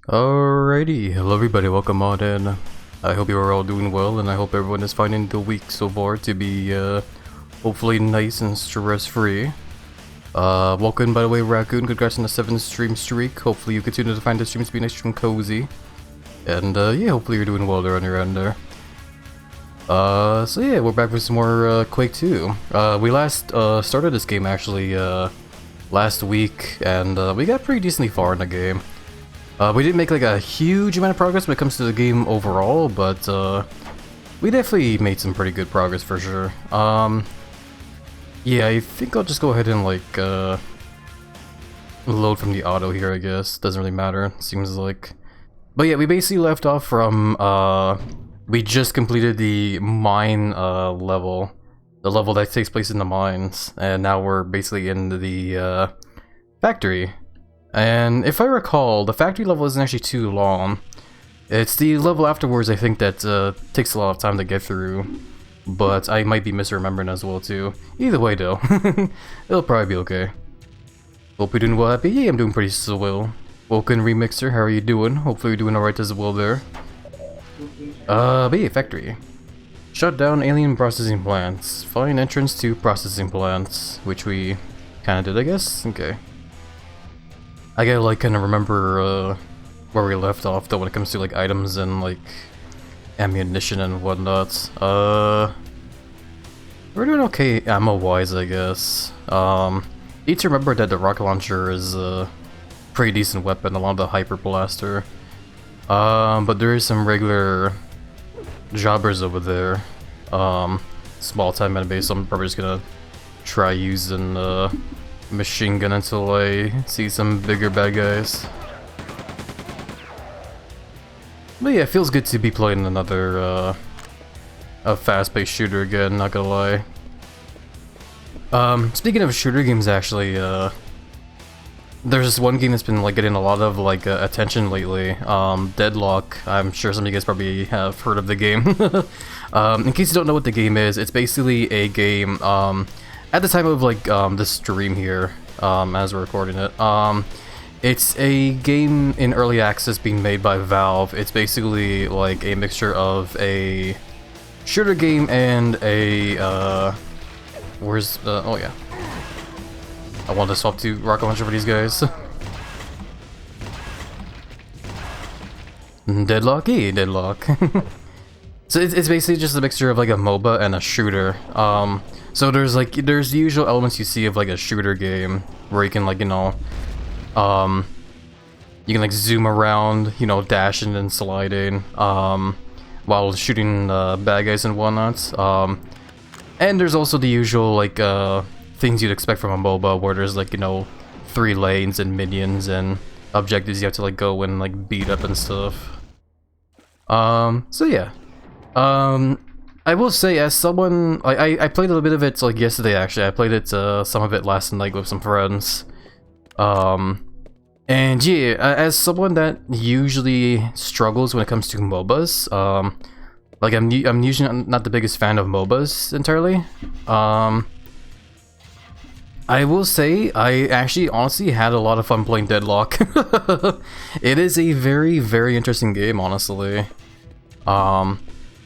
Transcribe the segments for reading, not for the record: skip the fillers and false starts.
Alrighty, hello everybody, welcome on in. I hope you are all doing well, and I hope everyone is finding the week so far to be hopefully nice and stress-free. Welcome by the way, Raccoon, congrats on the 7th stream streak. Hopefully you continue to find the streams to be nice and cozy. And yeah, hopefully you're doing well there on your end there. So yeah, we're back with some more Quake 2. We last started this game actually last week, and we got pretty decently far in the game. We didn't make like a huge amount of progress when it comes to the game overall, but we definitely made some pretty good progress for sure. Yeah, I think I'll just go ahead and like load from the auto here, I guess. Doesn't really matter, seems like. But yeah, we basically left off from we just completed the mine level. The level that takes place in the mines, and now we're basically in the factory. And if I recall, the factory level isn't actually too long. It's the level afterwards, I think, that takes a lot of time to get through. But I might be misremembering as well, too. Either way, though, it'll probably be okay. Hope you're doing well, Happy. Yeah, I'm doing pretty well. Welcome, Remixer. How are you doing? Hopefully you're doing alright as well there. But yeah, factory. Shut down alien processing plants. Find entrance to processing plants. Which we kinda did, I guess? Okay. I gotta like kind of remember where we left off though when it comes to like items and like ammunition and whatnot. We're doing okay ammo wise, I guess. Need to remember that the rocket launcher is a pretty decent weapon along the hyper blaster. But there is some regular jobbers over there. Small time enemy, so I'm probably just gonna try using machine gun until I see some bigger bad guys. But yeah, it feels good to be playing another a fast-paced shooter again, not gonna lie. Speaking of shooter games, actually, there's this one game that's been like getting a lot of like attention lately. Deadlock. I'm sure some of you guys probably have heard of the game. In case you don't know what the game is, it's basically a game. At the time of like the stream here, as we're recording it, it's a game in early access being made by Valve. It's basically like a mixture of a shooter game and a oh yeah, I wanted to swap to rocket launcher for these guys. Deadlock, yeah, Deadlock. So it's basically just a mixture of like a MOBA and a shooter. So there's the usual elements you see of like a shooter game where you can like, you know, you can like zoom around, you know, dashing and sliding, while shooting bad guys and whatnot. And there's also the usual like things you'd expect from a MOBA where there's like, you know, 3 lanes and minions and objectives you have to like go and like beat up and stuff. So yeah. I will say, as someone, I played a little bit of it like yesterday actually. I played it some of it last night with some friends. And yeah, as someone that usually struggles when it comes to MOBAs, like I'm usually not the biggest fan of MOBAs entirely. I will say I actually honestly had a lot of fun playing Deadlock. It is a very, very interesting game, honestly.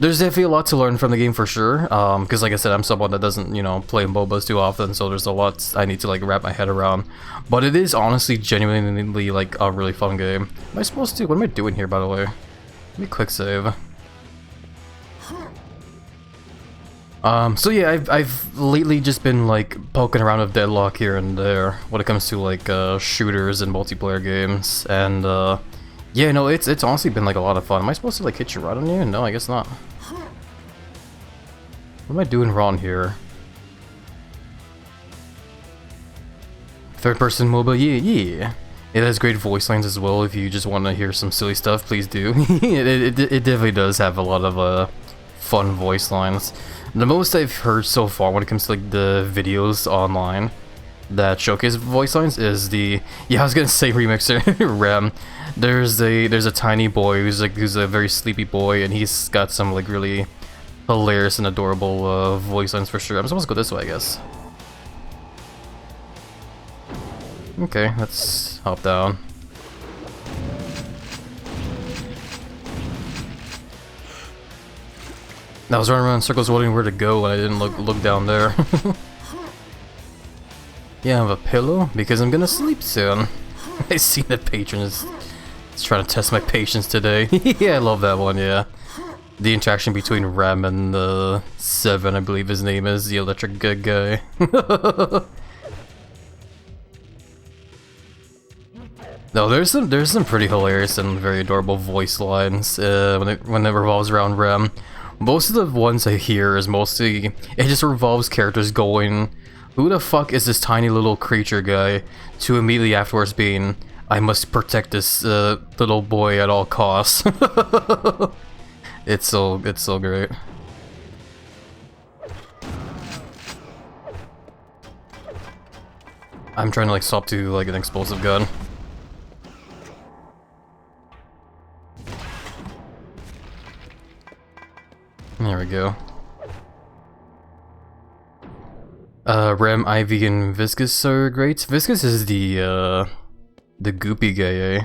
There's definitely a lot to learn from the game for sure, because like I said, I'm someone that doesn't, you know, play MOBAs too often, so there's a lot I need to like wrap my head around. But it is honestly genuinely like a really fun game. Am I supposed to? What am I doing here, by the way? Let me quick save. So yeah, I've lately just been like poking around with Deadlock here and there when it comes to like shooters and multiplayer games, and yeah, no, it's honestly been like a lot of fun. Am I supposed to like hit you right on you? No, I guess not. What am I doing wrong here? Third person MOBA, yeah. It has great voice lines as well. If you just want to hear some silly stuff, please do. it definitely does have a lot of fun voice lines. The most I've heard so far when it comes to like the videos online that showcase voice lines is the, yeah, I was gonna say Remixer. Rem. There's a tiny boy who's a very sleepy boy, and he's got some like really hilarious and adorable voice lines for sure. I'm supposed to go this way, I guess. Okay, let's hop down. I was running around in circles wondering where to go and I didn't look down there. Yeah, I have a pillow because I'm gonna sleep soon. I see the patron is trying to test my patience today. Yeah, I love that one, yeah. The interaction between Rem and Seven, I believe his name is, the electric good guy. No, there's some pretty hilarious and very adorable voice lines when it revolves around Rem. Most of the ones I hear is mostly it just revolves characters going, "Who the fuck is this tiny little creature guy?" to immediately afterwards being, "I must protect this little boy at all costs." It's so great. I'm trying to like swap to like an explosive gun. There we go. Rem, Ivy, and Viscous are great. Viscous is the goopy guy, eh?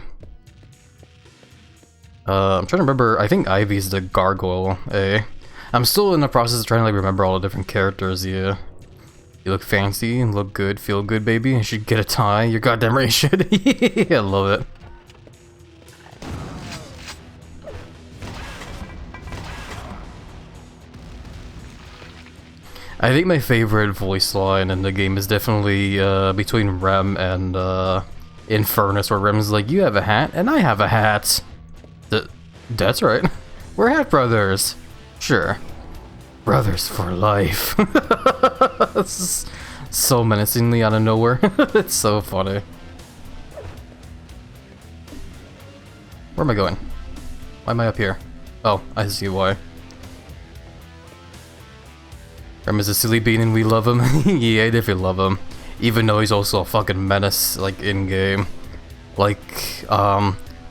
I'm trying to remember, I think Ivy's the gargoyle, eh? I'm still in the process of trying to like remember all the different characters, yeah. You look fancy, look good, feel good, baby. You should get a tie, you're goddamn right you should. I love it. I think my favorite voice line in the game is definitely between Rem and Infernus, where Rem's like, "You have a hat, and I have a hat." That's right. We're hat brothers. Sure. Brothers for life. So menacingly out of nowhere. It's so funny. Where am I going? Why am I up here? Oh, I see why. Rem is a silly bean and we love him. Yeah, I definitely love him. Even though he's also a fucking menace, like, in-game. Like,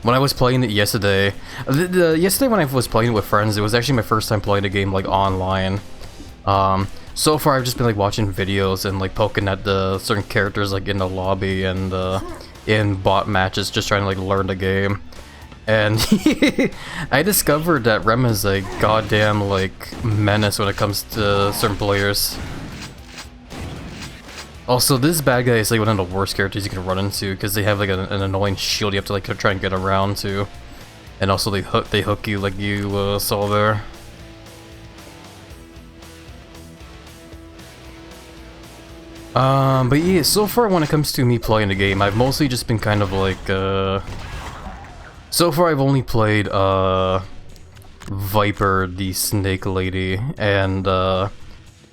when I was playing it yesterday... yesterday when I was playing it with friends, it was actually my first time playing the game, like, online. So far I've just been, like, watching videos and, like, poking at the certain characters, like, in the lobby and, in bot matches, just trying to, like, learn the game. And I discovered that Rem is a goddamn, like, menace when it comes to certain players. Also, this bad guy is like one of the worst characters you can run into because they have like an annoying shield you have to like try and get around to, and also they hook you like you saw there. But yeah, so far when it comes to me playing the game, I've mostly just been kind of like so far I've only played Viper, the snake lady, and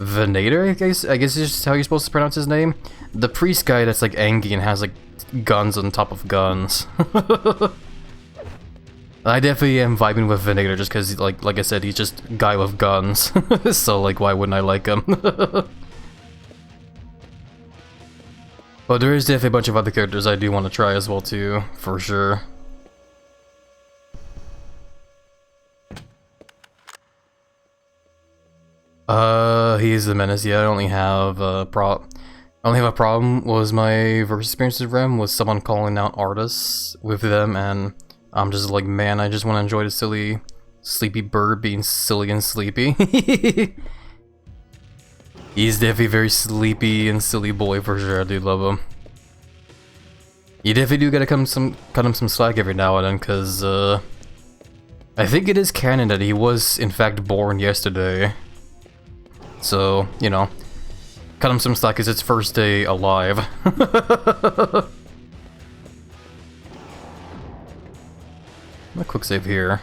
Venator, I guess is just how you're supposed to pronounce his name. The priest guy that's like angry and has like guns on top of guns. I definitely am vibing with Venator just because, like I said, he's just a guy with guns. So like, why wouldn't I like him? But there is definitely a bunch of other characters I do want to try as well too, for sure. He's the menace. Yeah, I only have a problem was my first experience with Rem was someone calling out artists with them, and I'm just like, man, I just want to enjoy the silly, sleepy bird being silly and sleepy. He's definitely a very sleepy and silly boy for sure. I do love him. You definitely do gotta cut him some slack every now and then, cause I think it is canon that he was in fact born yesterday. So, you know, cut him some slack, cause it's first day alive. A quick save here.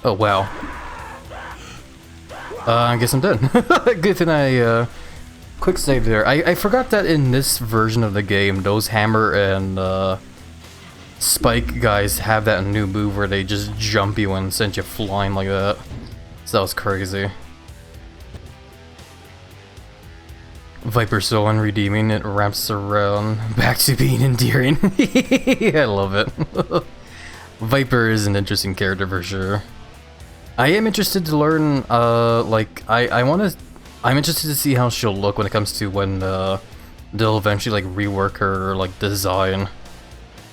Oh wow. I guess I'm done. Good thing I quick save there. I forgot that in this version of the game, those hammer and spike guys have that new move where they just jump you and send you flying like that. So that was crazy. Viper's so unredeeming, it wraps around back to being endearing. I love it. Viper is an interesting character for sure. I am interested to learn, I'm interested to see how she'll look when it comes to when they'll eventually like rework her like design.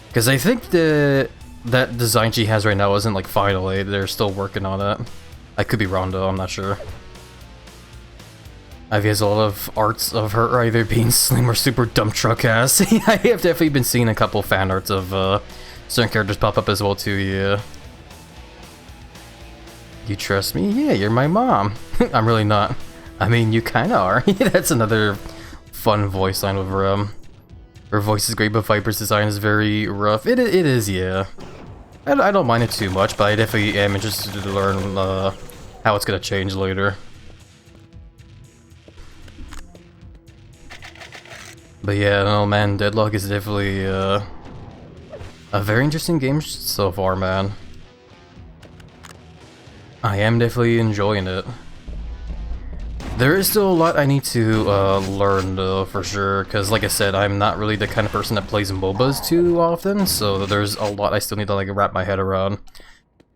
Because I think that design she has right now isn't like final. They're still working on it. I could be wrong though, I'm not sure. I've used a lot of arts of her either being slim or super dump truck ass. I have definitely been seeing a couple fan arts of certain characters pop up as well too, yeah. You trust me? Yeah, you're my mom. I'm really not. I mean, you kinda are. That's another fun voice line with her. Her voice is great, but Viper's design is very rough. It is, yeah. I don't mind it too much, but I definitely am interested to learn how it's gonna change later. But yeah, no man, Deadlock is definitely a very interesting game so far, man. I am definitely enjoying it. There is still a lot I need to learn though, for sure, because like I said, I'm not really the kind of person that plays MOBAs too often, so there's a lot I still need to like wrap my head around.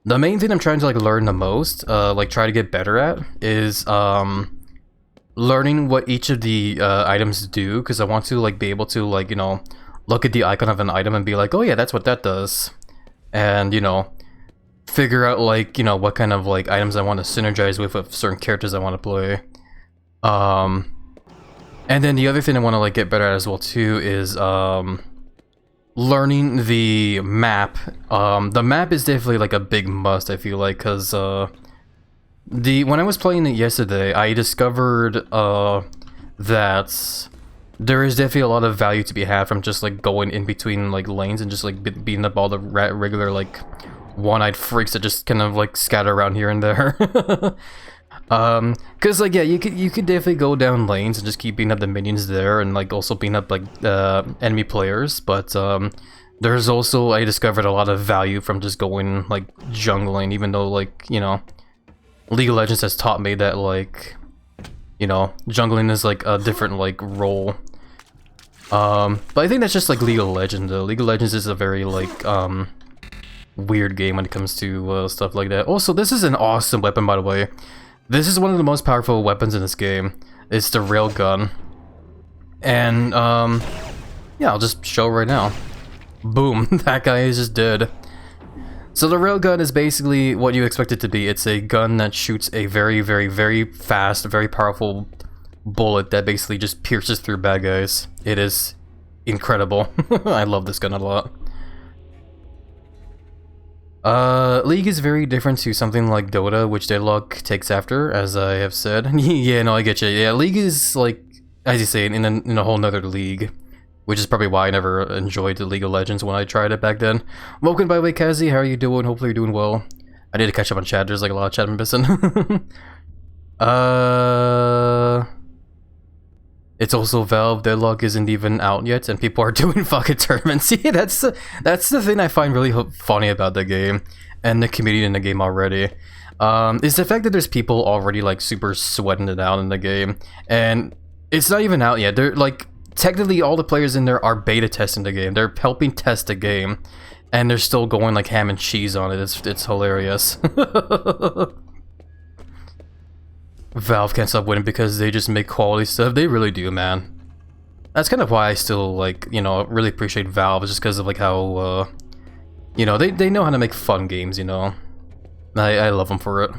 The main thing I'm trying to like learn the most, like try to get better at, is learning what each of the items do, because I want to like be able to like, you know, look at the icon of an item and be like, oh yeah, that's what that does, and you know, figure out like, you know, what kind of like items I want to synergize with certain characters I want to play. And then the other thing I want to like get better at as well too is learning the map. The map is definitely like a big must, I feel like, because when I was playing it yesterday, I discovered that there is definitely a lot of value to be had from just like going in between like lanes and just like beating up all the regular like one-eyed freaks that just kind of like scatter around here and there. Cause like yeah, you could definitely go down lanes and just keep beating up the minions there, and like also beating up like enemy players. But there's also, I discovered a lot of value from just going like jungling, even though like, you know, League of Legends has taught me that like, you know, jungling is like a different like role. But I think that's just like League of Legends though. League of Legends is a very like weird game when it comes to stuff like that. Also, this is an awesome weapon, by the way. This is one of the most powerful weapons in this game. It's the railgun. And, yeah, I'll just show right now. Boom, that guy is just dead. So the railgun is basically what you expect it to be. It's a gun that shoots a very, very, very fast, very powerful bullet that basically just pierces through bad guys. It is incredible. I love this gun a lot. League is very different to something like Dota, which Deadlock takes after, as I have said. Yeah, no, I get you. Yeah, League is like, as you say, in a whole nother league, which is probably why I never enjoyed the League of Legends when I tried it back then. Welcome, by the way, Kazi. How are you doing? Hopefully you're doing well. I need to catch up on chat. There's like a lot of chat I'm missing. It's also Valve. Deadlock isn't even out yet, and people are doing fucking tournaments. See, that's the thing I find really funny about the game and the community in the game already. Is the fact that there's people already like super sweating it out in the game, and it's not even out yet. They're like, technically all the players in there are beta testing the game. They're helping test the game, and they're still going like ham and cheese on it. It's hilarious. Valve can't stop winning because they just make quality stuff. They really do, man. That's kind of why I still, like, you know, really appreciate Valve, just because of, like, how, you know, they know how to make fun games, you know. I love them for it.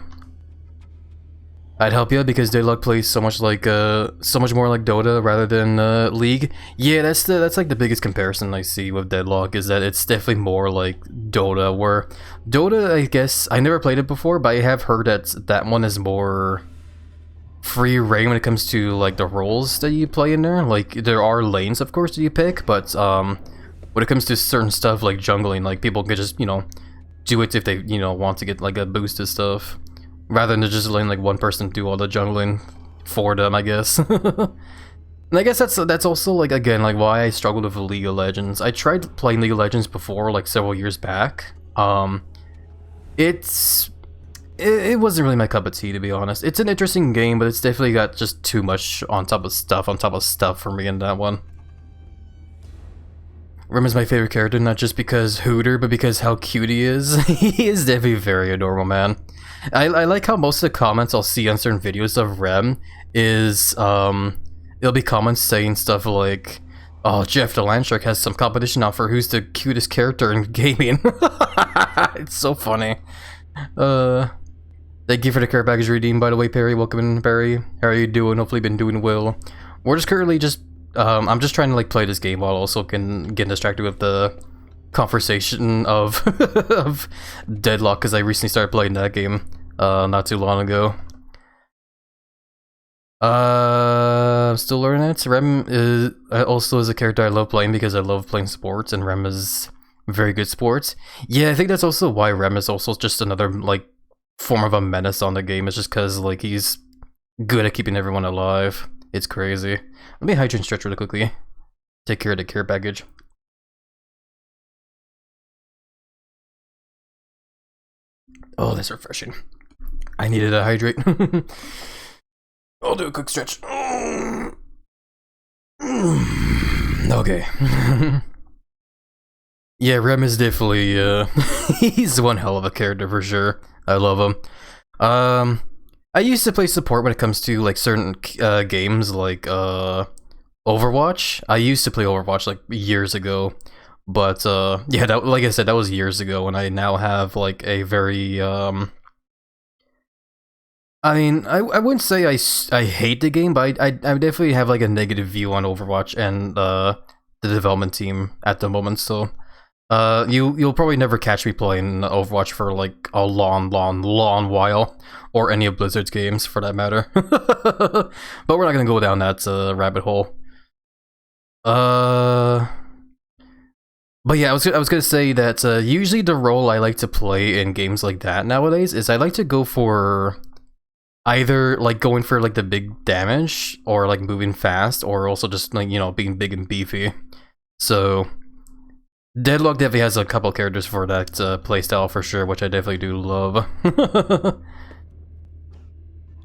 I'd help you because Deadlock plays so much like, so much more like Dota rather than, League. Yeah, that's like the biggest comparison I see with Deadlock, is that it's definitely more like Dota, where Dota, I guess, I never played it before, but I have heard that one is more free reign when it comes to like the roles that you play in there. Like, there are lanes, of course, that you pick, but when it comes to certain stuff like jungling, like, people can just, you know, do it if they, you know, want to get like a boost and stuff, rather than just letting like one person do all the jungling for them, I guess. And I guess that's also like, again, like why I struggled with League of Legends. I tried playing League of Legends before, like several years back. It wasn't really my cup of tea, to be honest. It's an interesting game, but it's definitely got just too much on top of stuff for me in that one. Rim is my favorite character, not just because Hooter, but because how cute he is. He is definitely very adorable, man. I like how most of the comments I'll see on certain videos of Rem is it'll be comments saying stuff like, "Oh, Jeff the Landshark has some competition now for who's the cutest character in gaming." It's so funny. Thank you for the care package redeem, by the way, Perry. Welcome in, Perry. How are you doing? Hopefully, been doing well. We're just currently just I'm just trying to like play this game while also can get distracted with the conversation of of Deadlock, because I recently started playing that game not too long ago. I'm still learning it. Rem is also is a character I love playing because I love playing sports, and Rem is very good sports. Yeah, I think that's also why Rem is also just another like form of a menace on the game. It's just because like he's good at keeping everyone alive. It's crazy. Let me hydrate and stretch really quickly. Take care of the care package. Oh, that's refreshing. I needed to hydrate. I'll do a quick stretch. Okay. Yeah, Rem is definitely, he's one hell of a character for sure. I love him. I used to play support when it comes to, like, certain games, like, Overwatch. I used to play Overwatch, like, years ago. But, yeah, that, like I said, that was years ago, and I now have, like, a very, I mean, I wouldn't say I hate the game, but I definitely have, like, a negative view on Overwatch and, the development team at the moment, so... you'll probably never catch me playing Overwatch for like a long while, or any of Blizzard's games for that matter. But we're not gonna go down that rabbit hole. But yeah, I was gonna say that usually the role I like to play in games like that nowadays is I like to go for either like going for like the big damage, or like moving fast, or also just like, you know, being big and beefy. So Deadlock definitely has a couple characters for that playstyle for sure, which I definitely do love.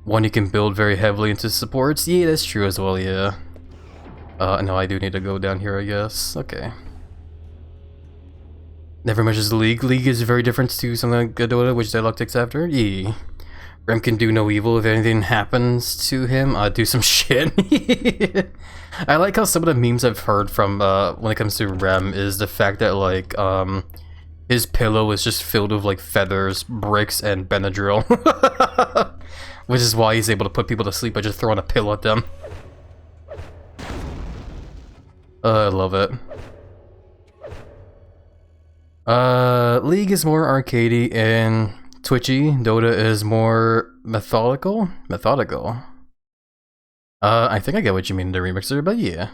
One you can build very heavily into supports. Yeah, that's true as well, yeah. No, I do need to go down here, I guess. Okay. Never mentions League. League is very different to something like Dota, which Deadlock takes after. Yeah. Rem can do no evil. If anything happens to him, do some shit. I like how some of the memes I've heard from when it comes to Rem is the fact that like his pillow is just filled with like feathers, bricks, and Benadryl. Which is why he's able to put people to sleep by just throwing a pillow at them. I love it. League is more arcadey and twitchy. Dota is more methodical. I think I get what you mean in the remixer, but yeah.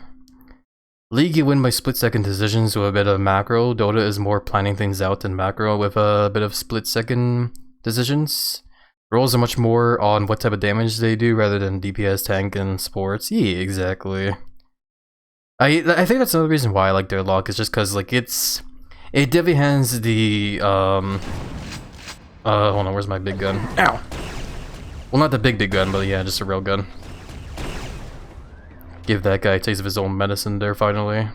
League, you win by split-second decisions with a bit of macro. Dota is more planning things out than macro with a bit of split-second decisions. Roles are much more on what type of damage they do rather than DPS, tank, and sports. Yeah, exactly. I think that's another reason why I like Deadlock, is just because like it definitely has the hold on, where's my big gun? Ow! Well, not the big gun, but yeah, just a real gun. Give that guy a taste of his own medicine there, finally.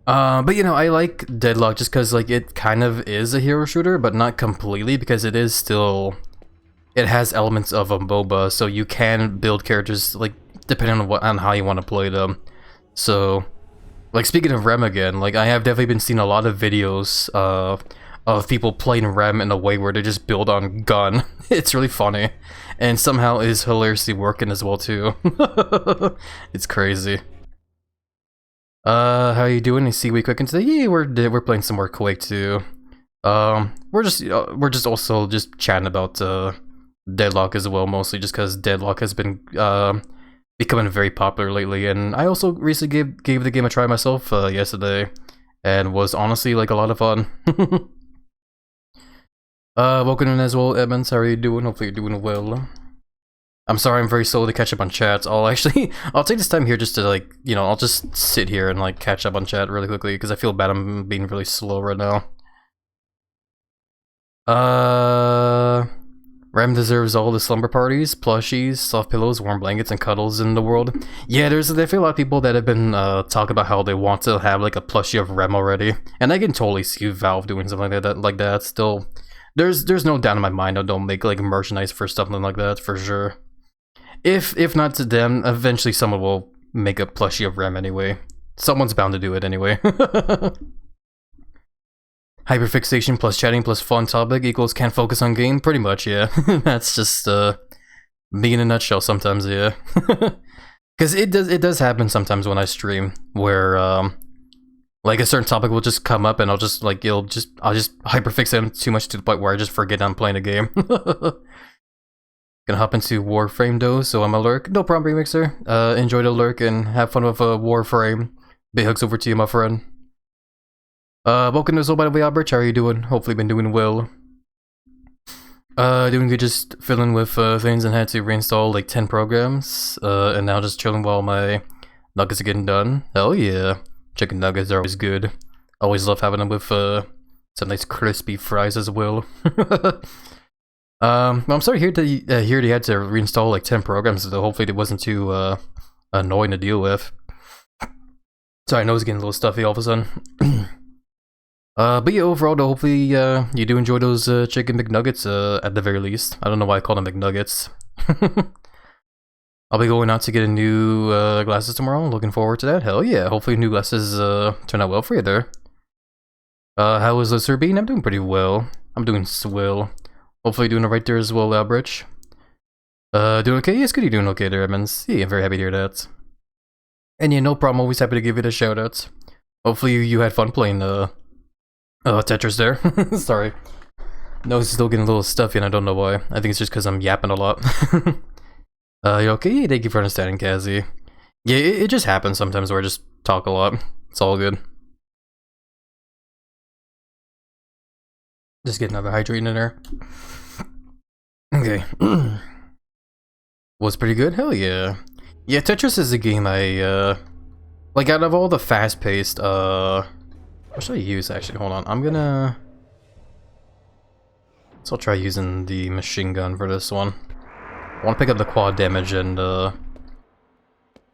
But you know, I like Deadlock just because like it kind of is a hero shooter, but not completely, because it is still... It has elements of a MOBA, so you can build characters like depending on how you want to play them. So, like speaking of Rem again, like I have definitely been seeing a lot of videos of people playing Rem in a way where they just build on gun. It's really funny, and somehow is hilariously working as well too. It's crazy. How you doing? I see we quick today. Yeah, we're playing some more Quake too. We're just also just chatting about Deadlock as well, mostly just because Deadlock has been becoming very popular lately, and I also recently gave the game a try myself yesterday, and was honestly like a lot of fun. Welcome in as well, Edmonds. How are you doing? Hopefully you're doing well. I'm sorry I'm very slow to catch up on chats. I'll take this time here just to like, you know, I'll just sit here and like catch up on chat really quickly, because I feel bad I'm being really slow right now. Rem deserves all the slumber parties, plushies, soft pillows, warm blankets, and cuddles in the world. Yeah, there's definitely a lot of people that have been talking about how they want to have like a plushie of Rem already, and I can totally see Valve doing something like that. Still, there's no doubt in my mind they'll make like merchandise for something like that for sure. If not to them, eventually someone will make a plushie of Rem anyway. Someone's bound to do it anyway. Hyperfixation plus chatting plus fun topic equals can't focus on game? Pretty much, yeah. That's just, me in a nutshell sometimes, yeah. Because it does happen sometimes when I stream, where, like a certain topic will just come up and I'll just, like, I'll just hyperfixate too much to the point where I just forget I'm playing a game. Gonna hop into Warframe though, so I'm a lurk. No problem, Remixer. Enjoy the lurk and have fun with Warframe. Big hugs over to you, my friend. Welcome to the show, by the way, Albert. How are you doing? Hopefully been doing well. Doing good, just filling with things and had to reinstall like 10 programs. And now just chilling while my nuggets are getting done. Hell yeah. Chicken nuggets are always good. Always love having them with some nice crispy fries as well. Well, I'm sorry to hear they had to reinstall like 10 programs, though. Hopefully it wasn't too annoying to deal with. Sorry, I know it's getting a little stuffy all of a sudden. But yeah, overall though, hopefully you do enjoy those chicken McNuggets at the very least. I don't know why I call them McNuggets. I'll be going out to get a new glasses tomorrow. Looking forward to that. Hell yeah, hopefully new glasses turn out well for you there. How is Sir Bean? I'm doing pretty well. I'm doing swell. Hopefully doing it right there as well, Albridge. Doing okay? Yes, good, you're doing okay there, Edmonds. Yeah, I'm very happy to hear that. And yeah, no problem, always happy to give you the shoutouts. Hopefully you had fun playing Tetris there. Sorry. No, it's still getting a little stuffy and I don't know why. I think it's just because I'm yapping a lot. You okay? Thank you for understanding, Kazi. Yeah, it just happens sometimes where I just talk a lot. It's all good. Just get another hydrating in there. Okay. Was pretty good? Hell yeah. Yeah, Tetris is a game I, like, out of all the fast-paced, what should I use, actually? Hold on, I'm gonna... So I'll try using the machine gun for this one. I want to pick up the quad damage and,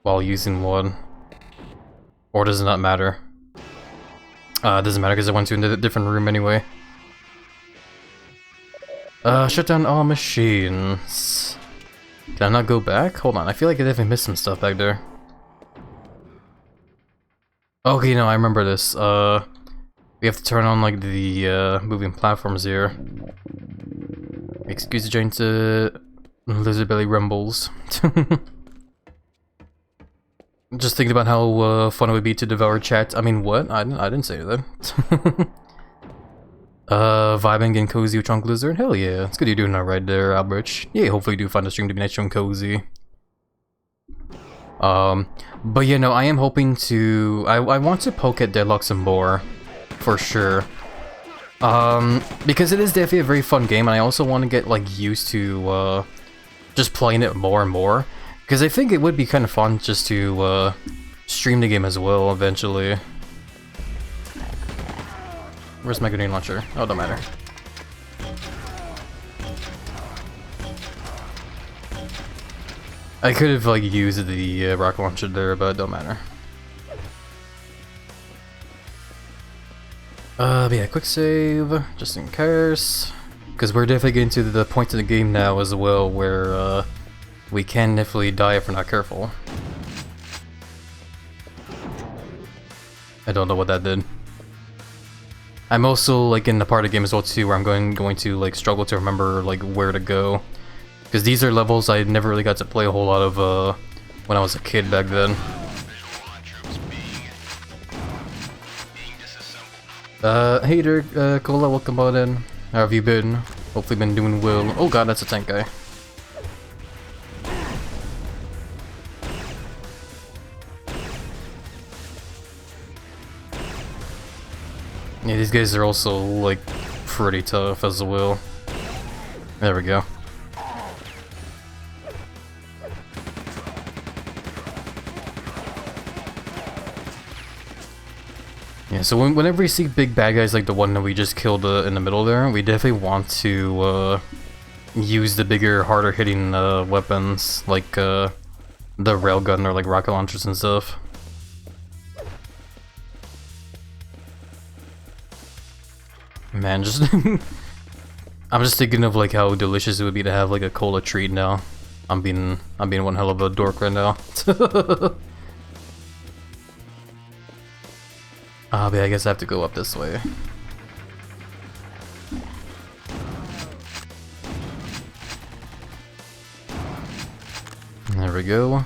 while using one. Or does it not matter? It doesn't matter because I went to a different room anyway. Shut down all machines. Can I not go back? Hold on, I feel like I definitely missed some stuff back there. Okay, no, I remember this. We have to turn on, like, the, moving platforms here. Excuse the giant, lizard belly rumbles. Just thinking about how, fun it would be to devour chat. I mean, what? I didn't say that. Vibing and cozy with Chunk Lizard? Hell yeah, it's good you're doing that right there, Albridge. Yeah, hopefully you do find the stream to be nice and cozy. But yeah, no, I am hoping to... I want to poke at Deadlock some more, for sure. Because it is definitely a very fun game, and I also want to get, like, used to, just playing it more and more. Because I think it would be kind of fun just to, stream the game as well, eventually. Where's my grenade launcher? Oh, don't matter. I could have, like, used the rocket launcher there, but don't matter. But yeah, quick save, just in case. Because we're definitely getting to the point of the game now as well where, we can definitely die if we're not careful. I don't know what that did. I'm also, like, in the part of the game as well too where I'm going to, like, struggle to remember, like, where to go. Because these are levels I never really got to play a whole lot of, when I was a kid back then. Hey there, Cola, welcome on in. How have you been? Hopefully been doing well. Oh god, that's a tank guy. Yeah, these guys are also, like, pretty tough as well. There we go. Yeah, so whenever we see big bad guys like the one that we just killed in the middle there, we definitely want to use the bigger, harder hitting weapons, like the railgun or like rocket launchers and stuff. Man, just I'm just thinking of like how delicious it would be to have like a cola treat now. I'm being one hell of a dork right now. But yeah, I guess I have to go up this way. There we go.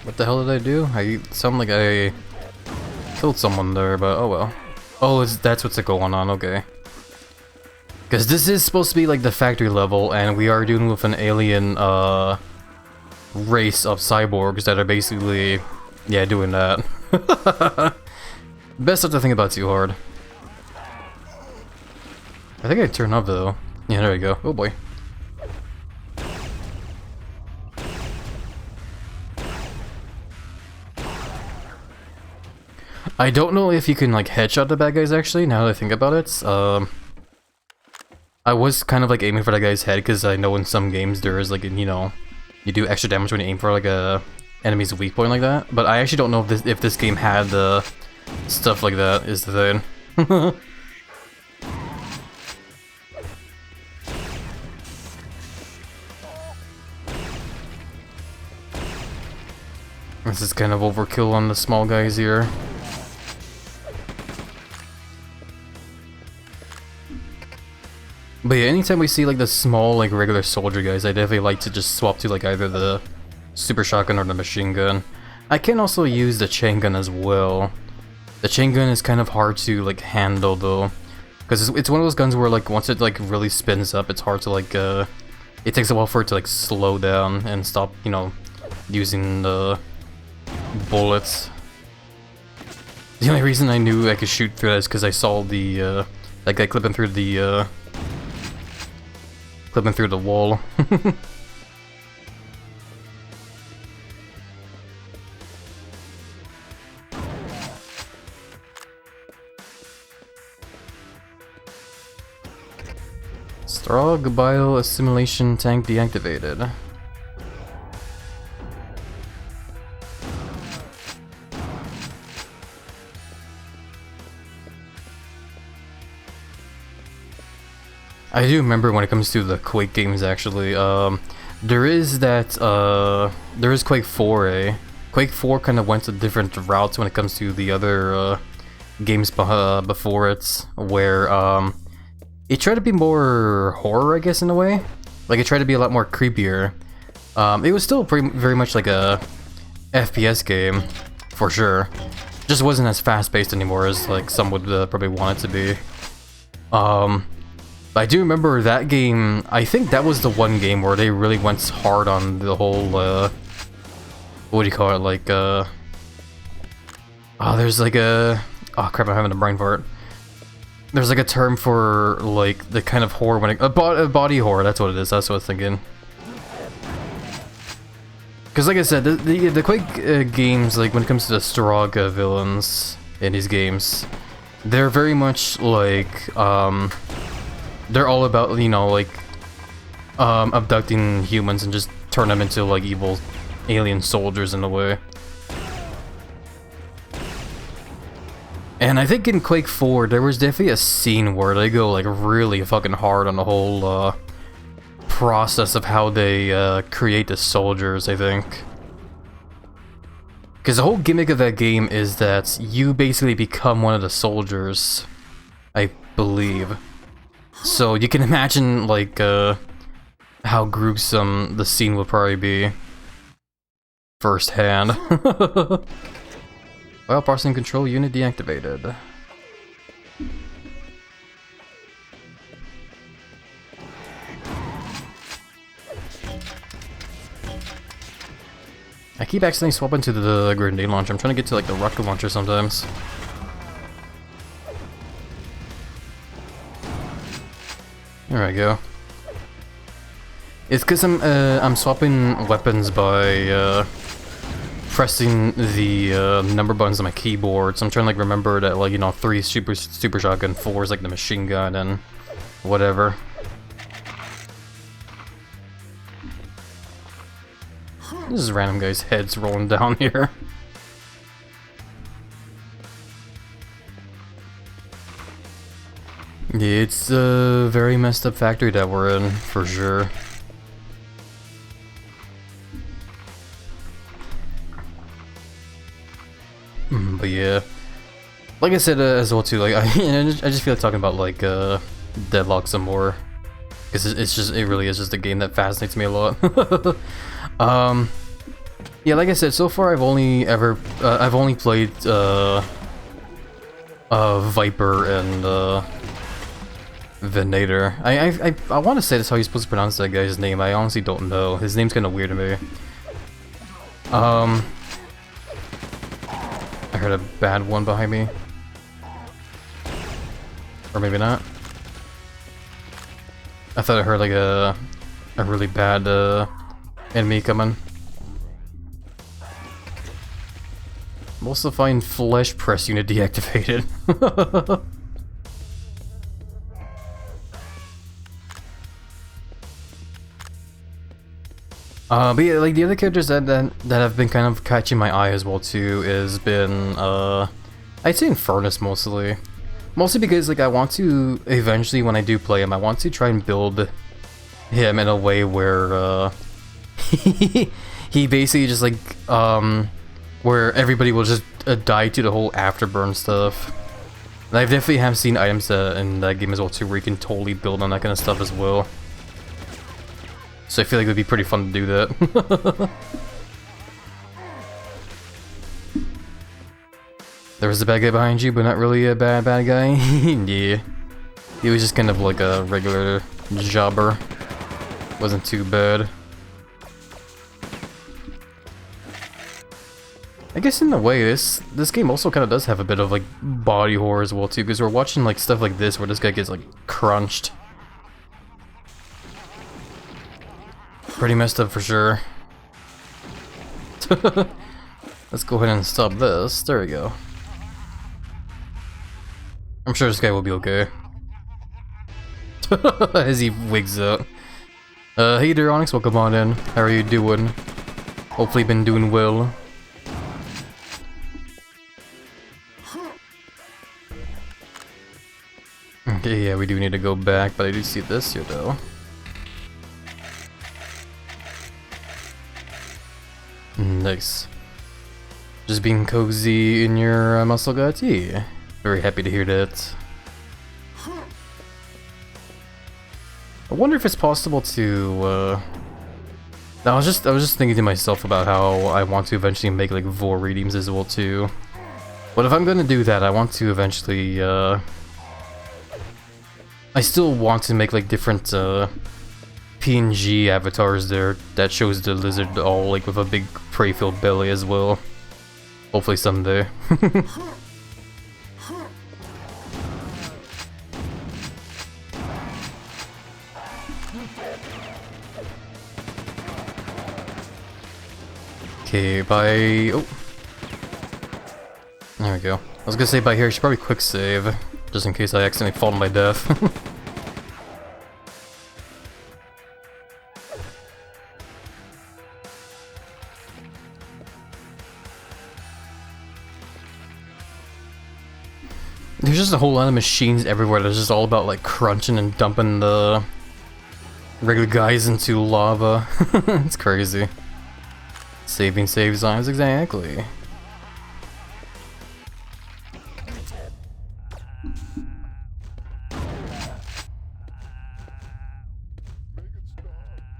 What the hell did I do? I sound like I killed someone there, but oh well. Oh, that's what's going on, okay. Because this is supposed to be like the factory level, and we are dealing with an alien race of cyborgs that are basically, yeah, doing that. Best not to think about too hard. I think I turned up though. Yeah, there we go. Oh boy. I don't know if you can like headshot the bad guys actually, now that I think about it. I was kind of like aiming for that guy's head because I know in some games there is like, you know, you do extra damage when you aim for like a enemy's weak point like that. But I actually don't know if this game had the stuff like that is the thing. This is kind of overkill on the small guys here. But yeah, anytime we see like the small, like regular soldier guys, I definitely like to just swap to like either the super shotgun or the machine gun. I can also use the chain gun as well. The chain gun is kind of hard to like handle though, because it's one of those guns where like once it like really spins up, it's hard to like it takes a while for it to like slow down and stop, you know, using the bullets. The only reason I knew I could shoot through that is because I saw the that guy clipping through the wall. Strog Bio Assimilation Tank deactivated. I do remember when it comes to the Quake games actually, there is that, there is Quake 4A. Quake 4 kind of went to different routes when it comes to the other games before it, where it tried to be more horror, I guess, in a way. Like, it tried to be a lot more creepier. It was still very much like a FPS game, for sure. Just wasn't as fast-paced anymore as like some would probably want it to be. I do remember that game. I think that was the one game where they really went hard on the whole, what do you call it, like, oh, there's like a, oh crap, I'm having a brain fart. There's like a term for, like, the kind of horror when a body horror, that's what it is, that's what I was thinking. Because like I said, the Quake games, like, when it comes to the Strog villains in these games, they're very much like, they're all about, you know, like, abducting humans and just turn them into, like, evil alien soldiers in a way. And I think in Quake 4, there was definitely a scene where they go, like, really fucking hard on the whole, process of how they, create the soldiers, I think. Because the whole gimmick of that game is that you basically become one of the soldiers, I believe. So you can imagine, like, how gruesome the scene will probably be firsthand. Well, parsing control unit deactivated. I keep accidentally swapping to the grenade launcher. I'm trying to get to, like, the rocket launcher sometimes. There I go. It's because I'm swapping weapons by pressing the number buttons on my keyboard. So I'm trying to like remember that, like, you know, 3 super shotgun, 4 is like the machine gun and whatever. just random guys' heads rolling down here. Yeah, it's a very messed up factory that we're in, for sure. But yeah, like I said as well too, like I just feel like talking about like Deadlock some more, because it really is just a game that fascinates me a lot. Yeah, like I said, so far I've only played Viper and Venator. I want to say that's how you're supposed to pronounce that guy's name. I honestly don't know. His name's kind of weird to me. I heard a bad one behind me. Or maybe not. I thought I heard like a really bad enemy coming. I'm also finding flesh press unit deactivated. But yeah, like the other characters that have been kind of catching my eye as well too has been I'd say Infernus mostly. Mostly because like I want to eventually, when I do play him, I want to try and build him in a way where he basically just like where everybody will just die to the whole afterburn stuff. And I definitely have seen items in that game as well too where you can totally build on that kind of stuff as well. So I feel like it would be pretty fun to do that. There was a bad guy behind you, but not really a bad guy. Yeah. He was just kind of like a regular jobber. Wasn't too bad. I guess in a way, this game also kind of does have a bit of like body horror as well too, because we're watching like stuff like this where this guy gets like crunched. Pretty messed up for sure. Let's go ahead and stop this. There we go. I'm sure this guy will be okay. As he wigs out. Hey there, Onyx, welcome on in. How are you doing? Hopefully been doing well. Okay, yeah, we do need to go back, but I do see this here though. Nice. Just being cozy in your muscle gut? Yeah. Very happy to hear that. I wonder if it's possible to, I was just thinking to myself about how I want to eventually make like vor redeems as well too. But if I'm gonna do that, I want to eventually, I still want to make like different, PNG avatars there that shows the lizard all like with a big prey-filled belly as well. Hopefully someday. Okay, by... oh. There we go. I was gonna say by here I should probably quick save, just in case I accidentally fall to my death. There's just a whole lot of machines everywhere that's just all about like crunching and dumping the regular guys into lava. It's crazy. Saving save zones, exactly.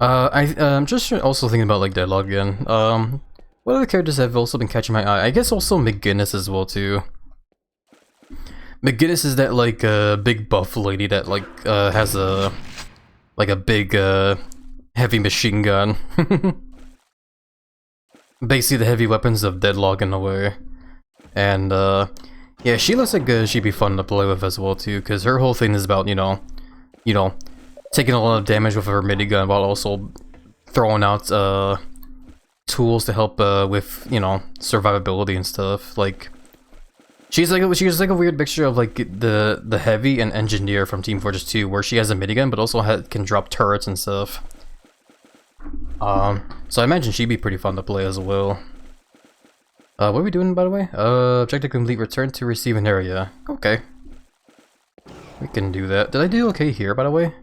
I'm just also thinking about like Deadlock again. What other characters have also been catching my eye? I guess also McGinnis as well too. McGinnis is that like big buff lady that like has a big heavy machine gun. Basically the heavy weapons of Deadlock in a way. And yeah, she looks like she'd be fun to play with as well too, because her whole thing is about, you know, taking a lot of damage with her minigun while also throwing out tools to help with, you know, survivability and stuff. Like she's like a weird mixture of like the heavy and engineer from Team Fortress 2, where she has a minigun but also can drop turrets and stuff. So I imagine she'd be pretty fun to play as well. What are we doing, by the way? Objective complete, return to receiving area. Okay. We can do that. Did I do okay here, by the way?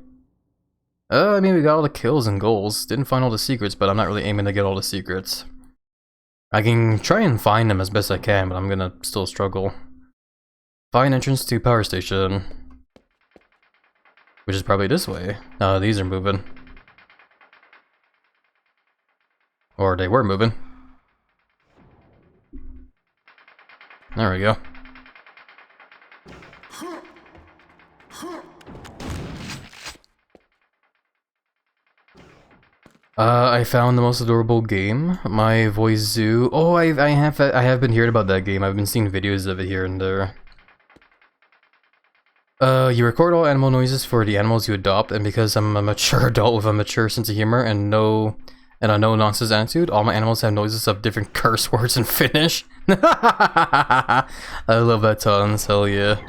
I mean, we got all the kills and goals. Didn't find all the secrets, but I'm not really aiming to get all the secrets. I can try and find them as best I can, but I'm gonna still struggle. Find entrance to power station. Which is probably this way. These are moving. Or they were moving. There we go. I found the most adorable game. My voice zoo. Oh, I have been hearing about that game. I've been seeing videos of it here and there. You record all animal noises for the animals you adopt, and because I'm a mature adult with a mature sense of humor and a no-nonsense attitude, all my animals have noises of different curse words in Finnish. I love that tons, hell yeah.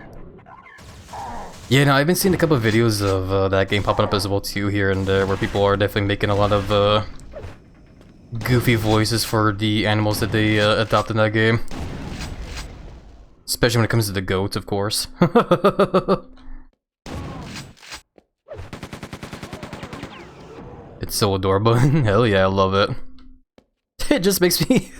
Yeah, no, I've been seeing a couple of videos of that game popping up as well too here and there, where people are definitely making a lot of goofy voices for the animals that they adopt in that game. Especially when it comes to the goats, of course. It's so adorable. Hell yeah, I love it. It just makes me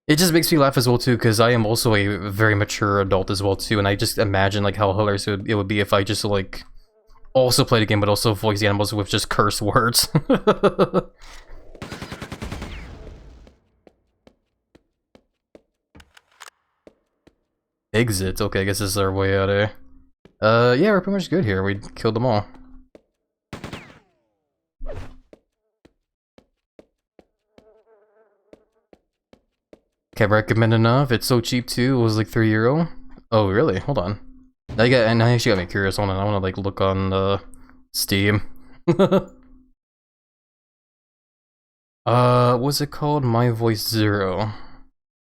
it just makes me laugh as well too, because I am also a very mature adult as well too, and I just imagine like how hilarious it would be if I just like also played a game but also voice the animals with just curse words. Exit. Okay, I guess this is our way out of here. Yeah, we're pretty much good here. We killed them all. Can't recommend enough. It's so cheap too. It was like €3. Oh, really? Hold on. Now you actually got me curious. Hold on, I want to like look on Steam. What's it called? My Voice Zero,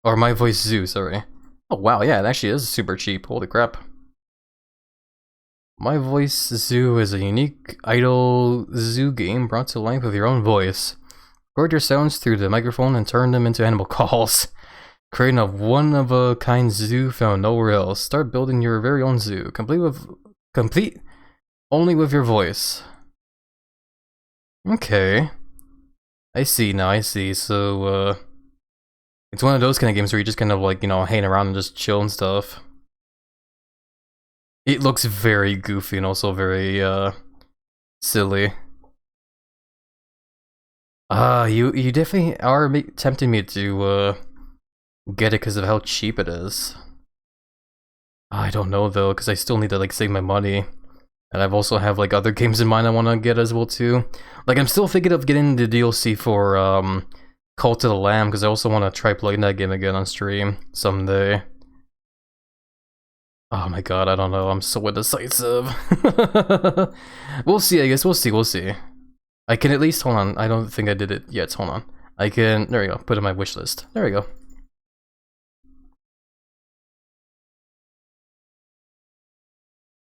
or My Voice Zoo? Sorry. Oh wow, yeah, it actually is super cheap. Holy crap. My Voice Zoo is a unique idle zoo game brought to life with your own voice. Record your sounds through the microphone and turn them into animal calls. Creating a one-of-a-kind zoo found nowhere else. Start building your very own zoo, complete only with your voice. Okay. I see now, I see. So, it's one of those kind of games where you just kind of like, you know, hang around and just chill and stuff. It looks very goofy and also very, silly. You definitely are tempting me to, get it because of how cheap it is. I don't know though, because I still need to like save my money. And I've also have like other games in mind I want to get as well too. Like I'm still thinking of getting the DLC for, Cult of the Lamb, because I also want to try playing that game again on stream someday. Oh my god, I don't know, I'm so indecisive. We'll see, I guess, we'll see. I can at least, hold on, I don't think I did it yet, hold on. I can, there we go, put it in my wish list. There we go.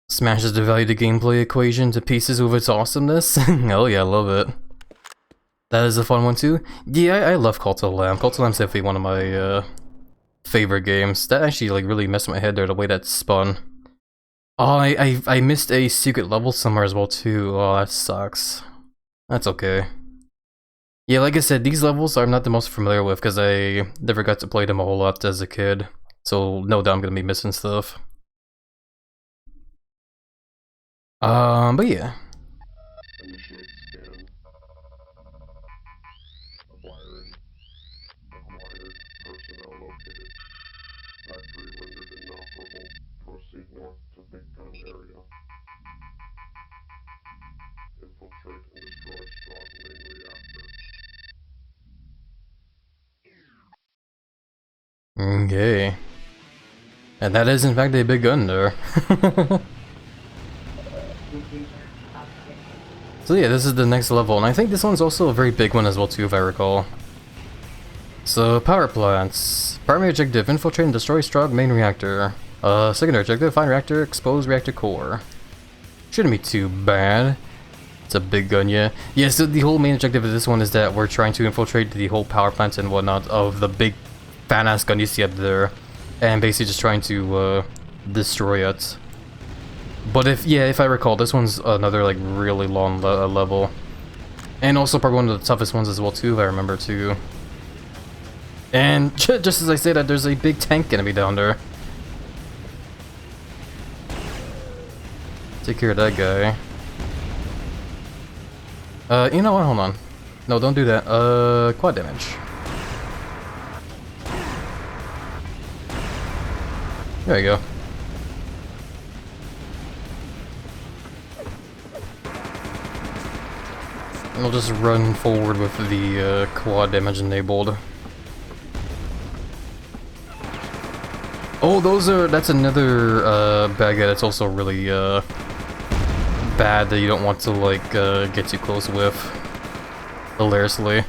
Smashes devalue the gameplay equation to pieces with its awesomeness. Oh yeah, I love it. That is a fun one too. Yeah, I love Cult of the Lamb. Cult of the Lamb's definitely one of my favorite games. That actually like really messed my head there, the way that spun. Oh, I missed a secret level somewhere as well too. Oh, that sucks. That's okay. Yeah, like I said, these levels I'm not the most familiar with because I never got to play them a whole lot as a kid. So no doubt I'm gonna be missing stuff. But yeah. Okay. And that is in fact a big gun there. So yeah, this is the next level, and I think this one's also a very big one as well too, if I recall. So, power plants. Primary objective, infiltrate and destroy Strog main reactor. Secondary objective, find reactor, expose reactor core. Shouldn't be too bad. It's a big gun, yeah. Yeah, so the whole main objective of this one is that we're trying to infiltrate the whole power plant and whatnot of the big fat-ass gun you see up there. And basically just trying to destroy it. But if I recall, this one's another like really long level. And also probably one of the toughest ones as well too, if I remember too. And just as I say that, there's a big tank enemy down there. Take care of that guy. You know what? Hold on. No, don't do that. Quad damage. There you go. And we'll just run forward with the quad damage enabled. Oh, that's another bad guy that's also really bad that you don't want to like get too close with. Hilariously.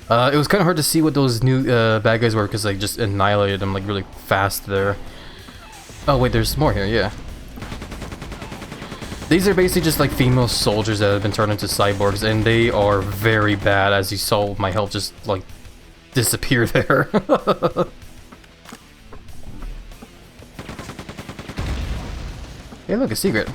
It was kind of hard to see what those new bad guys were because I just annihilated them like really fast there. Oh wait, there's more here, yeah. These are basically just like female soldiers that have been turned into cyborgs, and they are very bad, as you saw my health just like disappear there. Hey look, a secret.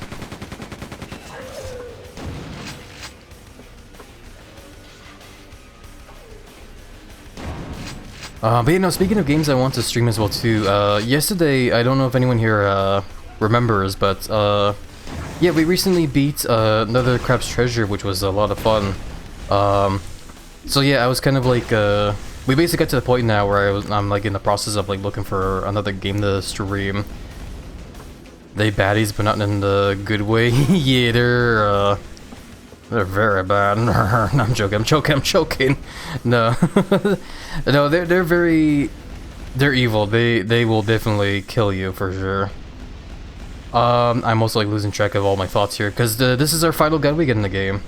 But you know, speaking of games I want to stream as well too, yesterday, I don't know if anyone here remembers, but yeah, we recently beat another Crab's Treasure, which was a lot of fun. So yeah, I was kind of like, we basically got to the point now where I'm like in the process of like looking for another game to stream. They baddies, but not in the good way. Yeah, they're very bad. No, I'm joking. No, no, they're evil. They will definitely kill you for sure. I'm also like losing track of all my thoughts here because this is our final gun we get in the game.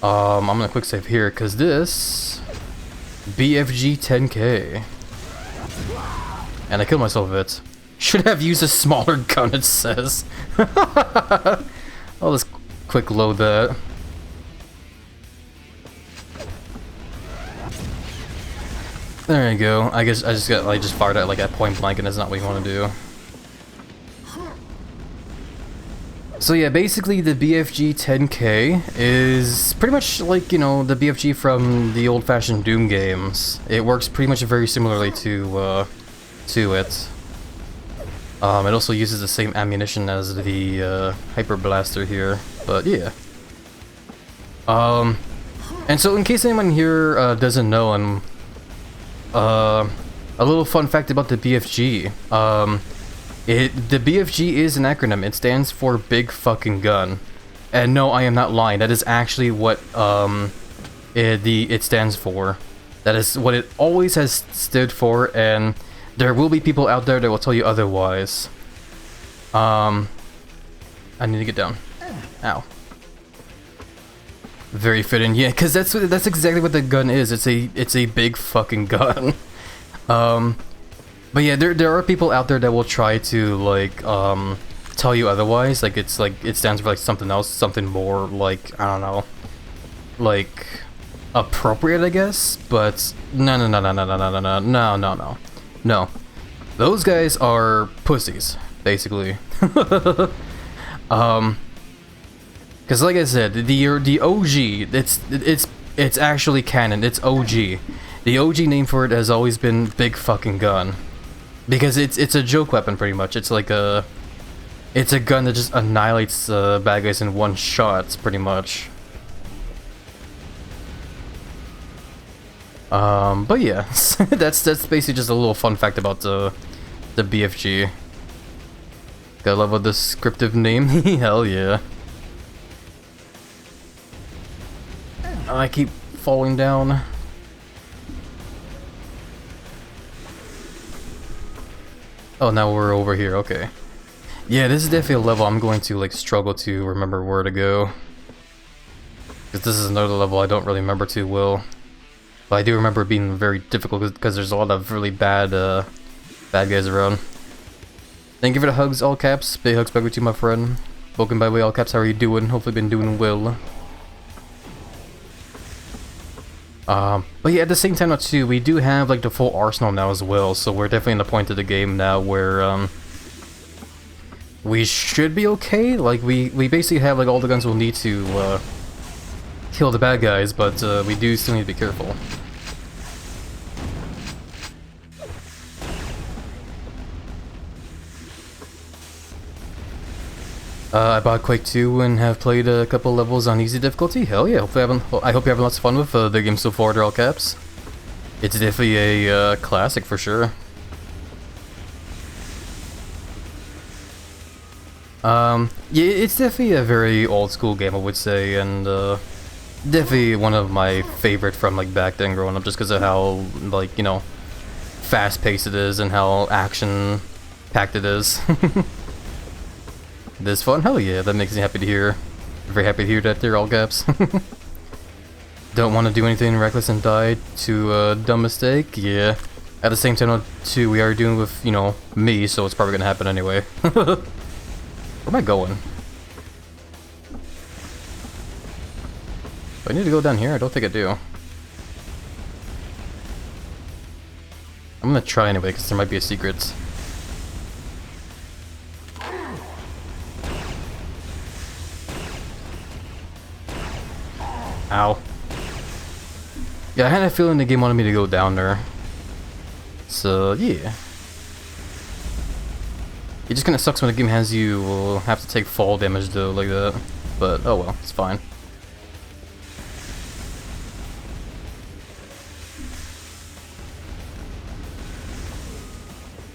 I'm gonna quick save here because this BFG 10K, and I killed myself with it. Should have used a smaller gun, it says. I'll just quick load that. There you go. I guess I just fired at like at point blank, and that's not what you want to do. So yeah, basically the BFG 10K is pretty much like, you know, the BFG from the old-fashioned Doom games. It works pretty much very similarly to it. It also uses the same ammunition as the Hyper Blaster here, but yeah. And so in case anyone here doesn't know, and a little fun fact about the BFG. The BFG is an acronym. It stands for Big Fucking Gun. And no, I am not lying. That is actually what it stands for. That is what it always has stood for, and there will be people out there that will tell you otherwise. I need to get down. Ow. Very fitting, yeah, because that's exactly what the gun is. It's a big fucking gun. But yeah, there are people out there that will try to like tell you otherwise. Like it stands for like something else, something more like, I don't know, like appropriate, I guess. But no. Those guys are pussies, basically. Because like I said, the OG, it's actually canon. It's OG. The OG name for it has always been Big Fucking Gun, because it's a joke weapon pretty much. It's like it's a gun that just annihilates bad guys in one shot, pretty much. But yeah, that's basically just a little fun fact about the BFG. Gotta love a descriptive name. Hell yeah. I keep falling down. Oh, now we're over here, okay. Yeah, this is definitely a level I'm going to like struggle to remember where to go. Because this is another level I don't really remember too well. But I do remember it being very difficult because there's a lot of really bad guys around. Thank you for the hugs, all caps. Big hugs back with you, my friend. Welcome by the way, all caps. How are you doing? Hopefully been doing well. But yeah, at the same time now too, we do have like the full arsenal now as well, so we're definitely in the point of the game now where we should be okay. Like we basically have like all the guns we'll need to kill the bad guys, but we do still need to be careful. I bought Quake 2 and have played a couple levels on easy difficulty. Hell yeah, I hope you're having lots of fun with the game so far, all caps. It's definitely a classic for sure. Yeah, it's definitely a very old school game, I would say, and definitely one of my favorite from like back then growing up, just because of how, like, you know, fast-paced it is and how action-packed it is. This fun? Hell yeah, that makes me happy to hear. Very happy to hear that there, all caps. Don't want to do anything reckless and die to a dumb mistake? Yeah. At the same time, too, we are doing with, you know, me, so it's probably gonna happen anyway. Where am I going? Do I need to go down here? I don't think I do. I'm gonna try anyway, because there might be a secret. Ow. Yeah, I had a feeling the game wanted me to go down there. So, yeah. It just kinda sucks when the game has you have to take fall damage though, like that. But, oh well, it's fine.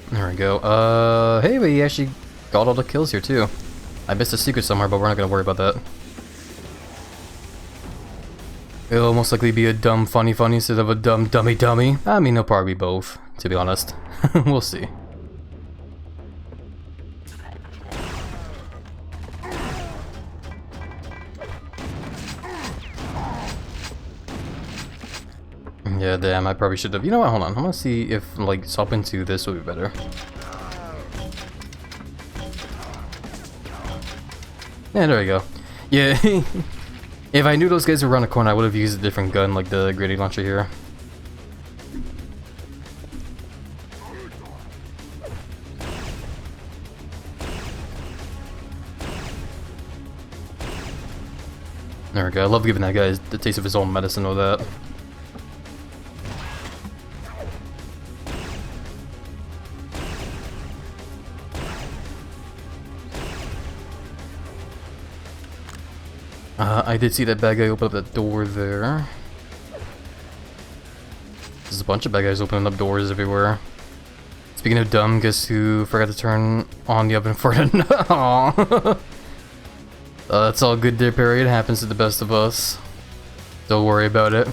There we go. Hey, we actually got all the kills here too. I missed a secret somewhere, but we're not gonna worry about that. It'll most likely be a dumb funny instead of a dumb dummy. I mean, it'll probably be both, to be honest. We'll see. Yeah, damn, I probably should have. You know what, hold on. I'm gonna see if, like, swap into this would be better. Yeah, there we go. Yeah. If I knew those guys were around the corner, I would have used a different gun, like the grenade launcher here. There we go. I love giving that guy the taste of his own medicine with that. I did see that bad guy open up that door there. There's a bunch of bad guys opening up doors everywhere. Speaking of dumb, guess who forgot to turn on the oven for it? No. That's all good there, Perry. It happens to the best of us. Don't worry about it.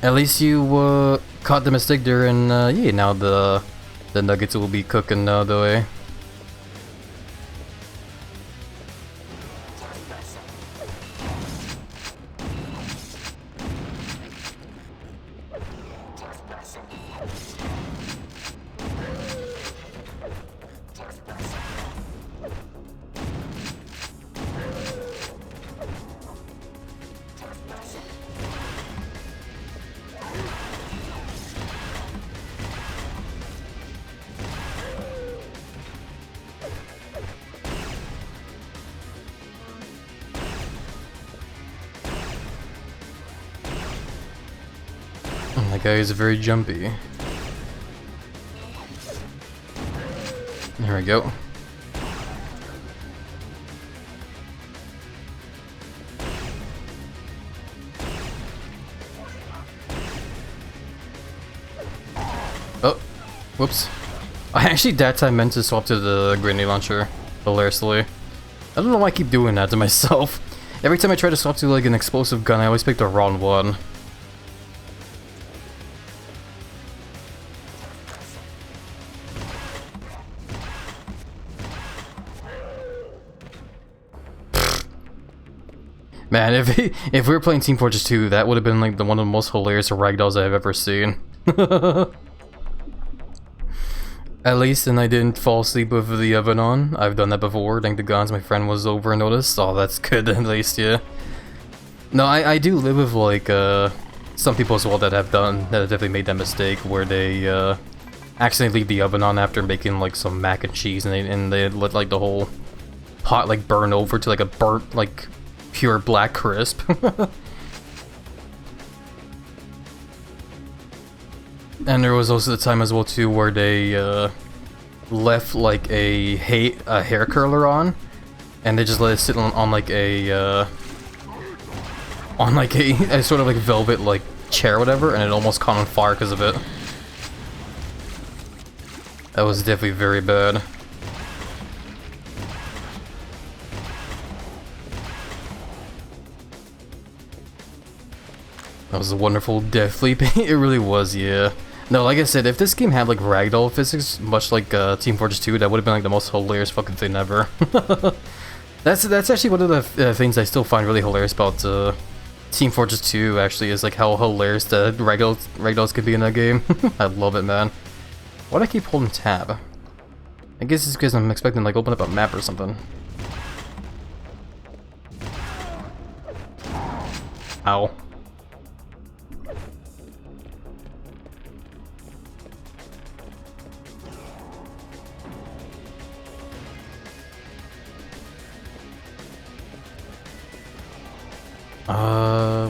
At least you caught the mistake there, and yeah, now the nuggets will be cooking now, the way. That guy is very jumpy. There we go. Oh, whoops. I actually that time meant to swap to the grenade launcher, hilariously. I don't know why I keep doing that to myself. Every time I try to swap to like an explosive gun, I always pick the wrong one. Man, if we were playing Team Fortress 2, that would have been like one of the most hilarious ragdolls I've ever seen. At least, and I didn't fall asleep with the oven on. I've done that before. Thank the gods my friend was over and noticed. Oh, that's good at least, yeah. No, I do live with like some people as well that have definitely made that mistake where they accidentally leave the oven on after making like some mac and cheese, and they let like the whole pot like burn over to like a burnt like pure black crisp. And there was also the time as well too where they left like a hair curler on, and they just let it sit on like a a sort of like velvet like chair or whatever, and it almost caught on fire because of it. That was definitely very bad. That was a wonderful death leap. It really was, yeah. No, like I said, if this game had like ragdoll physics, much like Team Fortress 2, that would have been like the most hilarious fucking thing ever. That's actually one of the things I still find really hilarious about Team Fortress 2. Actually, is like how hilarious the ragdolls could be in that game. I love it, man. Why do I keep holding tab? I guess it's because I'm expecting like open up a map or something. Ow.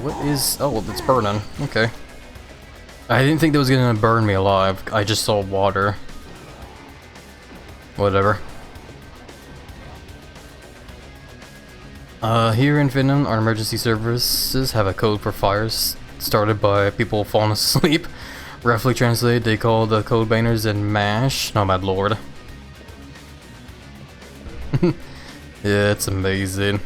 What is... oh, it's burning. Okay. I didn't think that was gonna burn me alive. I just saw water. Whatever. Here in Finland, our emergency services have a code for fires started by people falling asleep. Roughly translated, they call the code banners and MASH. Oh my lord. Yeah, it's amazing.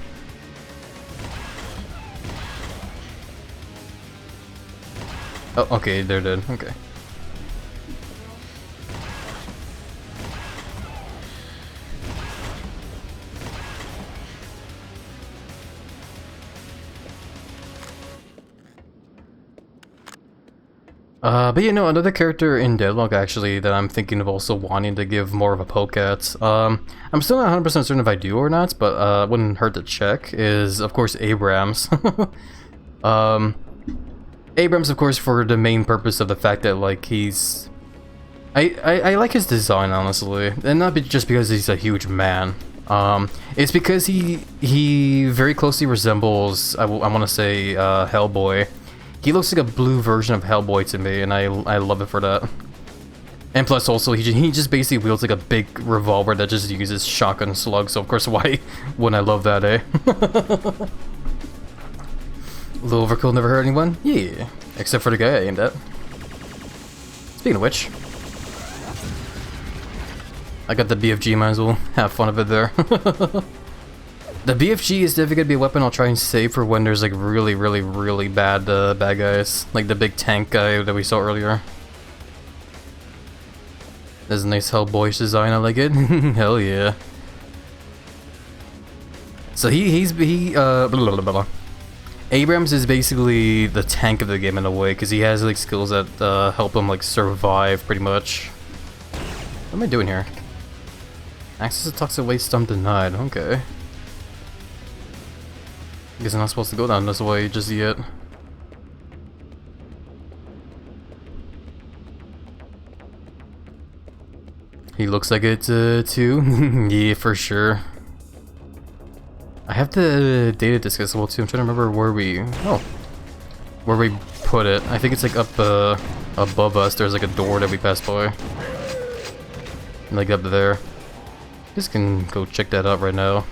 Oh, okay, they're dead. Okay. But you know, another character in Deadlock actually that I'm thinking of also wanting to give more of a poke at. I'm still not 100% certain if I do or not, but wouldn't hurt to check. Is of course Abrams. Abrams, of course, for the main purpose of the fact that like he's, I like his design honestly, and not just because he's a huge man. It's because he very closely resembles I want to say Hellboy. He looks like a blue version of Hellboy to me, and I love it for that. And plus, also, he just basically wields like a big revolver that just uses shotgun slugs. So of course, why wouldn't I love that, eh? Little overkill never hurt anyone? Yeah, except for the guy I aimed at. Speaking of which, I got the BFG. Might as well have fun of it there. The BFG is definitely gonna be a weapon I'll try and save for when there's like really bad bad guys, like the big tank guy that we saw earlier. There's a nice Hellboyish design, I like it. Hell yeah. So blah, blah, blah. Abrams is basically the tank of the game in a way, because he has like skills that help him like survive pretty much. What am I doing here? Access to toxic waste dump denied. Okay. Guess I'm not supposed to go down this way just yet. He looks like it too. Yeah, for sure. I have the data disk as well too. I'm trying to remember where we put it. I think it's like up above us. There's like a door that we passed by. Like up there. Just can go check that out right now.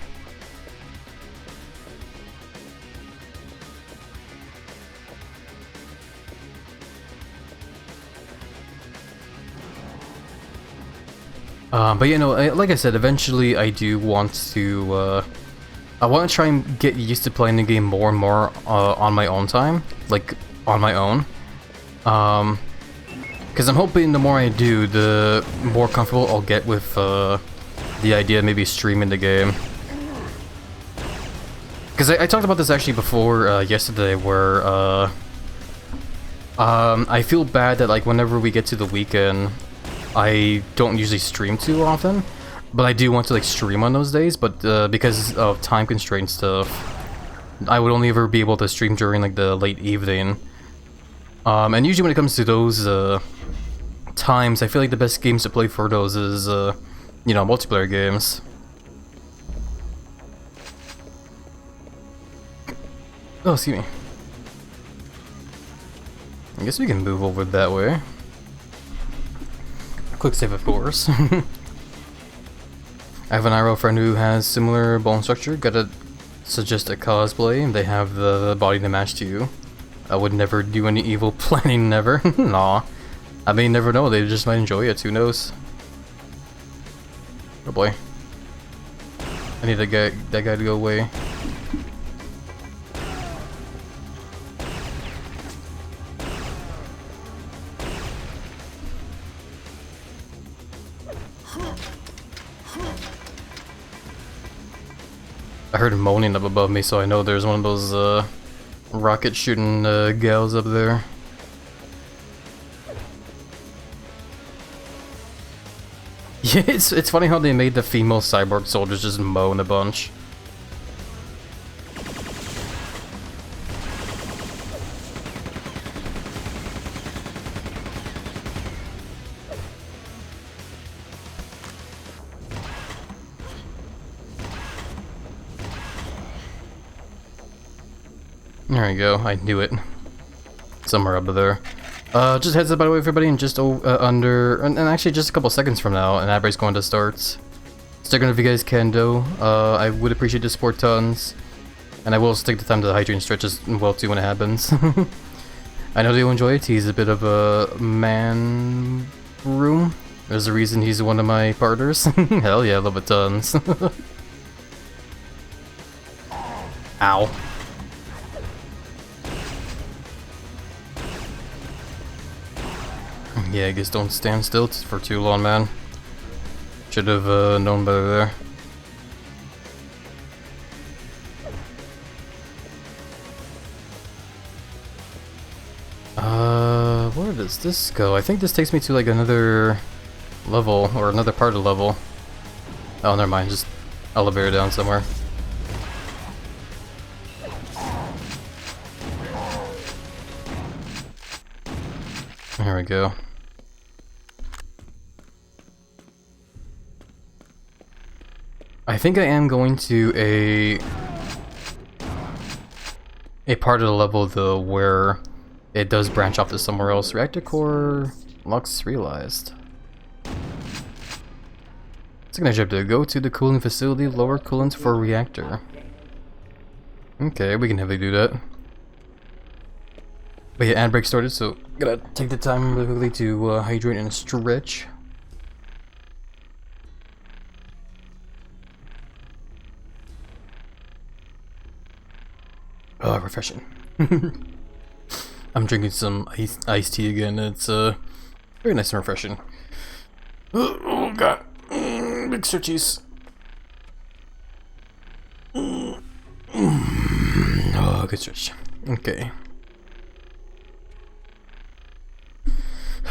But you know, like I said, eventually I do want to, I want to try and get used to playing the game more and more on my own time, like on my own. Because I'm hoping the more I do, the more comfortable I'll get with the idea of maybe streaming the game. Because I talked about this actually before yesterday, where I feel bad that like whenever we get to the weekend, I don't usually stream too often, but I do want to like stream on those days, but because of time constraint stuff, I would only ever be able to stream during like the late evening. And usually when it comes to those times, I feel like the best games to play for those is, you know, multiplayer games. Oh, excuse me. I guess we can move over that way. Quick save, of course. I have an IRL friend who has similar bone structure. Gotta suggest a cosplay. They have the body to match to you. I would never do any evil planning, never. Nah. I mean, never know. They just might enjoy it. Who knows? Oh boy. I need that guy to go away. I heard him moaning up above me, so I know there's one of those rocket shooting gals up there. Yeah, it's funny how they made the female cyborg soldiers just moan a bunch. There we go, I knew it. Somewhere up there. Just heads up by the way everybody, and just and actually just a couple seconds from now, an ad break's going to start. Stick around if you guys can though. I would appreciate the support tons. And I will take the time to hydrate and stretch as well too when it happens. I know you'll enjoy it. He's a bit of a man room. There's a reason he's one of my partners. Hell yeah, I love it tons. Ow. Yeah, I guess don't stand still for too long, man. Should have known better there. Where does this go? I think this takes me to like another level, or another part of the level. Oh, never mind, just elevator down somewhere. There we go. I think I am going to a part of the level though where it does branch off to somewhere else. Reactor core locks realized. Second objective, go to the cooling facility, lower coolant for reactor. Okay, we can heavily do that. But yeah, ad break started, so gotta take the time really quickly to hydrate and stretch. Oh, refreshing. I'm drinking some iced tea again. It's very nice and refreshing. Oh god, big stretchies. Oh, good stretch. Okay.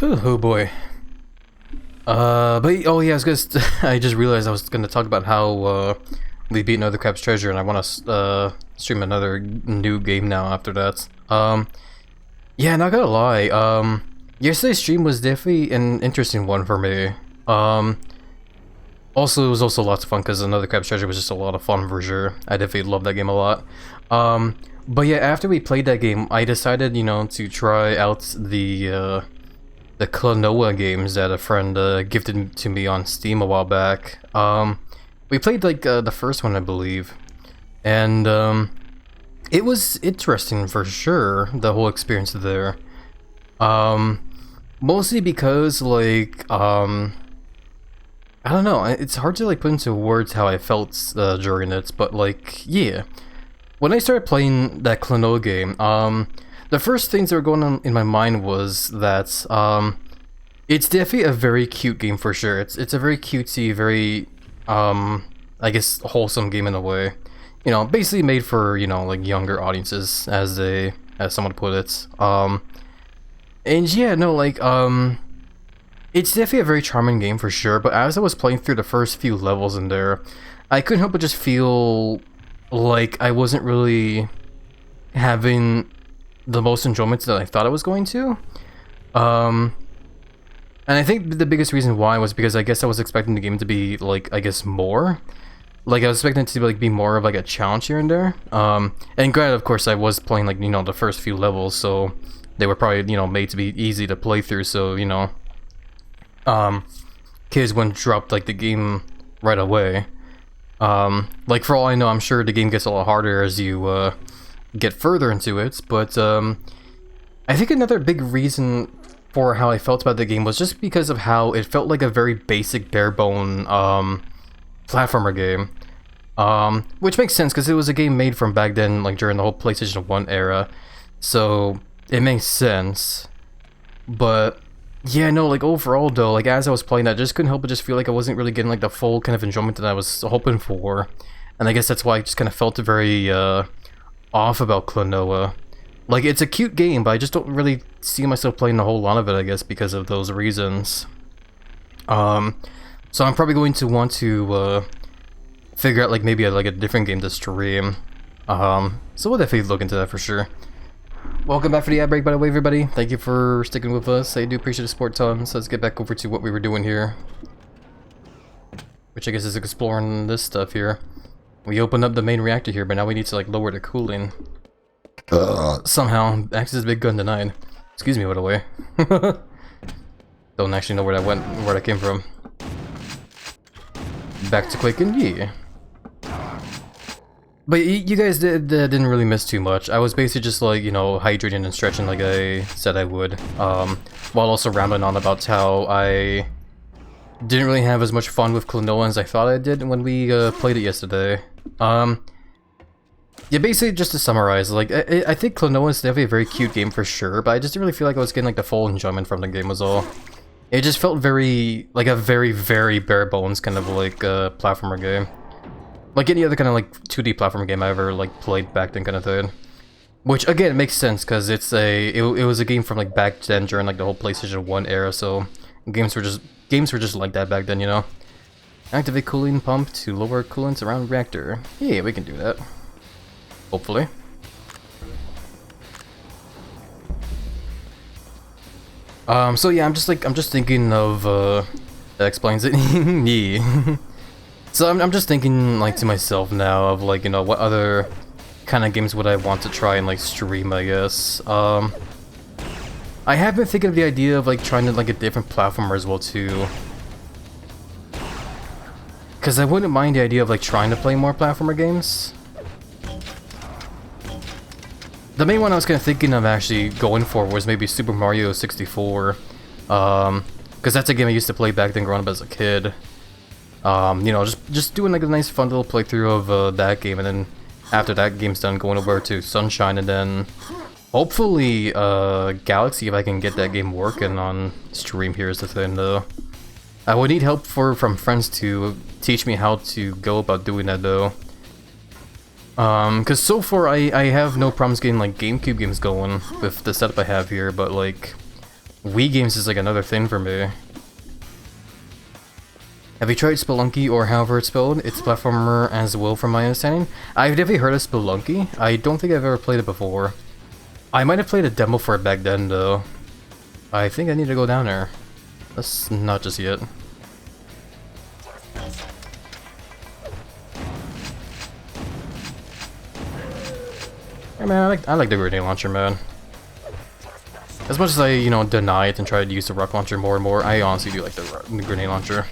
Oh boy. But oh yeah, I just realized I was gonna talk about how we beat another Crab's Treasure, and I want to stream another new game now after that. Yeah, not gonna lie. Yesterday's stream was definitely an interesting one for me. Also, it was also lots of fun because another Crab's Treasure was just a lot of fun for sure. I definitely loved that game a lot. But yeah, after we played that game, I decided, you know, to try out the Klonoa games that a friend gifted to me on Steam a while back. We played like the first one, I believe, and it was interesting for sure, the whole experience there. Mostly because like I don't know, it's hard to like put into words how I felt during it, but like yeah, when I started playing that Klonoa game, the first things that were going on in my mind was that it's definitely a very cute game for sure. It's a very cutesy, very I guess wholesome game in a way. You know, basically made for, you know, like younger audiences, as someone put it. And yeah, no, like It's definitely a very charming game for sure, but as I was playing through the first few levels in there, I couldn't help but just feel like I wasn't really having the most enjoyment that I thought I was going to. And I think the biggest reason why was because I guess I was expecting the game to be like, I guess more. Like I was expecting it to like be more of like a challenge here and there. And granted, of course, I was playing like, you know, the first few levels, so they were probably, you know, made to be easy to play through, so, you know, kids wouldn't drop like the game right away. Like for all I know, I'm sure the game gets a lot harder as you get further into it, but I think another big reason for how I felt about the game was just because of how it felt like a very basic, bare-bone platformer game. Which makes sense because it was a game made from back then, like during the whole PlayStation 1 era, so it makes sense. But yeah, no, like overall though, like as I was playing that, I just couldn't help but just feel like I wasn't really getting like the full kind of enjoyment that I was hoping for. And I guess that's why I just kind of felt very off about Klonoa. Like, it's a cute game, but I just don't really see myself playing a whole lot of it, I guess, because of those reasons. So I'm probably going to want to figure out like maybe like a different game to stream. So we'll definitely look into that for sure. Welcome back for the ad break, by the way, everybody. Thank you for sticking with us. I do appreciate the support tons. So let's get back over to what we were doing here, which I guess is exploring this stuff here. We opened up the main reactor here, but now we need to like lower the cooling. Somehow, access big gun denied. Excuse me, by the way. Don't actually know where that went, where that came from. Back to Quick and yeah. But you guys didn't really miss too much. I was basically just like, you know, hydrating and stretching like I said I would, while also rambling on about how I didn't really have as much fun with Klonoa as I thought I did when we played it yesterday. Yeah, basically just to summarize, like, I think Klonoa is definitely a very cute game for sure, but I just didn't really feel like I was getting like the full enjoyment from the game was all. It just felt very, like a very, very bare bones kind of like platformer game. Like any other kind of like 2D platformer game I ever like played back then kind of thing. Which again makes sense because it was a game from like back then during like the whole PlayStation 1 era, so games were just like that back then, you know. Activate cooling pump to lower coolants around reactor. Yeah, we can do that. Hopefully. So yeah, I'm just thinking of that explains it. Yeah. So I'm just thinking like to myself now of like, you know, what other kind of games would I want to try and like stream, I guess. I have been thinking of the idea of like trying to like a different platformer as well too. Cause I wouldn't mind the idea of like trying to play more platformer games. The main one I was kind of thinking of actually going for was maybe Super Mario 64, because that's a game I used to play back then growing up as a kid. You know, just doing like a nice fun little playthrough of that game, and then after that game's done, going over to Sunshine, and then hopefully Galaxy if I can get that game working on stream here is the thing though. I would need help from friends to teach me how to go about doing that though. Cause so far I have no problems getting like GameCube games going with the setup I have here, but like Wii games is like another thing for me. Have you tried Spelunky or however it's spelled? It's a platformer as well from my understanding. I've definitely heard of Spelunky. I don't think I've ever played it before. I might have played a demo for it back then though. I think I need to go down there. That's not just yet. Hey man, I like the grenade launcher, man. As much as I, you know, deny it and try to use the rocket launcher more and more, I honestly do like the grenade launcher.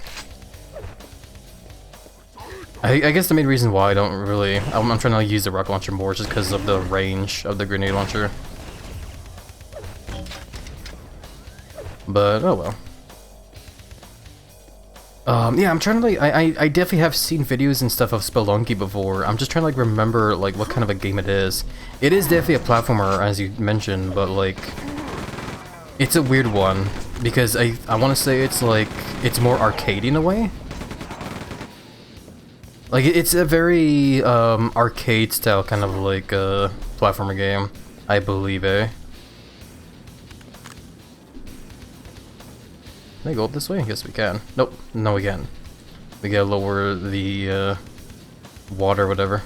I guess the main reason why I don't really... I'm trying to use the rocket launcher more just because of the range of the grenade launcher. But, oh well. Yeah, I'm trying to like, I definitely have seen videos and stuff of Spelunky before. I'm just trying to like remember like what kind of a game it is. It is definitely a platformer as you mentioned, but like, it's a weird one because I want to say it's like, it's more arcadey in a way. Like it's a very arcade style kind of like platformer game, I believe, eh? Can I go up this way? Yes, we can. Nope, no we can't. We gotta lower the water, whatever.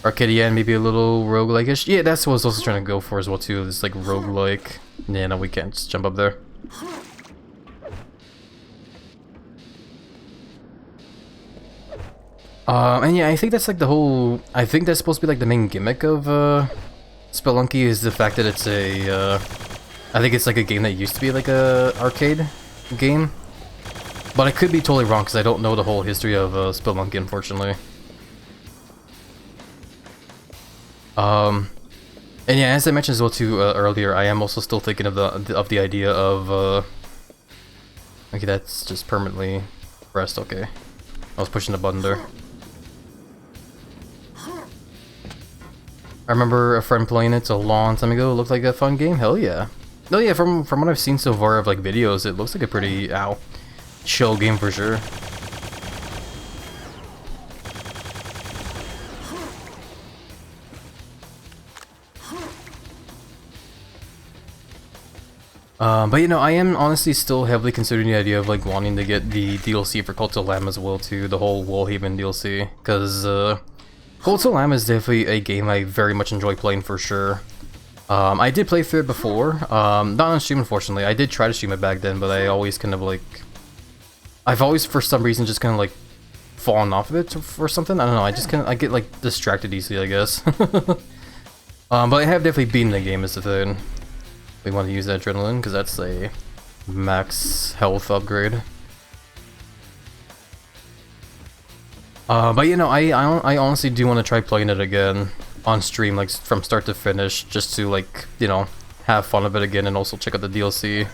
Arcadian, maybe a little roguelike-ish. Yeah, that's what I was also trying to go for as well too. It's like roguelike. Yeah, no, we can't just jump up there. And yeah, I think that's like the whole. I think that's supposed to be like the main gimmick of Spelunky is the fact that it's a. I think it's like a game that used to be like a arcade game, but I could be totally wrong because I don't know the whole history of Spelunky, unfortunately. And yeah, as I mentioned as well too earlier, I am also still thinking of the idea of. Okay, that's just permanently pressed. Okay, I was pushing the button there. I remember a friend playing it a long time ago. It looked like a fun game. Hell yeah. No, yeah. From what I've seen so far of like videos, it looks like a pretty chill game for sure. But you know, I am honestly still heavily considering the idea of like wanting to get the DLC for Cult of Lamb as well too, the whole Wallhaven DLC, because Cult of Lamb is definitely a game I very much enjoy playing for sure. I did play through it before, not on stream unfortunately. I did try to stream it back then, but I always kind of like, I've always for some reason just kind of like fallen off of it or something. I don't know. I get like distracted easily, I guess. But I have definitely beaten the game is the thing. We want to use that adrenaline because that's a max health upgrade. But you know, I honestly do want to try playing it again on stream, like from start to finish, just to like, you know, have fun of it again and also check out the DLC.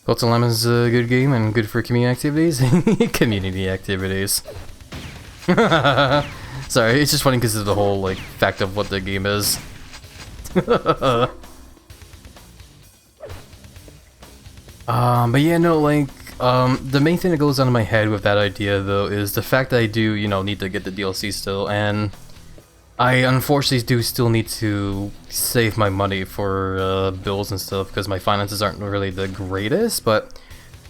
Cult of Lamb is a good game and good for community activities. Community activities. Sorry, it's just funny because of the whole like fact of what the game is. But yeah, no, like the main thing that goes on in my head with that idea though is the fact that I do, you know, need to get the DLC still, and I unfortunately do still need to save my money for bills and stuff because my finances aren't really the greatest, but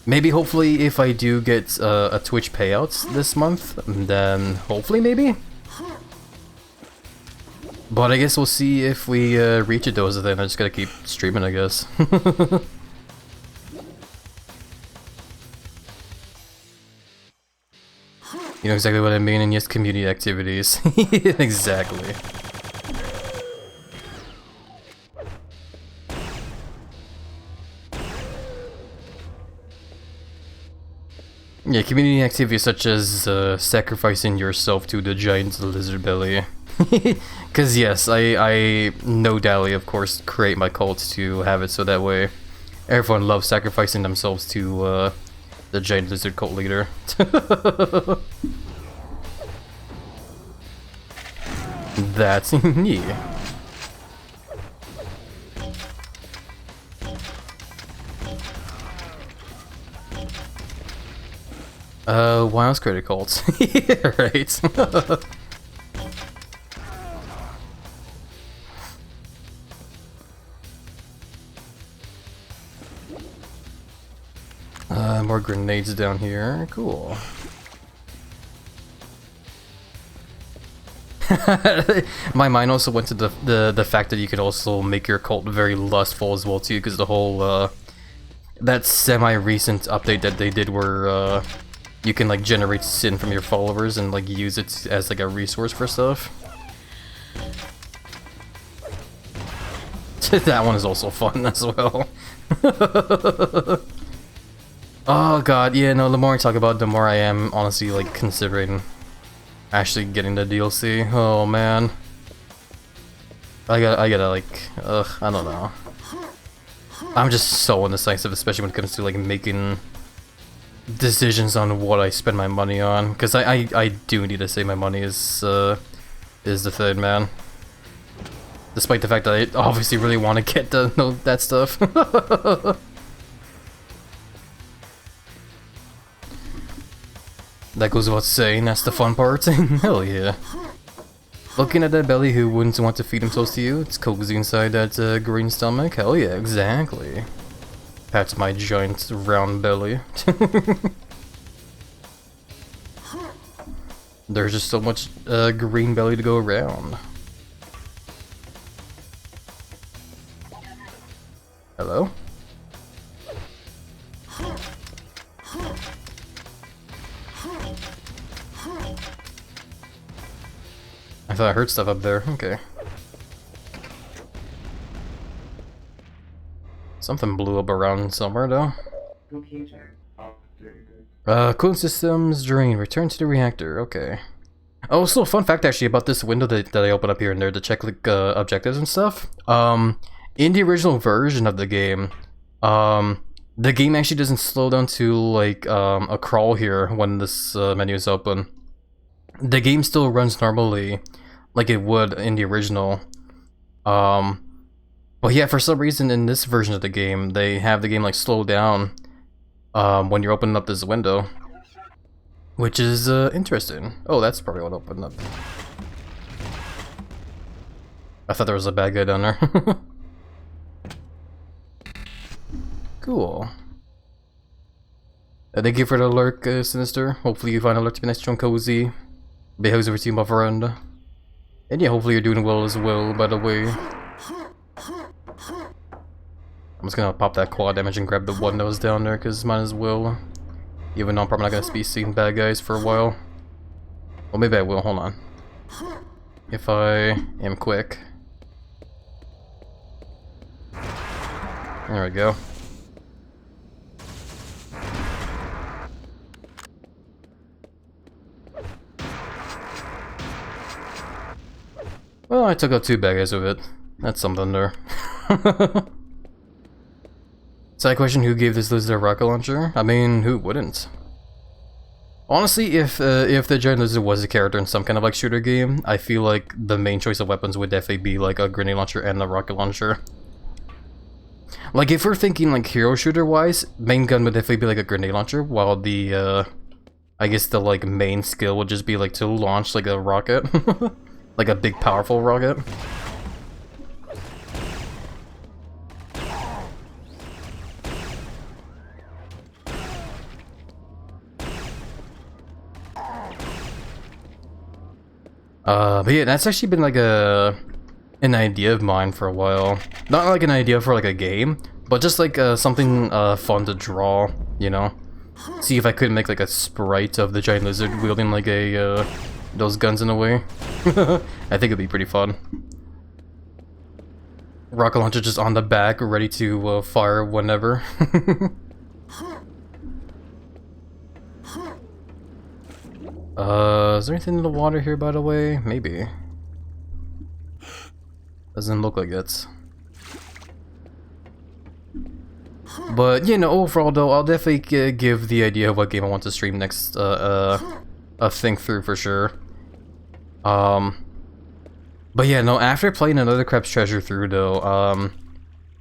maybe hopefully if I do get a Twitch payout this month, then hopefully maybe. But I guess we'll see if we reach it though, so then I just gotta keep streaming, I guess. You know exactly what I mean, and yes, community activities. Exactly. Yeah, community activities such as sacrificing yourself to the giant lizard belly. Because yes, I no doubtly, of course, create my cult to have it so that way everyone loves sacrificing themselves to the giant lizard cult leader. That's yeah. Why else create a cult? Yeah, right. More grenades down here. Cool. My mind also went to the fact that you could also make your cult very lustful as well too, because the whole that semi-recent update that they did where you can like generate sin from your followers and like use it as like a resource for stuff. That one is also fun as well. Oh god, yeah, no, the more I talk about it, the more I am honestly like considering actually getting the DLC. Oh man. I gotta like, I don't know. I'm just so indecisive, especially when it comes to like making decisions on what I spend my money on, because I do need to save my money is the thing, man. Despite the fact that I obviously really want to get that stuff. That goes without saying, that's the fun part. Hell yeah. Looking at that belly, who wouldn't want to feed themselves to you? It's cozy inside that green stomach. Hell yeah, exactly. Pats my giant round belly. There's just so much green belly to go around. Hello? I thought I heard stuff up there. Okay. Something blew up around somewhere though. Cooling systems drain. Return to the reactor. Okay. Oh, so fun fact actually about this window that I open up here and there to check like objectives and stuff. In the original version of the game actually doesn't slow down to like a crawl here when this menu is open. The game still runs normally, like it would in the original. But yeah, for some reason in this version of the game, they have the game like slow down when you're opening up this window, which is interesting. Oh, that's probably what opened up. I thought there was a bad guy down there. Cool. Thank you for the lurk, Sinister. Hopefully you find a lurk to be nice and cozy. Behaves over team buffer end. And yeah, hopefully you're doing well as well, by the way. I'm just gonna pop that quad damage and grab the one that was down there, because might as well. Even though I'm probably not gonna be seeing bad guys for a while. Well, maybe I will, hold on. If I am quick. There we go. Well, I took out 2 bad guys with it. That's something there. Side question, who gave this lizard a rocket launcher? I mean, who wouldn't? Honestly, if the giant lizard was a character in some kind of like shooter game, I feel like the main choice of weapons would definitely be like a grenade launcher and a rocket launcher. Like if we're thinking like hero shooter wise, main gun would definitely be like a grenade launcher, while the I guess the like main skill would just be like to launch like a rocket. Like a big powerful rocket. But yeah, that's actually been like an idea of mine for a while. Not like an idea for like a game, but just like something fun to draw, you know? See if I could make like a sprite of the giant lizard wielding like a those guns in a way. I think it'd be pretty fun. Rocket launcher just on the back, ready to fire whenever. Is there anything in the water here, by the way? Maybe. Doesn't look like it. But, you know, overall though, I'll definitely give the idea of what game I want to stream next a think through for sure. But yeah, no, after playing another Krebs Treasure through though,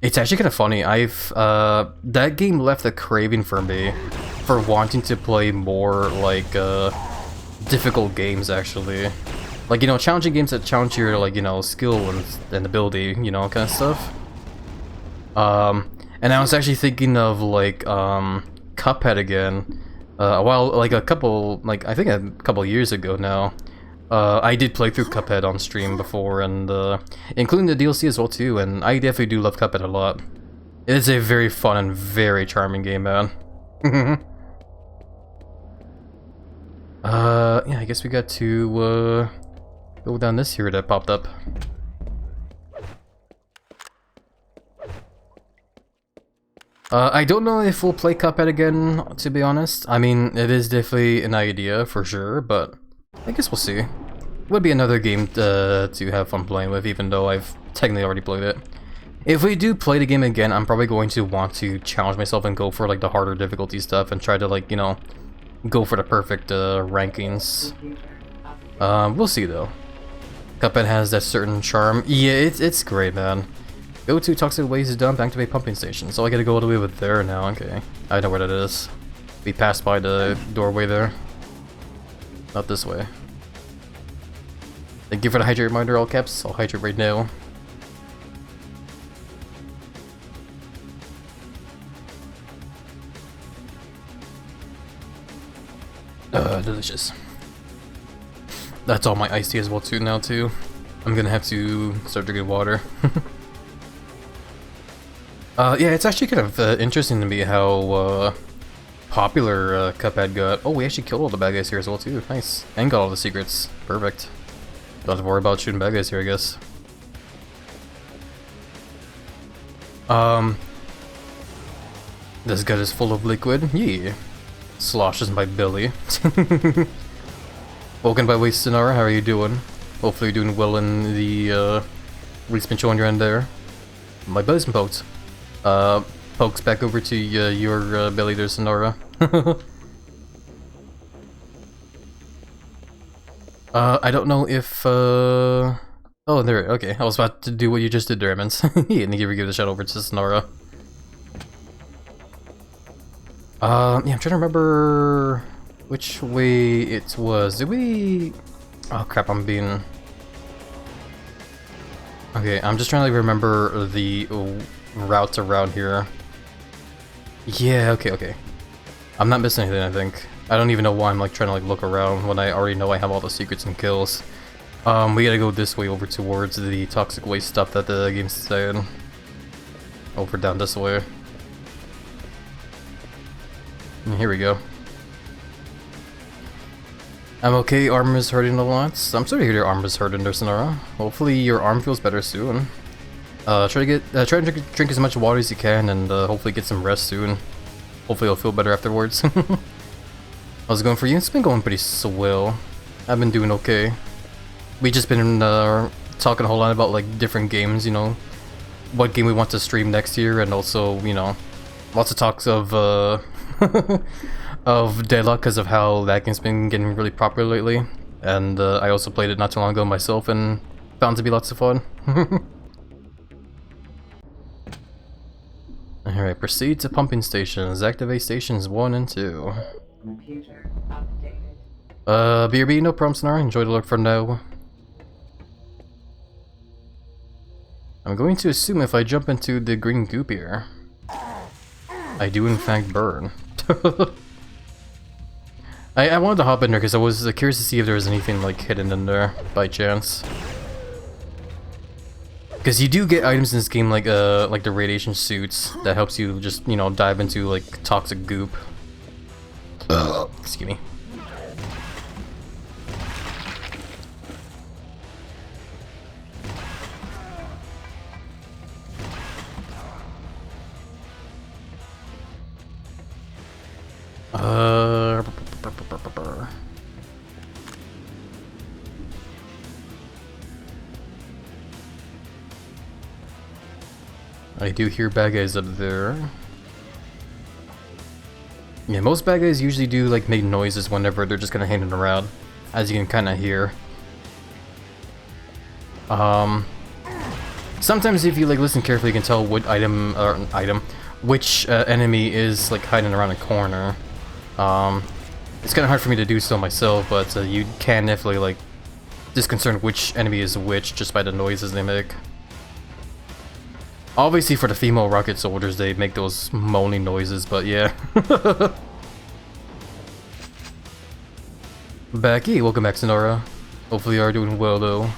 it's actually kind of funny. That game left a craving for me for wanting to play more like difficult games actually. Like, you know, challenging games that challenge your like, you know, skill and ability, you know, kind of stuff. And I was actually thinking of like Cuphead again. Like a couple, like I think a couple years ago now. I did play through Cuphead on stream before, and including the DLC as well too, and I definitely do love Cuphead a lot. It is a very fun and very charming game, man. Yeah, I guess we got to go down this here that popped up. I don't know if we'll play Cuphead again, to be honest. I mean, it is definitely an idea for sure, but I guess we'll see. Would be another game to have fun playing with, even though I've technically already played it. If we do play the game again, I'm probably going to want to challenge myself and go for like the harder difficulty stuff and try to like, you know, go for the perfect rankings. We'll see though. Cuphead has that certain charm. Yeah, it's great, man. Go to Toxic Waste Dump, activate pumping station. So I gotta go all the way over there now. Okay, I know where that is. We passed by the doorway there. Not this way. Thank you for the hydrate reminder, all caps. I'll hydrate right now. Delicious. That's all my iced tea as well too now too. I'm gonna have to start drinking water. Yeah, it's actually kind of interesting to me how popular Cuphead got. Oh, we actually killed all the bad guys here as well too. Nice. And got all the secrets. Perfect. Don't have to worry about shooting bad guys here, I guess. This gut is full of liquid. Yeah. Sloshes my belly. Welcome by way, Sonara. How are you doing? Hopefully you're doing well in the we've been showing your end there. My belly's been poked. Pokes back over to your belly there, Sonara. I don't know if oh, there. Okay, I was about to do what you just did there, Emmons. Yeah, and give the shot over to Sonara. Yeah, I'm trying to remember which way it was. Did we? Oh crap! I'm being. Okay, I'm just trying to remember the routes around here. Yeah. Okay. I'm not missing anything. I think. I don't even know why I'm like trying to like look around when I already know I have all the secrets and kills. We gotta go this way over towards the toxic waste stuff that the game's saying. Over down this way. And here we go. I'm okay, arm is hurting a lot. I'm sorry to hear your arm is hurting there, Sonara. Hopefully your arm feels better soon. Try to drink as much water as you can and hopefully get some rest soon. Hopefully you'll feel better afterwards. How's it going for you? It's been going pretty swell. I've been doing okay. We just been talking a whole lot about like different games, you know, what game we want to stream next year, and also, you know, lots of talks of of Deadlock because of how that game's been getting really popular lately, and I also played it not too long ago myself and found it to be lots of fun. Alright, proceed to pumping stations. Activate stations 1 and 2. Computer updated. BRB, no problem, Sonara. Enjoy the look for now. I'm going to assume if I jump into the green goop here, I do in fact burn. I wanted to hop in there because I was curious to see if there was anything like hidden in there by chance. Because you do get items in this game like the radiation suits that helps you just, you know, dive into like toxic goop. Excuse me. I do hear bad guys up there. Yeah, most bad guys usually do like make noises whenever they're just kind of hanging around, as you can kind of hear. Sometimes if you like listen carefully, you can tell what which enemy is like hiding around a corner. It's kind of hard for me to do so myself, but you can definitely like discern which enemy is which just by the noises they make. Obviously for the female rocket soldiers, they make those moaning noises, but yeah. Becky, welcome back, Sonora. Hopefully you are doing well though,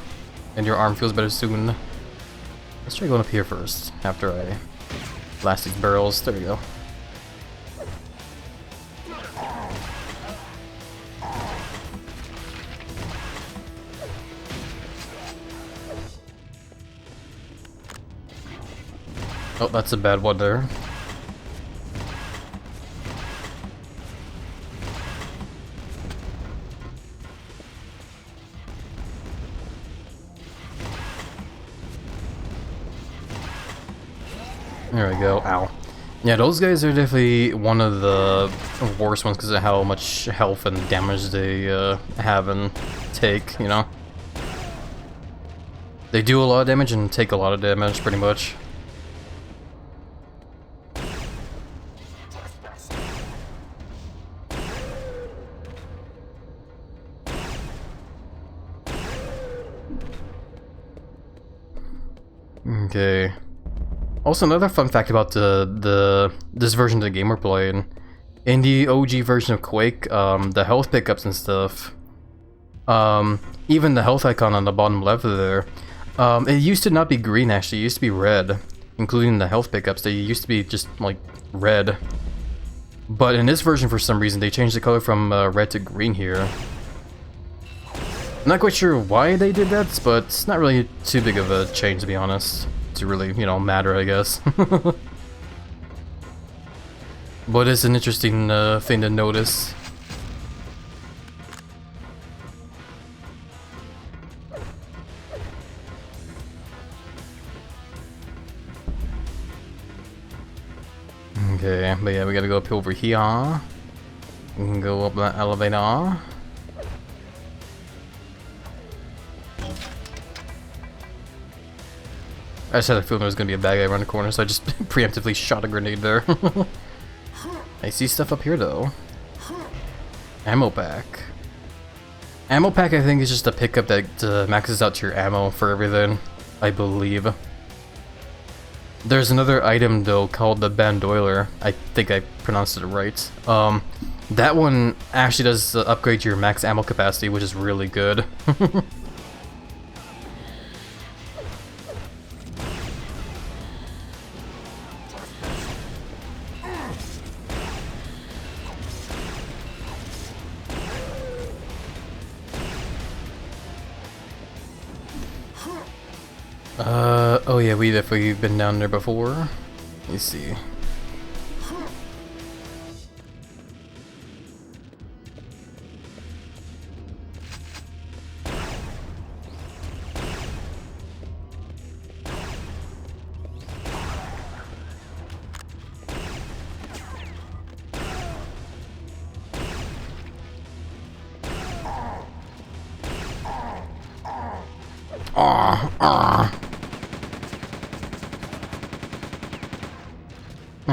and your arm feels better soon. Let's try going up here first, after I blast these barrels. There we go. Oh, that's a bad one there. There we go. Ow. Yeah, those guys are definitely one of the worst ones because of how much health and damage they have and take, you know? They do a lot of damage and take a lot of damage, pretty much. Okay. Also, another fun fact about this version of the game we're playing. In the OG version of Quake, the health pickups and stuff, even the health icon on the bottom left of there, it used to not be green actually, it used to be red, including the health pickups. They used to be just like red. But in this version, for some reason, they changed the color from red to green here. I'm not quite sure why they did that, but it's not really too big of a change, to be honest. To really, you know, matter, I guess. But it's an interesting thing to notice. Okay, but yeah, we gotta go up over here. We can go up that elevator. I just had a feeling there was gonna be a bad guy around the corner, so I just preemptively shot a grenade there. I see stuff up here though. Ammo pack. Ammo pack, I think, is just a pickup that maxes out your ammo for everything, I believe. There's another item though called the Bandoiler. I think I pronounced it right. That one actually does upgrade your max ammo capacity, which is really good. Oh yeah, we've definitely been down there before. Let me see.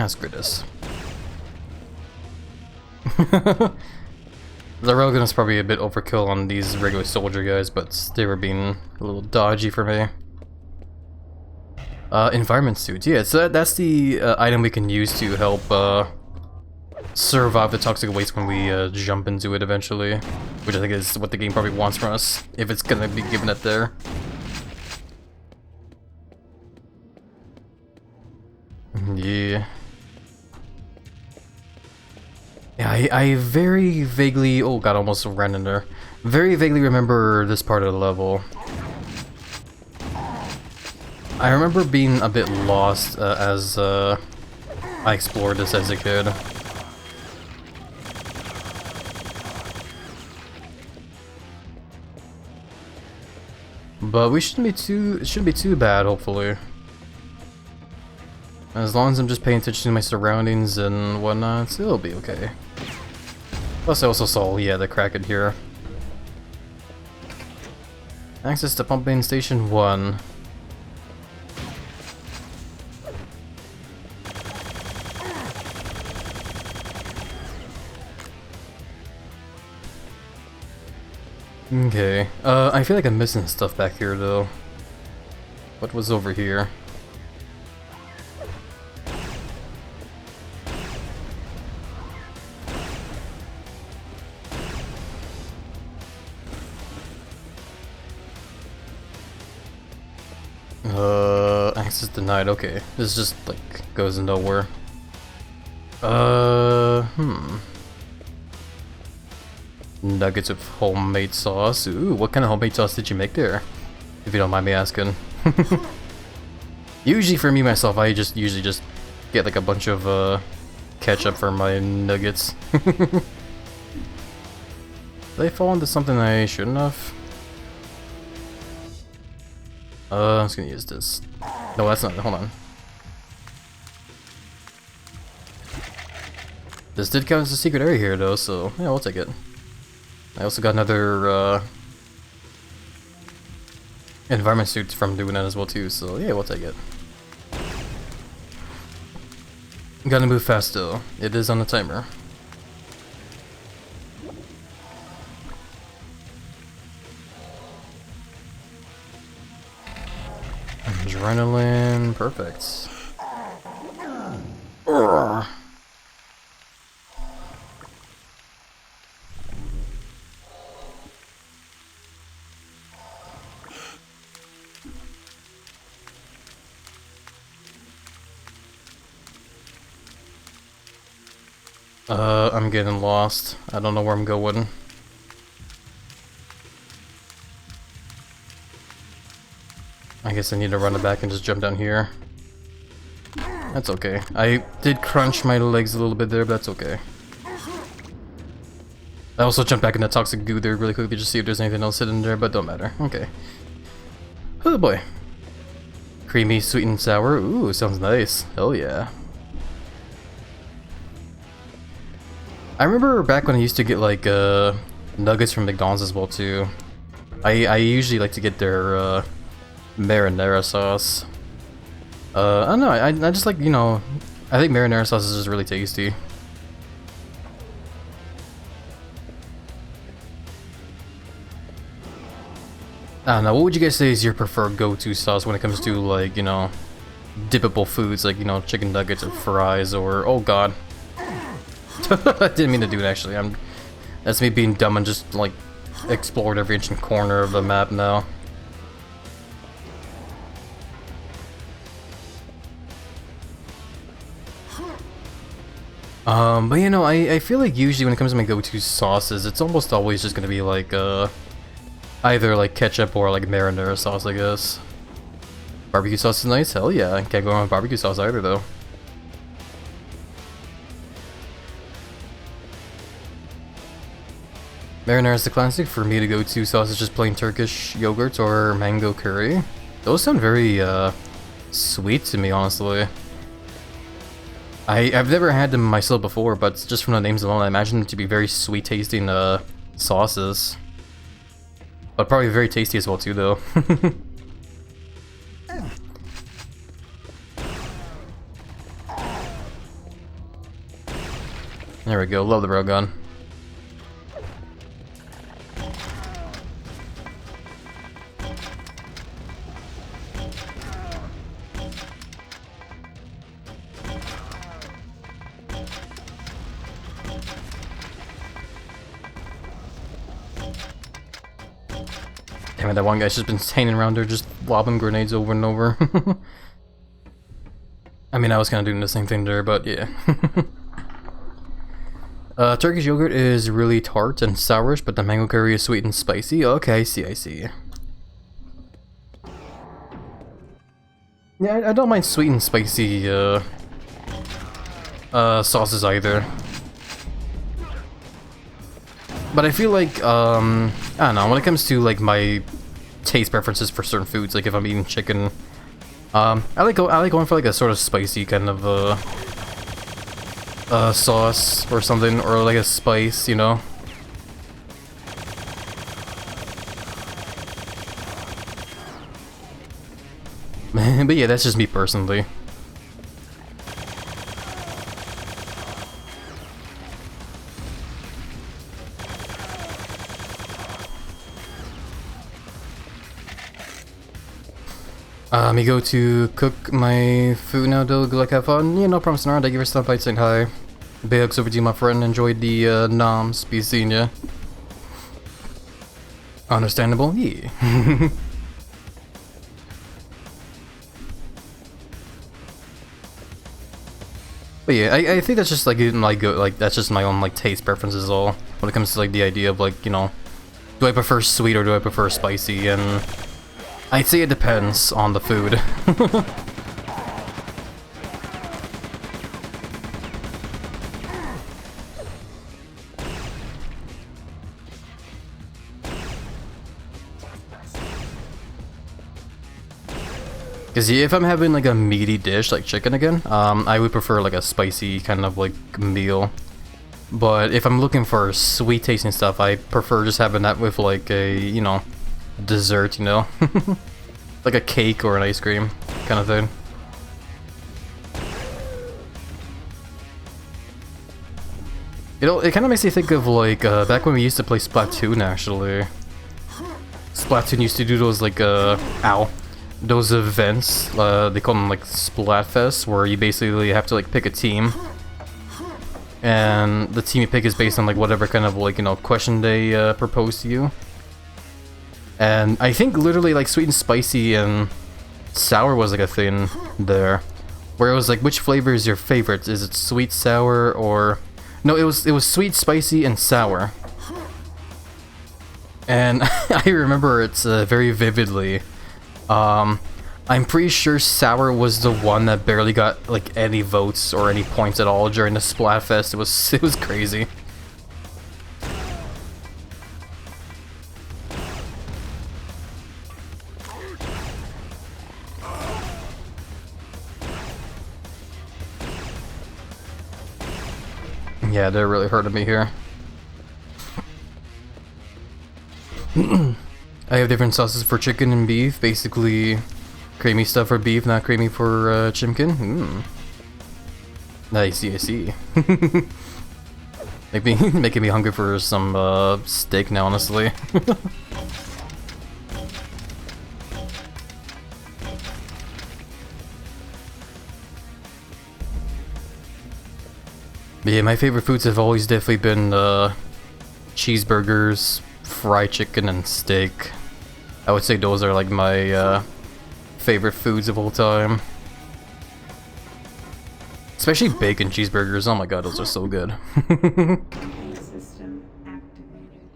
Screw this. The railgun is probably a bit overkill on these regular soldier guys, but they were being a little dodgy for me. Environment suits, yeah, so that's the item we can use to help survive the toxic waste when we jump into it eventually, which I think is what the game probably wants from us, if it's gonna be given it there. Yeah. Yeah, I very vaguely... Oh god, I almost ran in there. Very vaguely remember this part of the level. I remember being a bit lost as I explored this as a kid. But we shouldn't be too... It shouldn't be too bad, hopefully. As long as I'm just paying attention to my surroundings and whatnot, it'll be okay. Plus I also saw, yeah, the Kraken here. Access to pumping station 1. Okay, I feel like I'm missing stuff back here though. What was over here? Access denied, okay. This just, like, goes nowhere. Nuggets of homemade sauce. Ooh, what kind of homemade sauce did you make there? If you don't mind me asking. Usually for me, myself, I usually just get, like, a bunch of, ketchup for my nuggets. Did I fall into something I shouldn't have? I'm just gonna use this. No, that's not. Hold on. This did count as a secret area here, though, so yeah, we'll take it. I also got another environment suit from doing that as well too, so yeah, we'll take it. Gotta move fast though. It is on the timer. Adrenaline. perfect. Urgh. I'm getting lost. I don't know where I'm going. I guess I need to run it back and just jump down here. That's okay. I did crunch my legs a little bit there, but that's okay. I also jumped back in the toxic goo there really quickly just to see if there's anything else hidden there, but don't matter. Okay. Oh boy. Creamy, sweet and sour. Ooh, sounds nice. Hell yeah. I remember back when I used to get like nuggets from McDonald's as well too. I usually like to get their marinara sauce. I don't know, I just like, you know, I think marinara sauce is just really tasty. I don't know, what would you guys say is your preferred go-to sauce when it comes to like, you know, dippable foods like, you know, chicken nuggets or fries or, oh god. I didn't mean to do it actually, that's me being dumb and just like explored every inch and corner of the map now. But you know, I feel like usually when it comes to my go-to sauces, it's almost always just gonna be like, either like ketchup or like marinara sauce, I guess. Barbecue sauce is nice, hell yeah, can't go wrong with barbecue sauce either though. Marinara is the classic. For me, to go-to sauce is just plain Turkish yogurt or mango curry. Those sound very, sweet to me, honestly. I've never had them myself before, but just from the names alone, I imagine them to be very sweet tasting sauces. But probably very tasty as well too, though. There we go, love the railgun. Damn it, that one guy's just been hanging around there just lobbing grenades over and over. I mean, I was kind of doing the same thing there, but yeah. Turkish yogurt is really tart and sourish, but the mango curry is sweet and spicy. Okay, I see. Yeah, I don't mind sweet and spicy, sauces either. But I feel like, I don't know, when it comes to, like, my taste preferences for certain foods, like if I'm eating chicken, I like going for, like, a sort of spicy kind of, sauce or something, or, like, a spice, you know? But yeah, that's just me personally. Me go to cook my food now, though. Good luck, have fun. Yeah, no problem, Sonara. Thank you for stopping by saying hi. Big hugs over to you, my friend. Enjoyed the noms. Be seeing ya. Understandable? Yeah. But yeah, I think that's just like that's just my own like taste preferences all when it comes to like the idea of like, you know, do I prefer sweet or do I prefer spicy, and I'd say it depends on the food. Because yeah, if I'm having like a meaty dish like chicken again, I would prefer like a spicy kind of like meal. But if I'm looking for sweet tasting stuff, I prefer just having that with like a, you know, dessert, you know? Like a cake or an ice cream kind of thing. You know, it kind of makes me think of like back when we used to play Splatoon, actually. Splatoon used to do those like ow. those events, they call them like Splatfests, where you basically have to like pick a team. And the team you pick is based on like whatever kind of like, you know, question they propose to you. And I think literally like sweet and spicy and sour was like a thing there. Where it was like, which flavor is your favorite? Is it sweet, sour, or... No, it was sweet, spicy, and sour. And I remember it very vividly. I'm pretty sure sour was the one that barely got like any votes or any points at all during the Splatfest. It was crazy. Yeah, they're really hurting me here. I have different sauces for chicken and beef. Basically, creamy stuff for beef, not creamy for chicken. I see. Making me hungry for some steak now, honestly. But yeah, my favorite foods have always definitely been cheeseburgers, fried chicken, and steak. I would say those are like my favorite foods of all time. Especially bacon cheeseburgers. Oh my god, those are so good. System activated.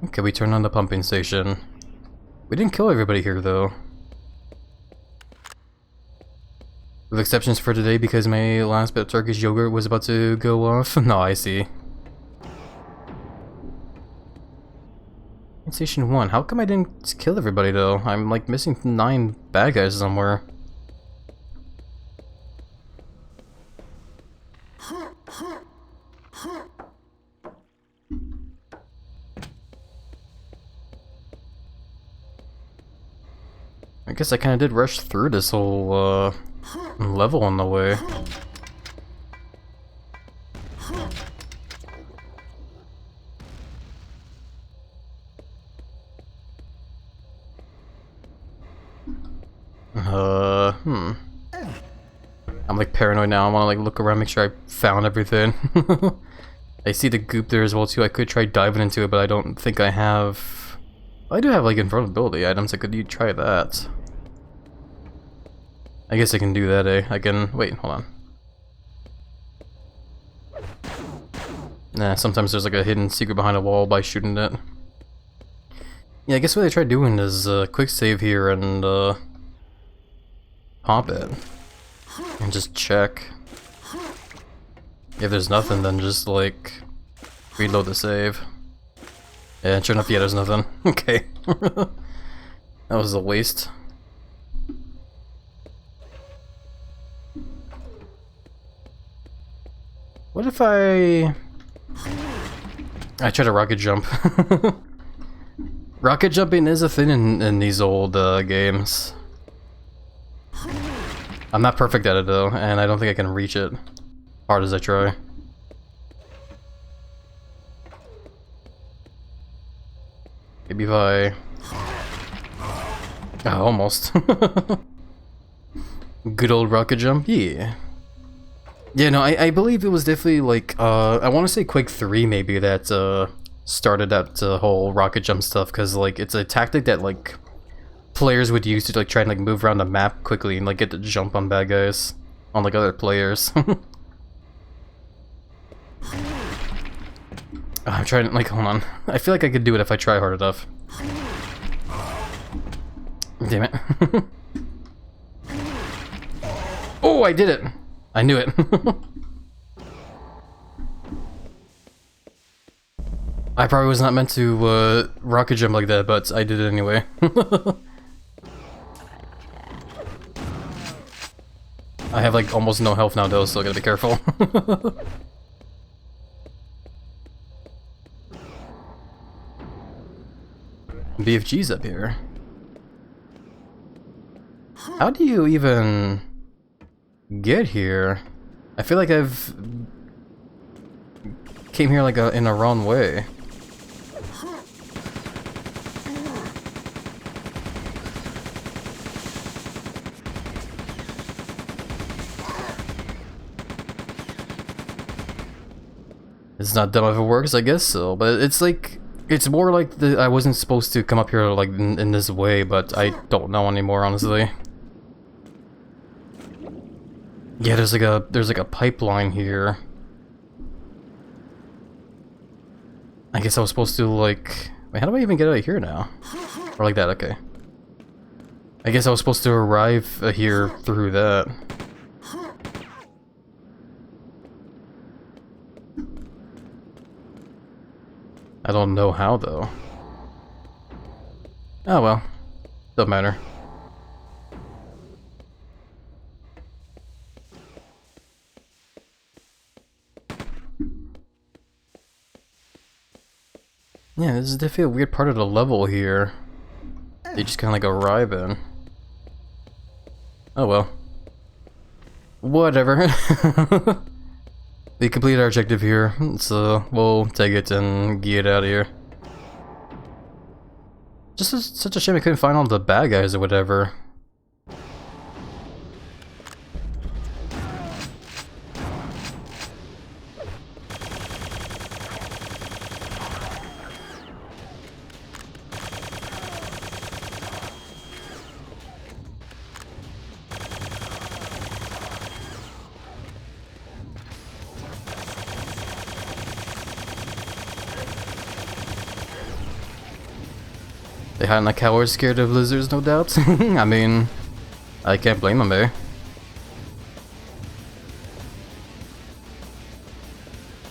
Okay, we turn on the pumping station. We didn't kill everybody here though. With exceptions for today because my last bit of Turkish yogurt was about to go off. No, I see. Station 1. How come I didn't kill everybody though? I'm like missing 9 bad guys somewhere. I guess I kinda did rush through this whole level on the way. I'm like paranoid now. I wanna like look around, make sure I found everything. I see the goop there as well too. I could try diving into it, but I don't think I have... I do have like invulnerability items. I could try that. I guess I can do that, eh? I can... Wait, hold on. Nah, sometimes there's like a hidden secret behind a wall by shooting it. Yeah, I guess what I tried doing is quick save here and pop it. And just check. If there's nothing, then just like reload the save. Yeah, sure enough, yeah, there's nothing. Okay. That was a waste. What if I try to rocket jump? Rocket jumping is a thing in these old games. I'm not perfect at it though, and I don't think I can reach it hard as I try. Maybe if I... Oh, almost. Good old rocket jump, yeah. Yeah, no, I believe it was definitely like, I want to say Quake 3 maybe that started that whole rocket jump stuff, because like it's a tactic that like players would use to like try and like move around the map quickly and like get to jump on bad guys, on like other players. I'm trying, like, hold on. I feel like I could do it if I try hard enough. Damn it. Oh, I did it! I knew it. I probably was not meant to rocket jump like that, but I did it anyway. I have like almost no health now though, so I gotta be careful. BFG's up here. How do you even get here? I feel like I've came here like in a wrong way. It's not dumb if it works, I guess so, but it's like, it's more like I wasn't supposed to come up here like in this way, but I don't know anymore, honestly. Yeah, there's like a pipeline here. I guess I was supposed to like, wait, how do I even get out of here now? Or like that, okay. I guess I was supposed to arrive here through that. I don't know how though. Oh well, doesn't matter. Yeah, this is definitely a weird part of the level here. They just kind of like arrive in. Oh well. Whatever. We completed our objective here, so we'll take it and get out of here. Just such a shame I couldn't find all the bad guys or whatever. They hide like cowards scared of lizards, no doubt. I mean, I can't blame them, eh?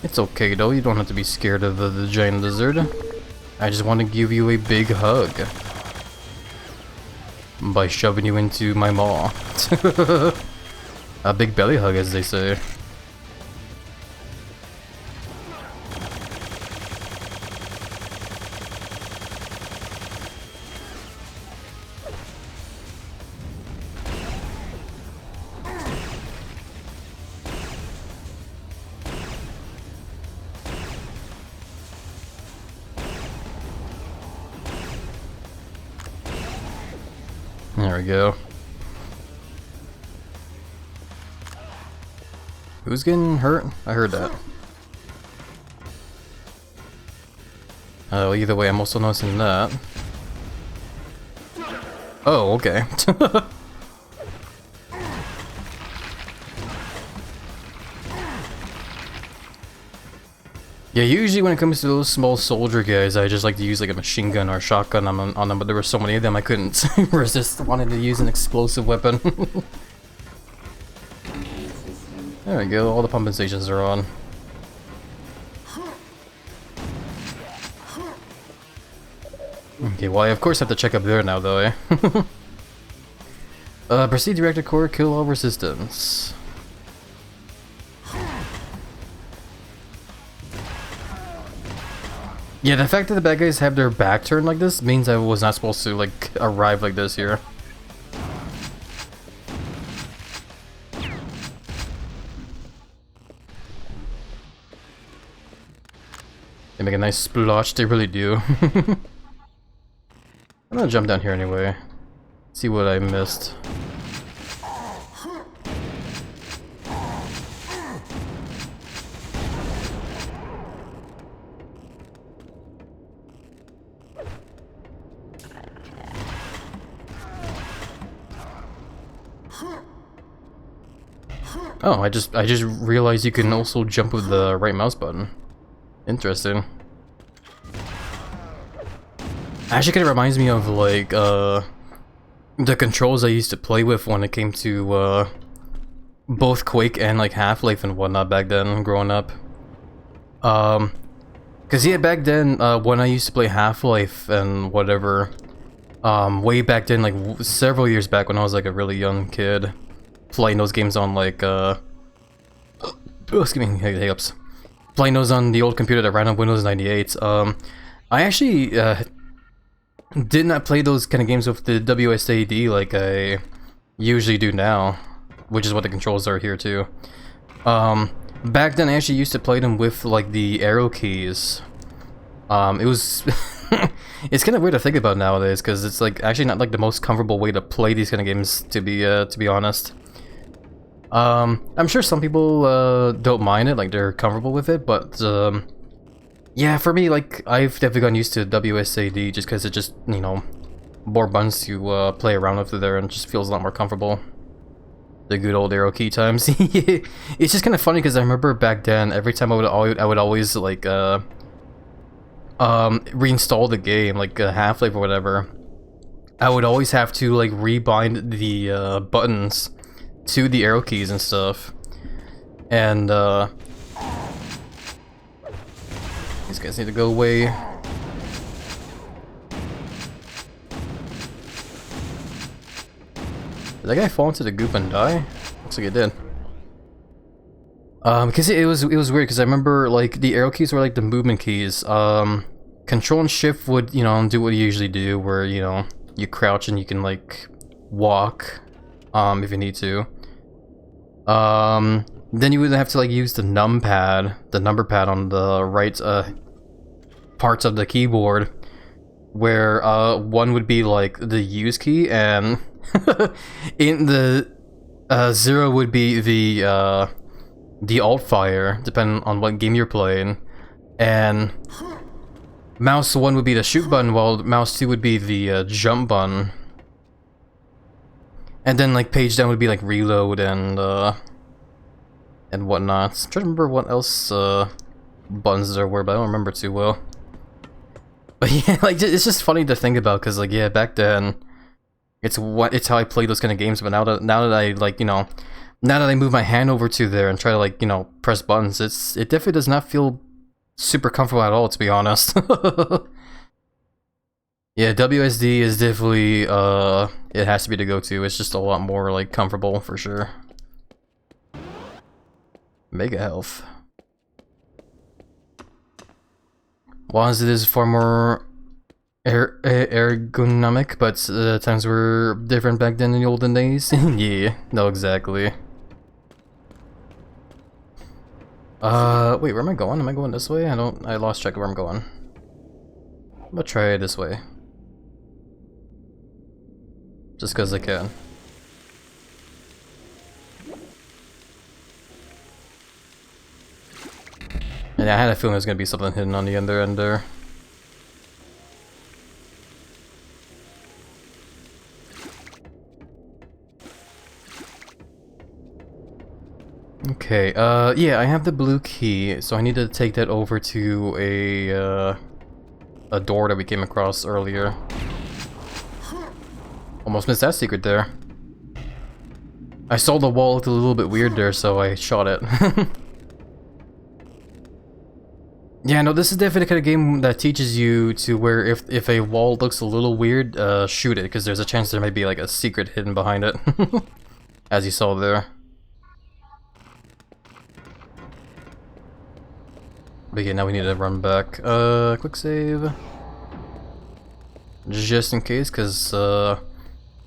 It's okay though, you don't have to be scared of the giant lizard. I just want to give you a big hug. By shoving you into my maw. A big belly hug, as they say. There we go. Who's getting hurt? I heard that. Oh, either way, I'm also noticing that. Oh, okay. Yeah, usually when it comes to those small soldier guys, I just like to use like a machine gun or a shotgun on them, but there were so many of them I couldn't resist wanting to use an explosive weapon. There we go, all the pumping stations are on. Okay, well I of course have to check up there now though, eh? Proceed to reactor core, kill all resistance. Yeah, the fact that the bad guys have their back turned like this means I was not supposed to, like, arrive like this here. They make a nice splotch, they really do. I'm gonna jump down here anyway. See what I missed. Oh, I just realized you can also jump with the right mouse button. Interesting. Actually, kind of reminds me of like the controls I used to play with when it came to both Quake and like Half-Life and whatnot back then, growing up. Cause yeah, back then when I used to play Half-Life and whatever, way back then, like several years back when I was like a really young kid. Playing those games on like excuse me, hiccups. Playing those on the old computer that ran on Windows 98. I actually did not play those kind of games with the WSAD like I usually do now, which is what the controls are here too. Back then I actually used to play them with like the arrow keys. It was it's kind of weird to think about nowadays because it's like actually not like the most comfortable way to play these kind of games, to be honest. I'm sure some people don't mind it, like they're comfortable with it, but yeah, for me, like I've definitely gotten used to WSAD just because it just, you know, more buttons to play around with there and just feels a lot more comfortable. The good old arrow key times. It's just kind of funny because I remember back then, every time I would always like reinstall the game, like Half-Life or whatever. I would always have to like rebind the buttons to the arrow keys and stuff, and these guys need to go away. Did that guy fall into the goop and die? Looks like it did. Because it was weird because I remember like the arrow keys were like the movement keys. Control and shift would, you know, do what you usually do, where, you know, you crouch and you can like walk if you need to. Then you would have to like use the numpad, the number pad on the right parts of the keyboard, where one would be like the use key, and in the 0 would be the alt fire, depending on what game you're playing, and mouse 1 would be the shoot button, while mouse 2 would be the jump button. And then like page down would be like reload and whatnot. I'm trying to remember what else buttons there were, but I don't remember too well. But yeah, like it's just funny to think about, because like, yeah, back then it's how I played those kind of games. But now that I, like, you know, now that I move my hand over to there and try to, like, you know, press buttons, it definitely does not feel super comfortable at all, to be honest. Yeah, WSD is definitely it has to be the go-to. It's just a lot more like comfortable for sure. Mega health. While it is far more ergonomic, but times were different back then in the olden days. Yeah, no, exactly. Wait, where am I going? Am I going this way? I lost track of where I'm going. I'm gonna try it this way. Just because I can. And I had a feeling there's gonna be something hidden on the other end there. Okay, yeah, I have the blue key, so I need to take that over to a door that we came across earlier. Almost missed that secret there. I saw the wall looked a little bit weird there, so I shot it. Yeah, no, this is definitely the kind of game that teaches you to where if a wall looks a little weird, shoot it, because there's a chance there might be like a secret hidden behind it. As you saw there. But yeah, now we need to run back. Quick save. Just in case, because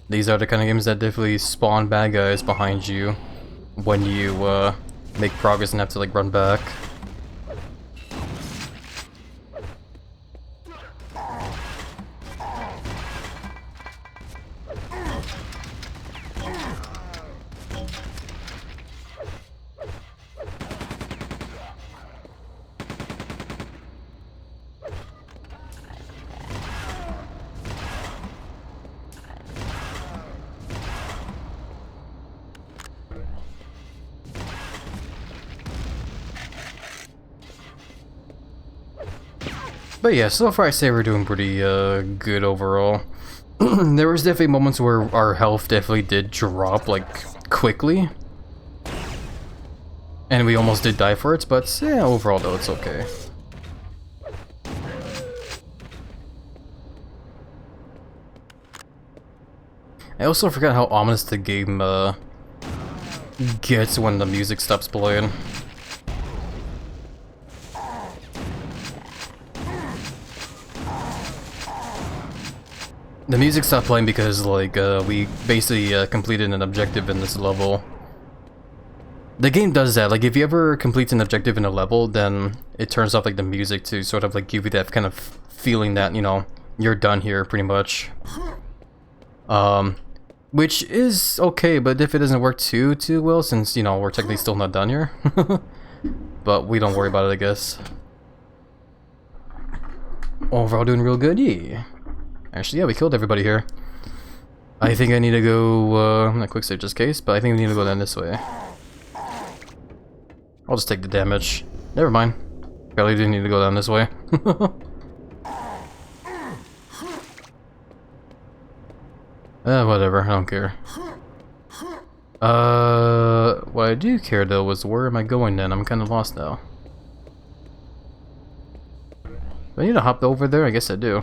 these are the kind of games that definitely spawn bad guys behind you when you make progress and have to like run back. But yeah, so far I say we're doing pretty good overall. There was definitely moments where our health definitely did drop like quickly, and we almost did die for it, but yeah, overall though it's okay. I also forgot how ominous the game gets when the music stops playing. The music stopped playing because, like, we basically completed an objective in this level. The game does that. Like, if you ever complete an objective in a level, then it turns off, like, the music to sort of, like, give you that kind of feeling that, you know, you're done here, pretty much. Which is okay, but if it doesn't work too well, since, you know, we're technically still not done here. But we don't worry about it, I guess. Overall doing real good, yeah. Actually, yeah, we killed everybody here. I think I need to go, I'm gonna quick save just in case, but I think we need to go down this way. I'll just take the damage. Never mind. Probably didn't need to go down this way. Whatever, I don't care. What I do care though was where am I going then? I'm kinda lost now. Do I need to hop over there? I guess I do.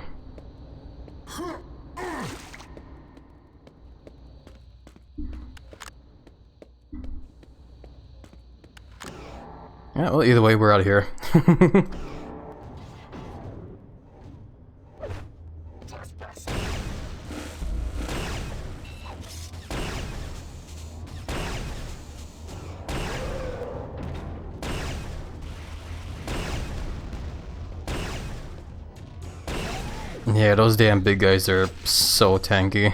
Yeah, well, either way, we're out of here. Yeah, those damn big guys are so tanky.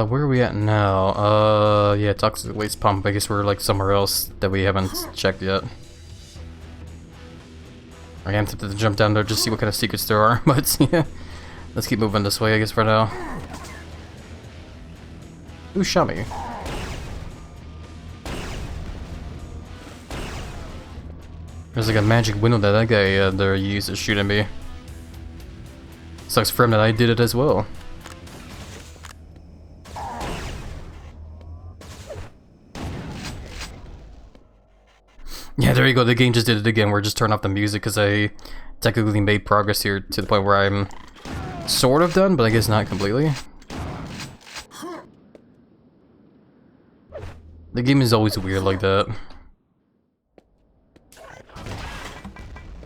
Where are we at now? Yeah, toxic waste pump. I guess we're like somewhere else that we haven't checked yet. I am tempted to jump down there just see what kind of secrets there are, but yeah. Let's keep moving this way, I guess, for now. Who shot me? There's like a magic window that guy there used to shoot at me. Sucks for him that I did it as well. Yeah, there you go, the game just did it again, where just turned off the music because I technically made progress here to the point where I'm sort of done, but I guess not completely. The game is always weird like that.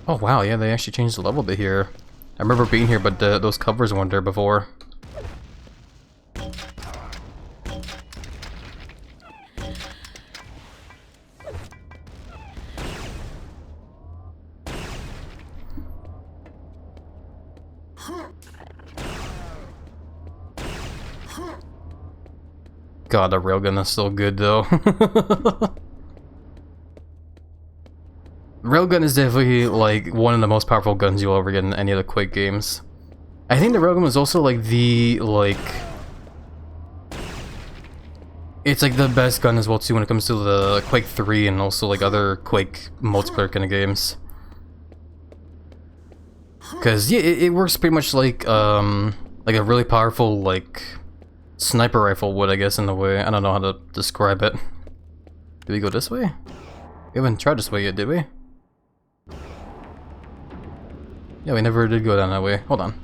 Oh wow, yeah, they actually changed the level a bit here. I remember being here, but those covers weren't there before. God, the railgun is so good though. Railgun is definitely like one of the most powerful guns you'll ever get in any of the Quake games. I think the railgun was also like it's like the best gun as well too when it comes to the Quake 3 and also like other Quake multiplayer kind of games. Cause yeah, it works pretty much like a really powerful like sniper rifle would, I guess, in a way. I don't know how to describe it. Did we go this way? We haven't tried this way yet, did we? Yeah, we never did go down that way. Hold on.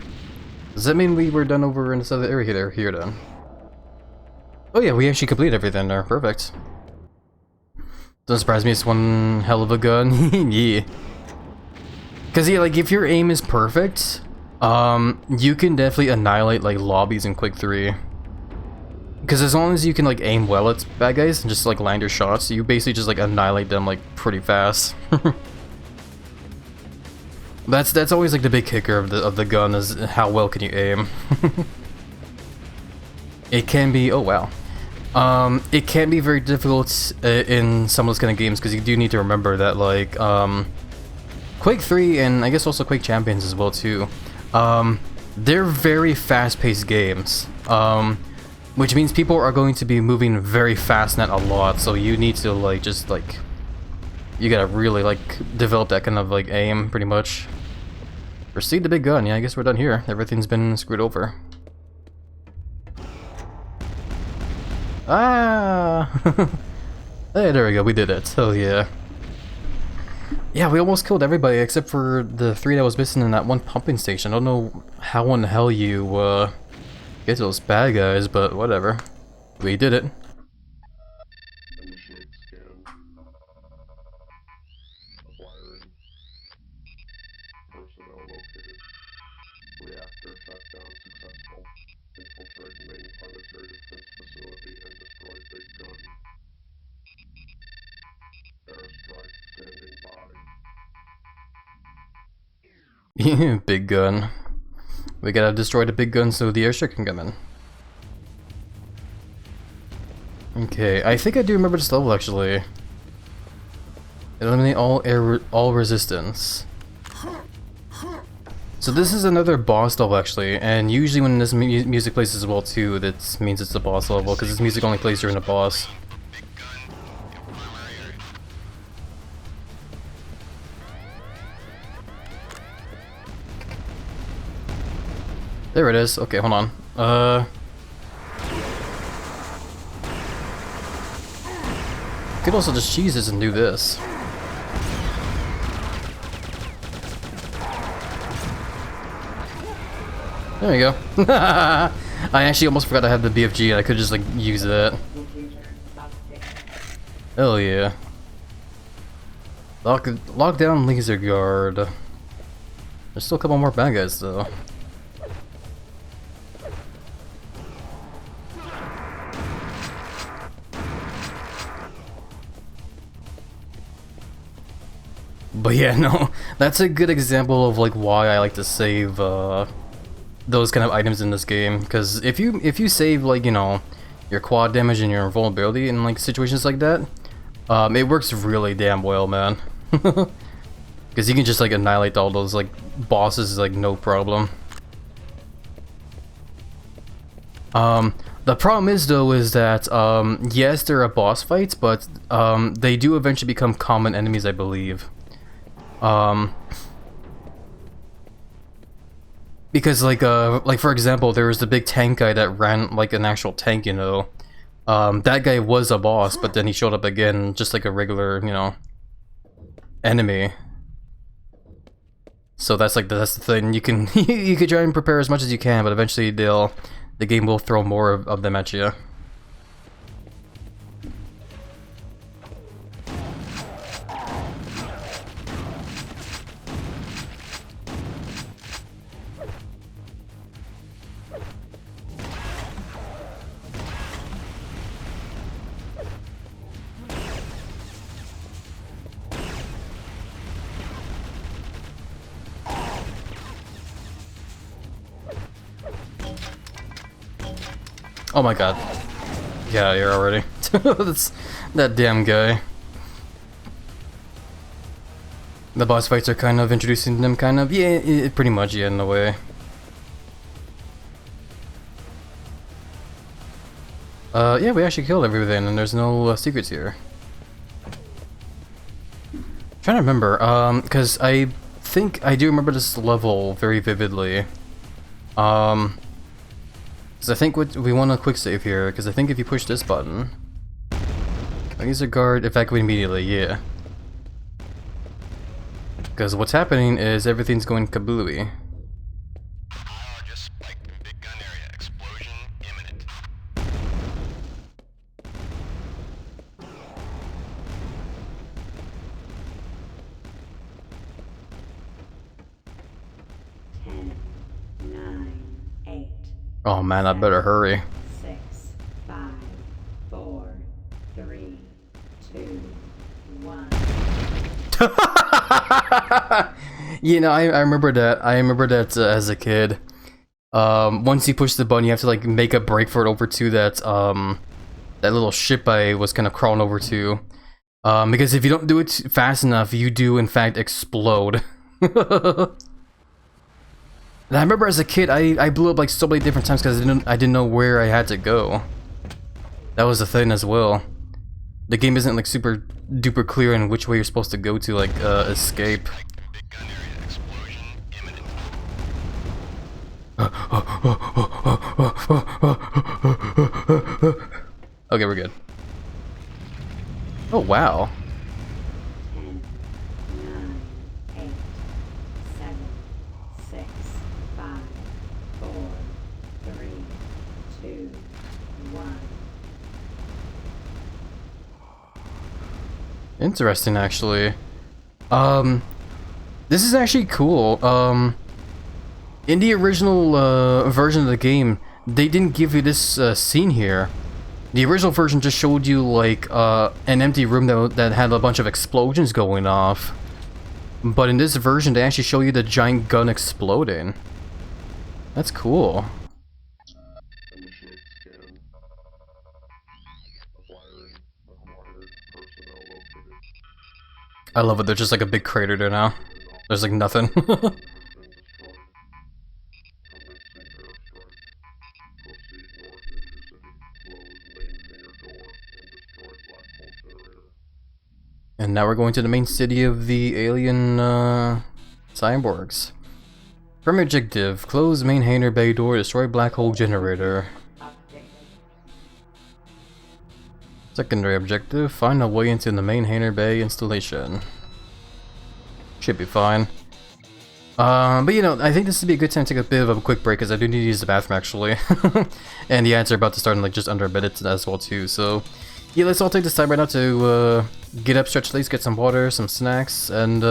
Does that mean we were done over in this other area here then? Oh yeah, we actually completed everything there. Perfect. Doesn't surprise me, it's one hell of a gun. Yeah. Cause yeah, like if your aim is perfect, you can definitely annihilate like lobbies in Quake 3. Because as long as you can like aim well at bad guys and just like land your shots, you basically just like annihilate them like pretty fast. That's always like the big kicker of the gun is how well can you aim. It can be, oh wow. It can be very difficult in some of those kind of games because you do need to remember that like Quake 3 and I guess also Quake Champions as well too. They're very fast-paced games. Which means people are going to be moving very fast, not a lot, so you need to like just like you gotta really like develop that kind of like aim pretty much. Proceed the big gun, yeah, I guess we're done here. Everything's been screwed over. Ah Hey, there we go, we did it. Oh yeah. Yeah, we almost killed everybody except for the 3 that was missing in that one pumping station. I don't know how in the hell you get those bad guys, but whatever. We did it. Initiate scan. Acquiring. Personnel located. Reactor shutdown successful. Infiltrate main planetary defense facility and destroy big gun. Airstrike standing by. Big gun. We gotta destroy the big gun so the airstrike can come in. Okay, I think I do remember this level actually. Eliminate all resistance. So this is another boss level actually, and usually when this music plays as well too, that means it's a boss level because this music only plays during a boss. There it is. Okay, hold on. Could also just cheese this and do this. There you go. I actually almost forgot I had the BFG. I could just like use that. Hell yeah. Lock down laser guard. There's still a couple more bad guys though. But yeah, no, that's a good example of like why I like to save those kind of items in this game. Because if you save like, you know, your quad damage and your invulnerability in like situations like that, it works really damn well, man. Because you can just like annihilate all those like bosses like no problem. The problem is though is that yes, there are boss fights, but they do eventually become common enemies, I believe. Because like for example, there was the big tank guy that ran like an actual tank, you know. That guy was a boss, but then he showed up again just like a regular, you know, enemy. So that's the thing. You can you can try and prepare as much as you can, but eventually the game will throw more of them at you. Oh my god. Yeah, you're already. That's that damn guy. The boss fights are kind of introducing them, kind of. Yeah, pretty much, yeah, in a way. Yeah, we actually killed everything, and there's no secrets here. Trying to remember, because I think I do remember this level very vividly. Because I think we want a quick save here, because I think if you push this button... Laser guard, evacuate immediately, yeah. Because what's happening is everything's going kablooey. Just like big gun area, explosion imminent. Oh man, I better hurry. 6, 5, 4, 3, 2, 1. You know, I remember that. I remember that as a kid. Once you push the button, you have to like make a break for it over to that that little ship I was kind of crawling over to. Because if you don't do it fast enough, you do in fact explode. And I remember as a kid, I blew up like so many different times because I didn't know where I had to go. That was the thing as well. The game isn't like super duper clear in which way you're supposed to go to like escape. Big gun area, explosion imminent. Okay, we're good. Oh wow. 10, 9, 8, 7, 6, 5, 4, 3, 2, 1. Interesting, actually. This is actually cool. In the original version of the game, they didn't give you this scene here. The original version just showed you like an empty room that had a bunch of explosions going off. But in this version, they actually show you the giant gun exploding. That's cool. Initiate scan. Acquired personnel located. I love it. There's just like a big crater there now. There's like nothing. Been destroyed. Commencing airstrike. Proceed north into city. Close main hangar door and destroy black hole generator. And now we're going to the main city of the alien cyborgs. Primary objective: close main hangar bay door, destroy black hole generator. Updated. Secondary objective: find a way into the main hangar bay installation. Should be fine. But you know, I think this would be a good time to take a bit of a quick break because I do need to use the bathroom actually. And the ads are about to start in like just under a minute as well too, so yeah, let's all take this time right now to get up, stretch legs, get some water, some snacks, and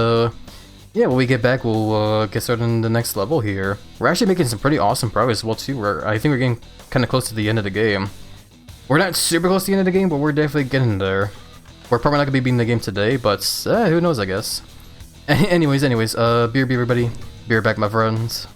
yeah, when we get back, we'll get started on the next level here. We're actually making some pretty awesome progress as well too. I think we're getting kind of close to the end of the game. We're not super close to the end of the game, but we're definitely getting there. We're probably not gonna be beating the game today, but who knows, I guess. Anyways, beer everybody. Beer back, my friends.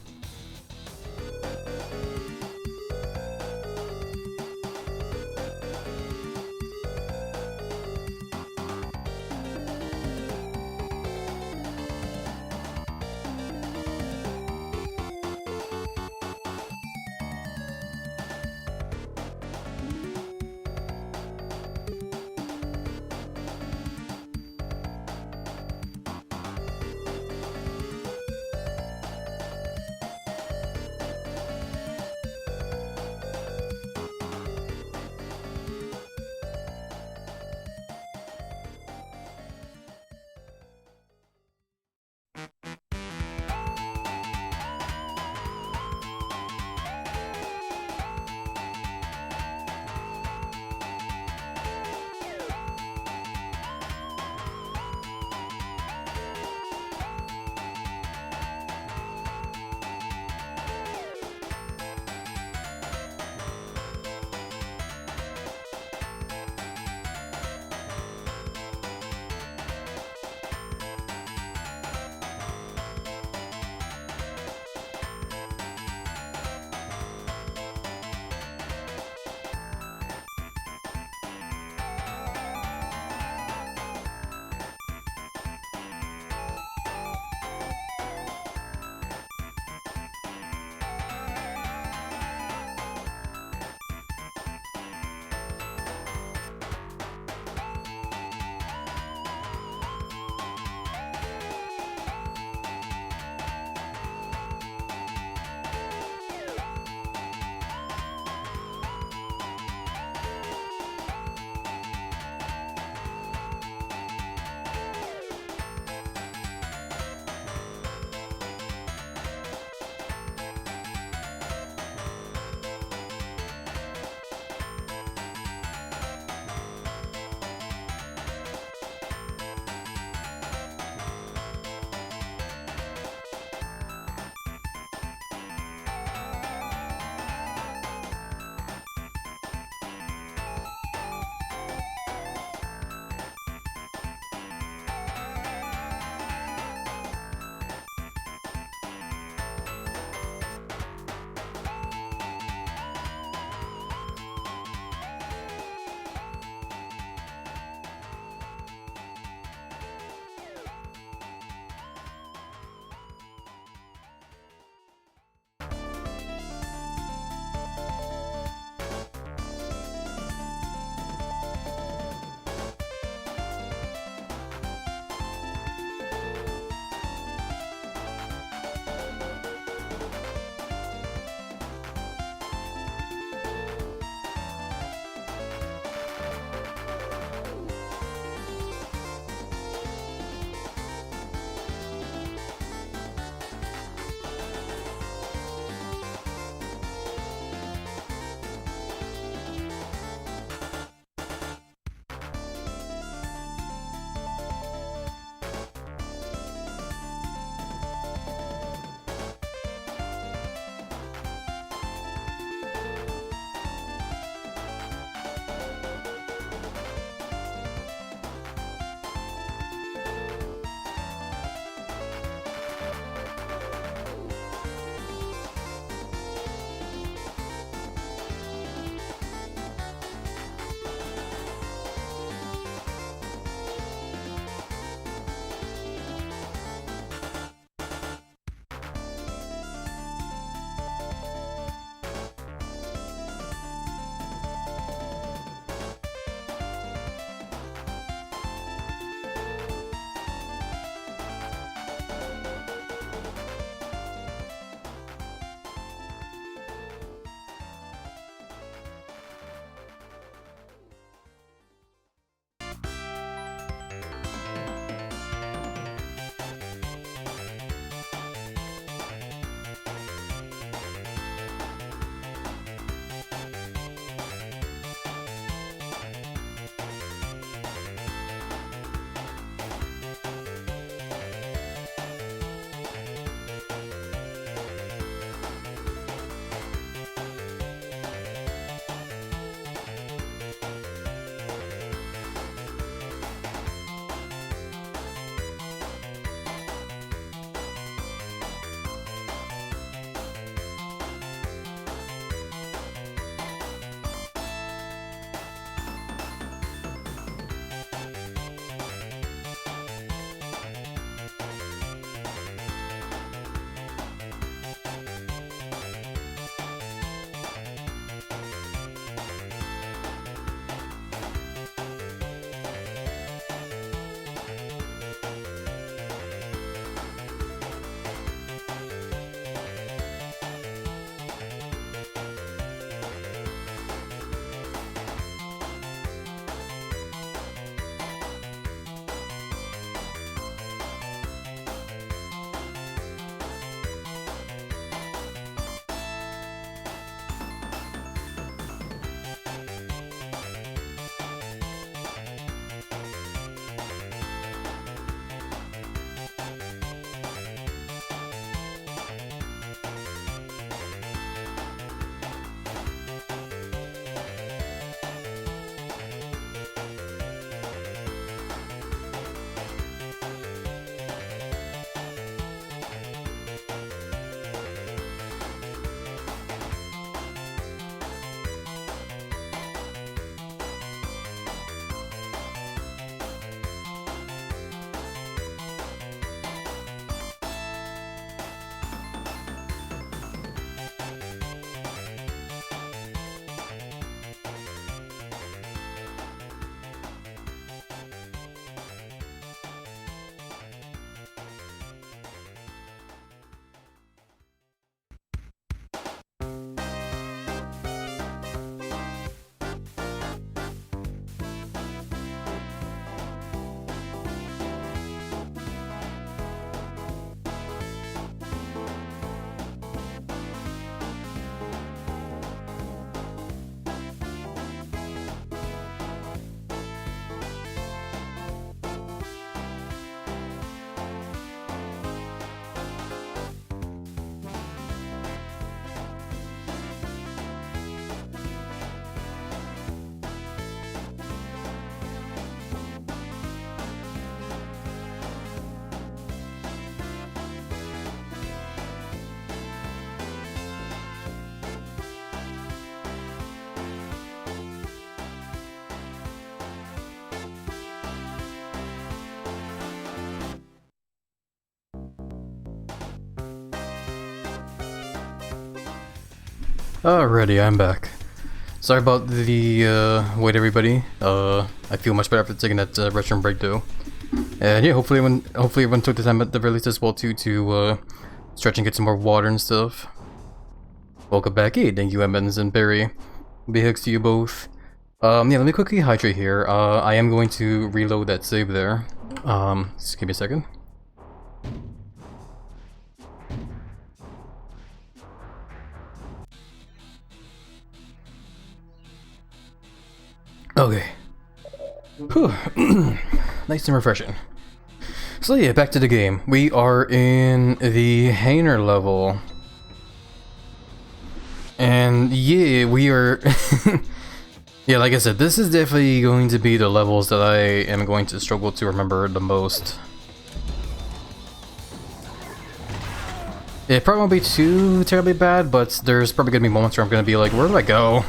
Alrighty, I'm back. Sorry about the wait, everybody. I feel much better after taking that restroom break though. And yeah, hopefully everyone took the time at the very least as well too to stretch and get some more water and stuff. Welcome back. Hey, thank you, Emmons and Barry. Big hugs to you both. Yeah, let me quickly hydrate here. I am going to reload that save there. Just give me a second. Okay. Whew. Nice and refreshing. So yeah, back to the game. We are in the Hainer level. And yeah, we are... yeah, like I said, this is definitely going to be the levels that I am going to struggle to remember the most. It probably won't be too terribly bad, but there's probably going to be moments where I'm going to be like, where do I go?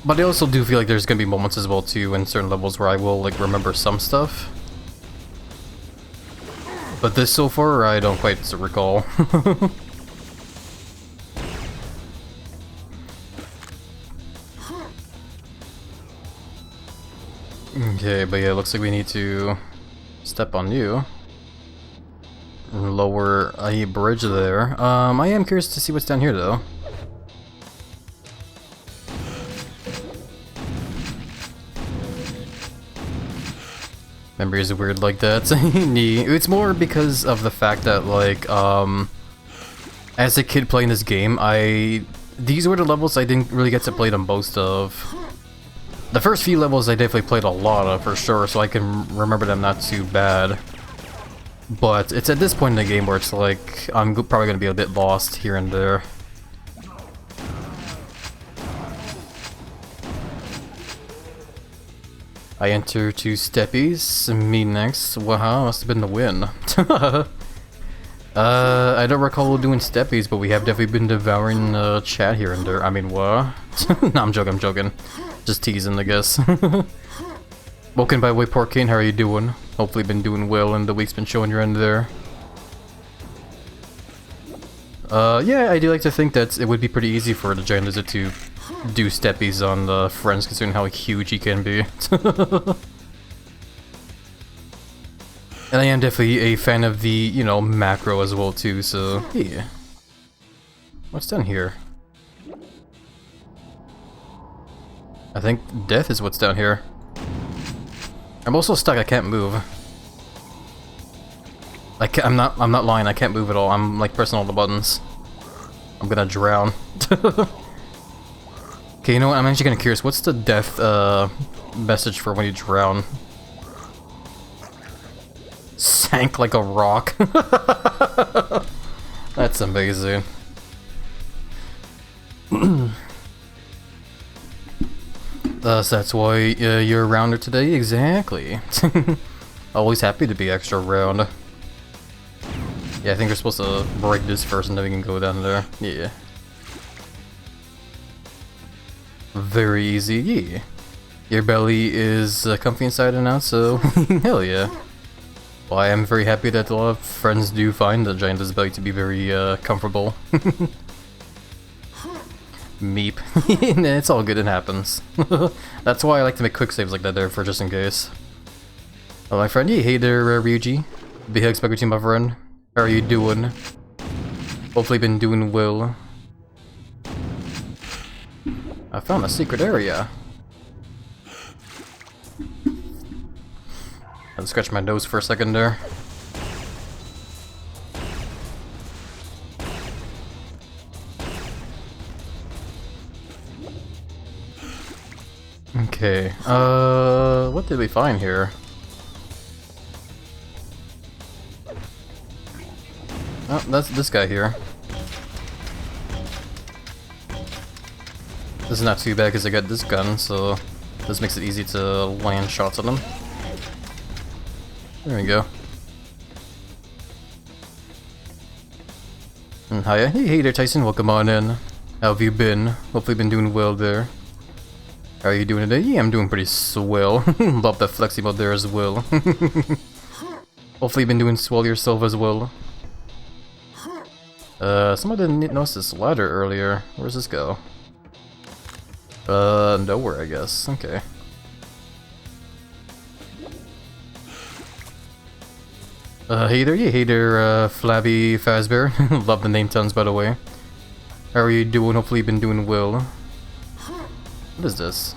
But I also do feel like there's gonna be moments as well too in certain levels where I will like remember some stuff. But this so far I don't quite recall. Okay, but yeah, it looks like we need to step on you. Lower a bridge there. I am curious to see what's down here though. Memories are weird like that. It's more because of the fact that, like, as a kid playing this game, these were the levels I didn't really get to play the most of. The first few levels I definitely played a lot of, for sure, so I can remember them not too bad. But it's at this point in the game where it's like, I'm probably going to be a bit lost here and there. I enter two steppies, me next. Wow, must have been the win. I don't recall doing steppies, but we have definitely been devouring chat here and there. I mean, what? No, I'm joking. Just teasing, I guess. Welcome by the way, Porkane, how are you doing? Hopefully been doing well and the week's been showing your end there. Yeah, I do like to think that it would be pretty easy for the Giant Lizard to do steppies on the friends, considering how huge he can be. And I am definitely a fan of the, you know, macro as well too, so yeah. What's down here? I think death is what's down here. I'm also stuck, I can't move. I'm not lying, I can't move at all. I'm like pressing all the buttons. I'm gonna drown. Okay, you know what? I'm actually kinda curious. What's the death message for when you drown? Sank like a rock. That's amazing. So that's why you're a rounder today? Exactly. Always happy to be extra round. Yeah, I think we're supposed to break this first and then we can go down there. Yeah. Very easy, yeah. Your belly is comfy inside and out, so hell yeah. Well, I am very happy that a lot of friends do find the Giant Lizard belly to be very comfortable. Meep. It's all good, it happens. That's why I like to make quick saves like that there, for just in case. Oh, my friend, yeah, hey there, Ryuji. Big hugs back to you, my friend. How are you doing? Hopefully been doing well. I found a secret area. I'll scratch my nose for a second there. Okay, what did we find here? Oh, that's this guy here. This is not too bad because I got this gun, so this makes it easy to land shots on them. There we go. And hiya. Hey there, Tyson. Welcome on in. How have you been? Hopefully been doing well there. How are you doing today? Yeah, I'm doing pretty swell. Love the flexi mode there as well. Hopefully been doing swell yourself as well. Someone didn't notice this ladder earlier. Where's this go? Nowhere, I guess. Okay. Hey there, Flabby Fazbear. Love the name tons, by the way. How are you doing? Hopefully you've been doing well. What is this?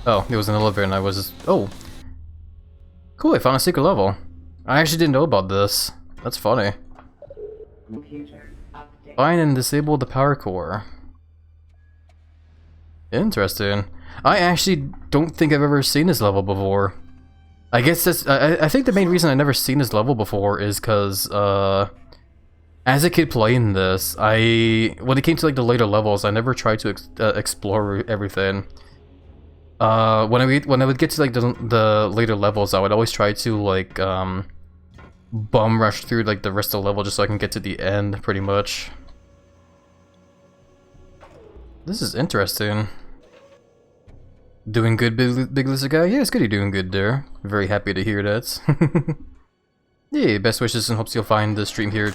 Oh, it was an elevator and I was just... Oh! Cool, I found a secret level. I actually didn't know about this. That's funny. Computer update. Find and disable the power core. Interesting. I actually don't think I've ever seen this level before. I guess that's... I think the main reason I've never seen this level before is because, as a kid playing this, when it came to like the later levels, I never tried to explore everything. When I would get to like the later levels, I would always try to like bum rush through like the rest of the level just so I can get to the end, pretty much. This is interesting. Doing good, big lizard guy? Yeah, it's good you're doing good there. Very happy to hear that. Yeah, best wishes and hopes you'll find the stream here.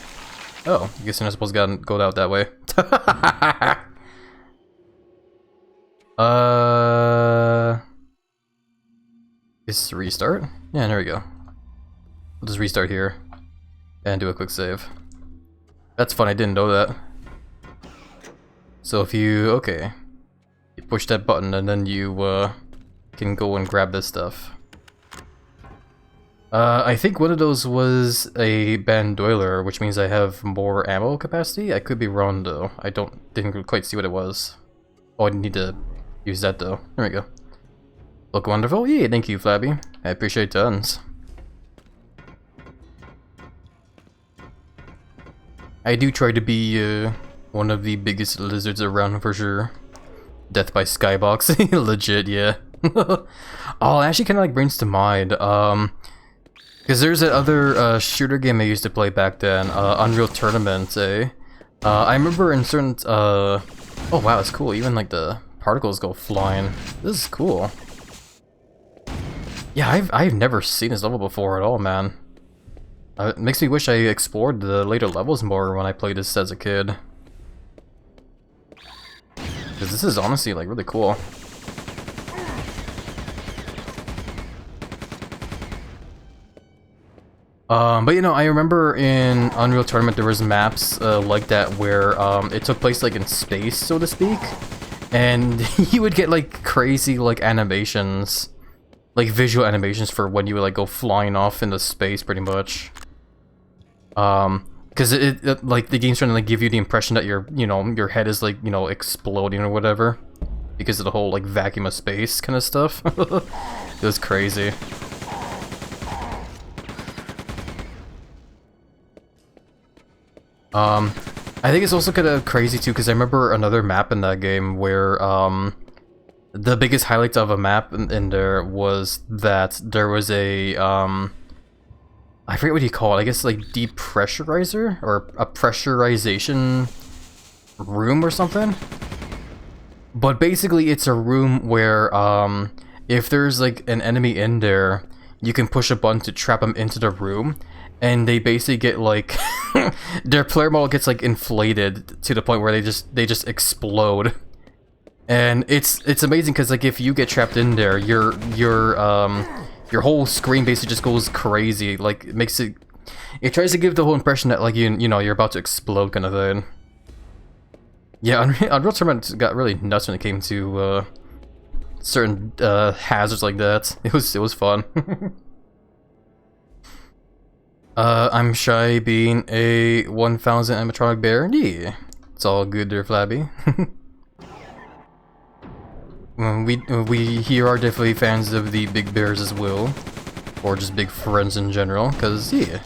Oh, I guess you're not supposed to go out that way. Is this a restart? Yeah, there we go. We'll just restart here and do a quick save. That's fun, I didn't know that. So if you, okay, you push that button and then you can go and grab this stuff. I think one of those was a bandoiler, which means I have more ammo capacity. I could be wrong though. I didn't quite see what it was. Oh, I need to use that though. There we go. Look wonderful. Yeah, thank you, Flabby. I appreciate tons. I do try to be one of the biggest lizards around for sure. Death by Skybox. Legit, yeah. Oh, it actually kind of like brings to mind, because there's that other shooter game I used to play back then, Unreal Tournament, eh? I remember in certain, oh wow, it's cool, even like the particles go flying. This is cool. Yeah, I've never seen this level before at all, man. It makes me wish I explored the later levels more when I played this as a kid. Because this is honestly like really cool. But you know, I remember in Unreal Tournament there was maps like that where it took place like in space, so to speak, and you would get like crazy like animations, like visual animations for when you would like go flying off into space, pretty much. Because it like the game's trying to like give you the impression that your head is like exploding or whatever because of the whole like vacuum of space kind of stuff. It was crazy. I think it's also kind of crazy too because I remember another map in that game where the biggest highlight of a map in there was that there was a I forget what you call it. I guess like depressurizer or a pressurization room or something. But basically, it's a room where if there's like an enemy in there, you can push a button to trap them into the room, and they basically get like their player model gets like inflated to the point where they just explode. And it's amazing because like if you get trapped in there, your whole screen basically just goes crazy. Like it tries to give the whole impression that like you're about to explode kind of thing. Yeah, Unreal Tournament got really nuts when it came to certain hazards like that. It was fun. I'm shy being a 1000 animatronic bear. Yeah, it's all good there, Flabby. We here are definitely fans of the big bears as well, or just big friends in general. Cause yeah,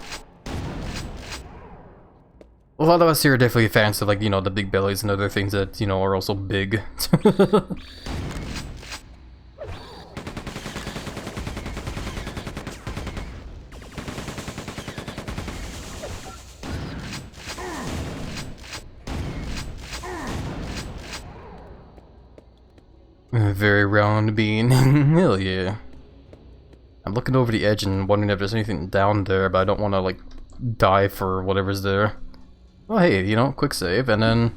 a lot of us here are definitely fans of like the big bellies and other things that are also big. Very round bean. Hell yeah. I'm looking over the edge and wondering if there's anything down there, but I don't want to like just die for whatever's there. Oh hey, you know, quick save, and then...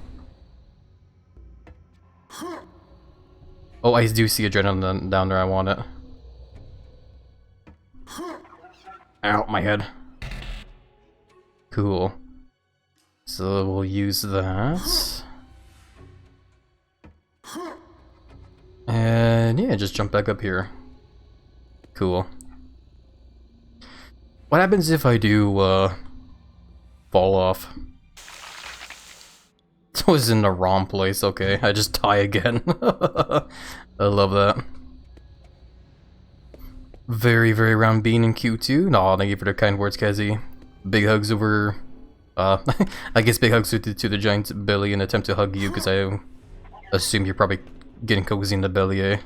Oh, I do see adrenaline down there, I want it. Ow, my head. Cool. So we'll use that. And yeah, just jump back up here. Cool. What happens if I do, fall off? It was in the wrong place, okay. I just die again. I love that. Very, very round bean in Q2. Aw, thank you for the kind words, Kazi. Big hugs over... I guess big hugs to the giant belly in an attempt to hug you, because I assume you're probably getting cozy in the belly, eh?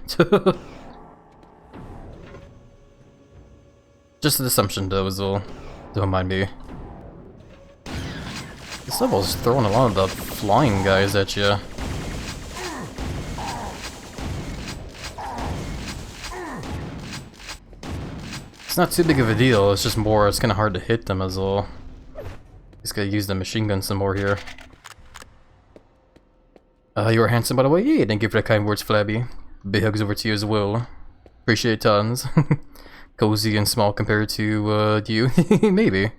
Just an assumption, though, is all. Don't mind me. This level's throwing a lot of the flying guys at you. It's not too big of a deal, it's just more, it's kinda hard to hit them as well. Just gotta use the machine gun some more here. You are handsome, by the way. Yeah, thank you for the kind words, Flabby. Big hugs over to you as well. Appreciate tons. Cozy and small compared to, you. Maybe.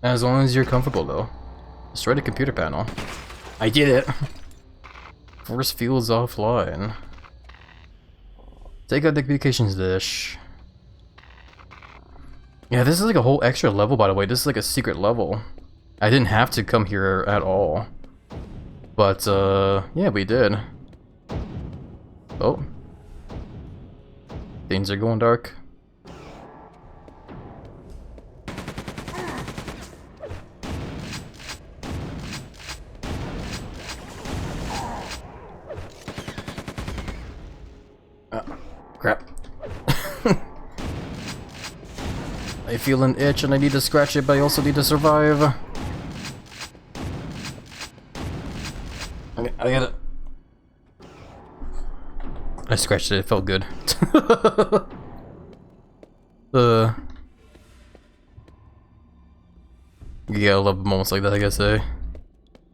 As long as you're comfortable, though. Destroy the computer panel. I did it! Force field's offline. Take out the communications dish. Yeah, this is like a whole extra level, by the way. This is like a secret level. I didn't have to come here at all. But, yeah, we did. Oh. Things are going dark. Crap. I feel an itch and I need to scratch it, but I also need to survive. Okay, I got it. I scratched it, it felt good. Yeah, I love moments like that, I guess, eh?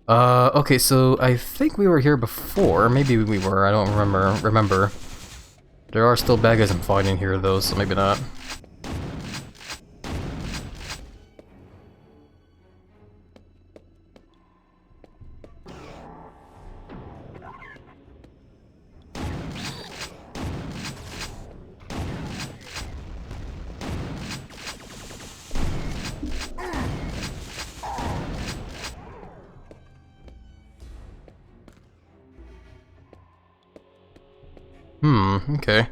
Okay, so I think we were here before. Maybe we were, I don't remember. There are still bad guys I'm fighting here, though, so maybe not. Okay.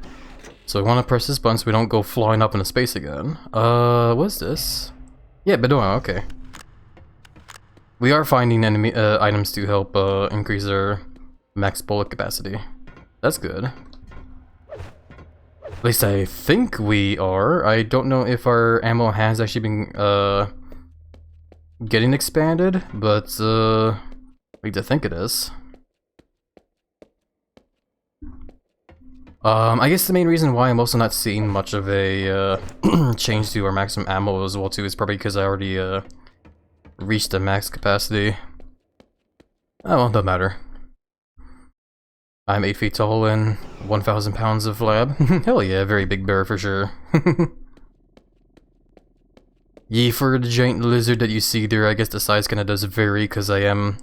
So we want to press this button so we don't go flying up into space again. What's this? Yeah, Bedouin, okay. We are finding enemy items to help increase our max bullet capacity. That's good. At least I think we are. I don't know if our ammo has actually been getting expanded, but I need to think it is. I guess the main reason why I'm also not seeing much of a change to our maximum ammo as well too is probably because I already reached the max capacity. Oh well, don't matter. I'm 8 feet tall and 1,000 pounds of lab. Hell yeah, very big bear for sure. Yeah, for the giant lizard that you see there, I guess the size kinda does vary because I am,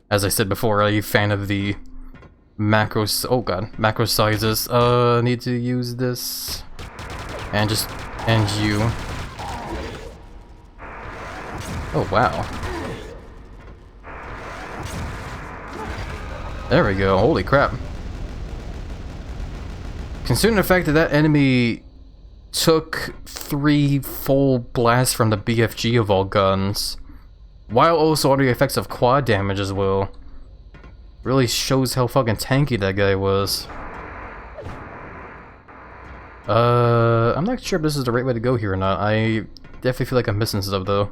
as I said before, a fan of the macros. Oh god, macro sizes. Need to use this and you. Oh wow. There we go. Holy crap. Considering the fact that that enemy took 3 full blasts from the BFG of all guns, while also under the effects of quad damage as well. Really shows how fucking tanky that guy was. I'm not sure if this is the right way to go here or not. I definitely feel like I'm missing stuff though.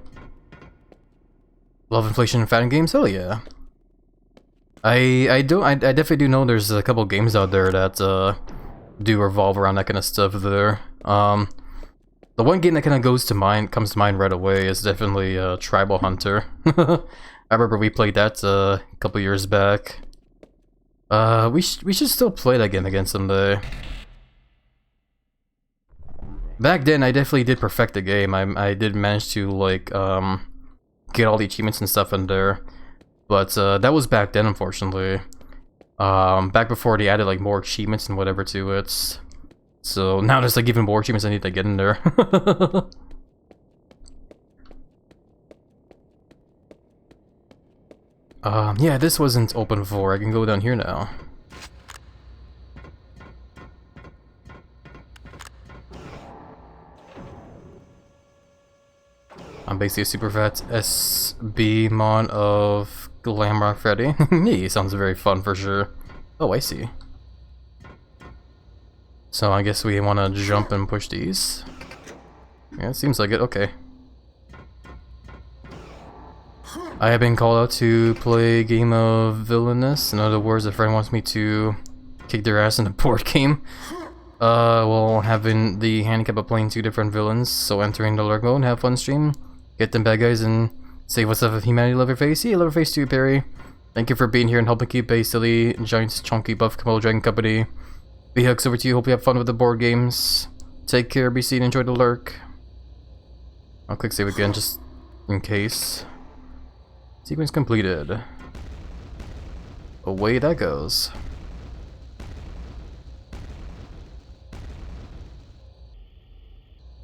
Love inflation in fighting games? Hell yeah. I definitely do know there's a couple games out there that do revolve around that kind of stuff there. The one game that kind of comes to mind right away is definitely Tribal Hunter. I remember we played that a couple years back. We should still play that game again someday. Back then, I definitely did perfect the game. I did manage to like get all the achievements and stuff in there, but that was back then, unfortunately. Back before they added like more achievements and whatever to it. So now there's like even more achievements I need to get in there. Yeah, this wasn't open before. I can go down here now. I'm basically a super fat SB mon of Glamrock Freddy. He sounds very fun for sure. Oh, I see. So I guess we want to jump and push these. Yeah, it seems like it. Okay. I have been called out to play a game of villainous. In other words, a friend wants me to kick their ass in a board game. Well, having the handicap of playing 2 different villains, so entering the lurk mode, have fun stream, get them bad guys, and say what's up with humanity, Leatherface. Yeah, Leatherface too, Perry. Thank you for being here and helping keep a silly, giant, chunky, buff Komodo Dragon company. Big hugs over to you. Hope you have fun with the board games. Take care, be seen, enjoy the lurk. I'll click save again just in case. Sequence completed. Away that goes.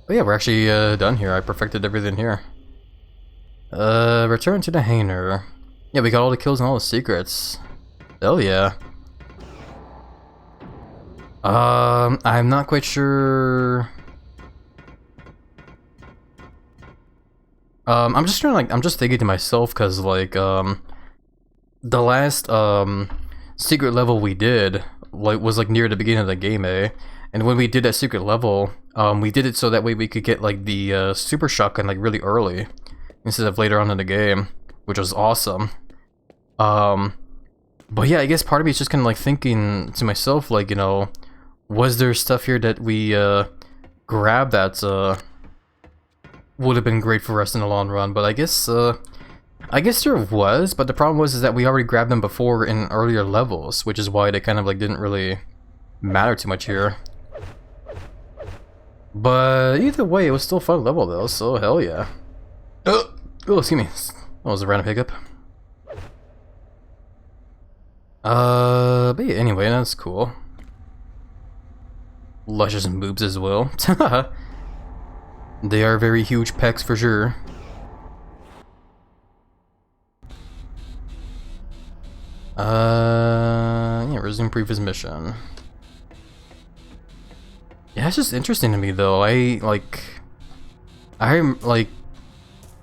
Oh yeah, we're actually done here. I perfected everything here. Return to the hangar. Yeah, we got all the kills and all the secrets. Hell yeah. I'm not quite sure. I'm just thinking to myself, cause like the last secret level we did was like near the beginning of the game, eh? And when we did that secret level, we did it so that way we could get like the super shotgun like really early instead of later on in the game, which was awesome. But yeah, I guess part of me is just kind of like thinking to myself, like, you know, was there stuff here that we grabbed that would have been great for us in the long run? But I guess there was, but the problem was is that we already grabbed them before in earlier levels, which is why they kind of like didn't really matter too much here. But either way, it was still a fun level though, so hell yeah. Oh, excuse me. That was a random hiccup. But yeah, anyway, that's cool. Luscious boobs as well. They are very huge pecs for sure. Yeah, resume previous mission. Yeah, it's just interesting to me though. I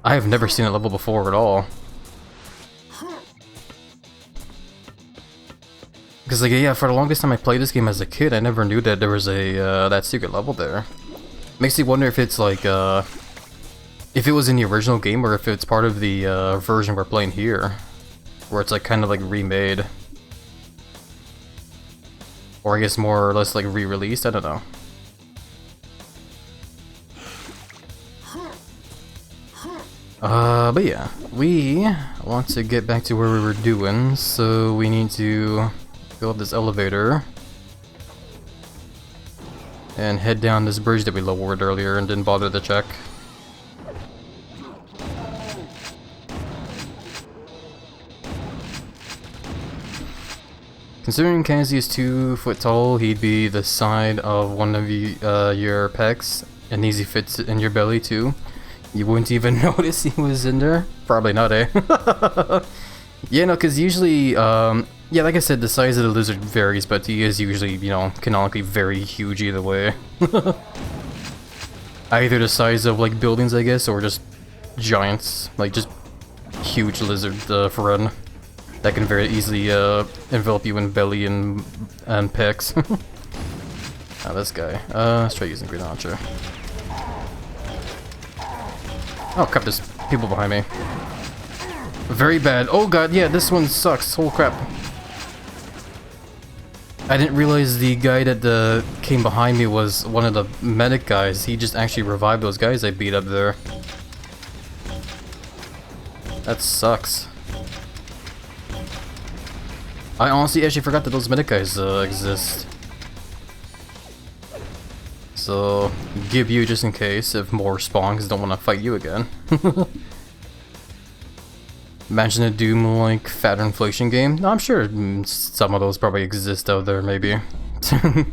have never seen a level before at all. Because like, yeah, for the longest time I played this game as a kid, I never knew that there was a that secret level there. Makes me wonder if it's like if it was in the original game or if it's part of the version we're playing here, where it's like kind of like remade, or I guess more or less like re-released. I don't know. But yeah, we want to get back to where we were doing, so we need to go up this elevator and head down this bridge that we lowered earlier and didn't bother to check. Considering Kazi is 2 foot tall, he'd be the side of one of your pecs, and easy fits in your belly too. You wouldn't even notice he was in there? Probably not, eh? Yeah, no, because usually, yeah, like I said, the size of the lizard varies, but he is usually, you know, canonically very huge either way. Either the size of, like, buildings, I guess, or just giants, like, just huge lizard friend that can very easily envelop you in belly and pecs. Now this guy. Let's try using Green Launcher. Oh crap, there's people behind me. Very bad. Oh god, yeah, this one sucks. Oh crap. I didn't realize the guy that came behind me was one of the medic guys. He just actually revived those guys I beat up there. That sucks. I honestly actually forgot that those medic guys exist. So, give you just in case if more spawn, because I don't want to fight you again. Imagine a Doom like fat inflation game. No, I'm sure some of those probably exist out there, maybe. I'm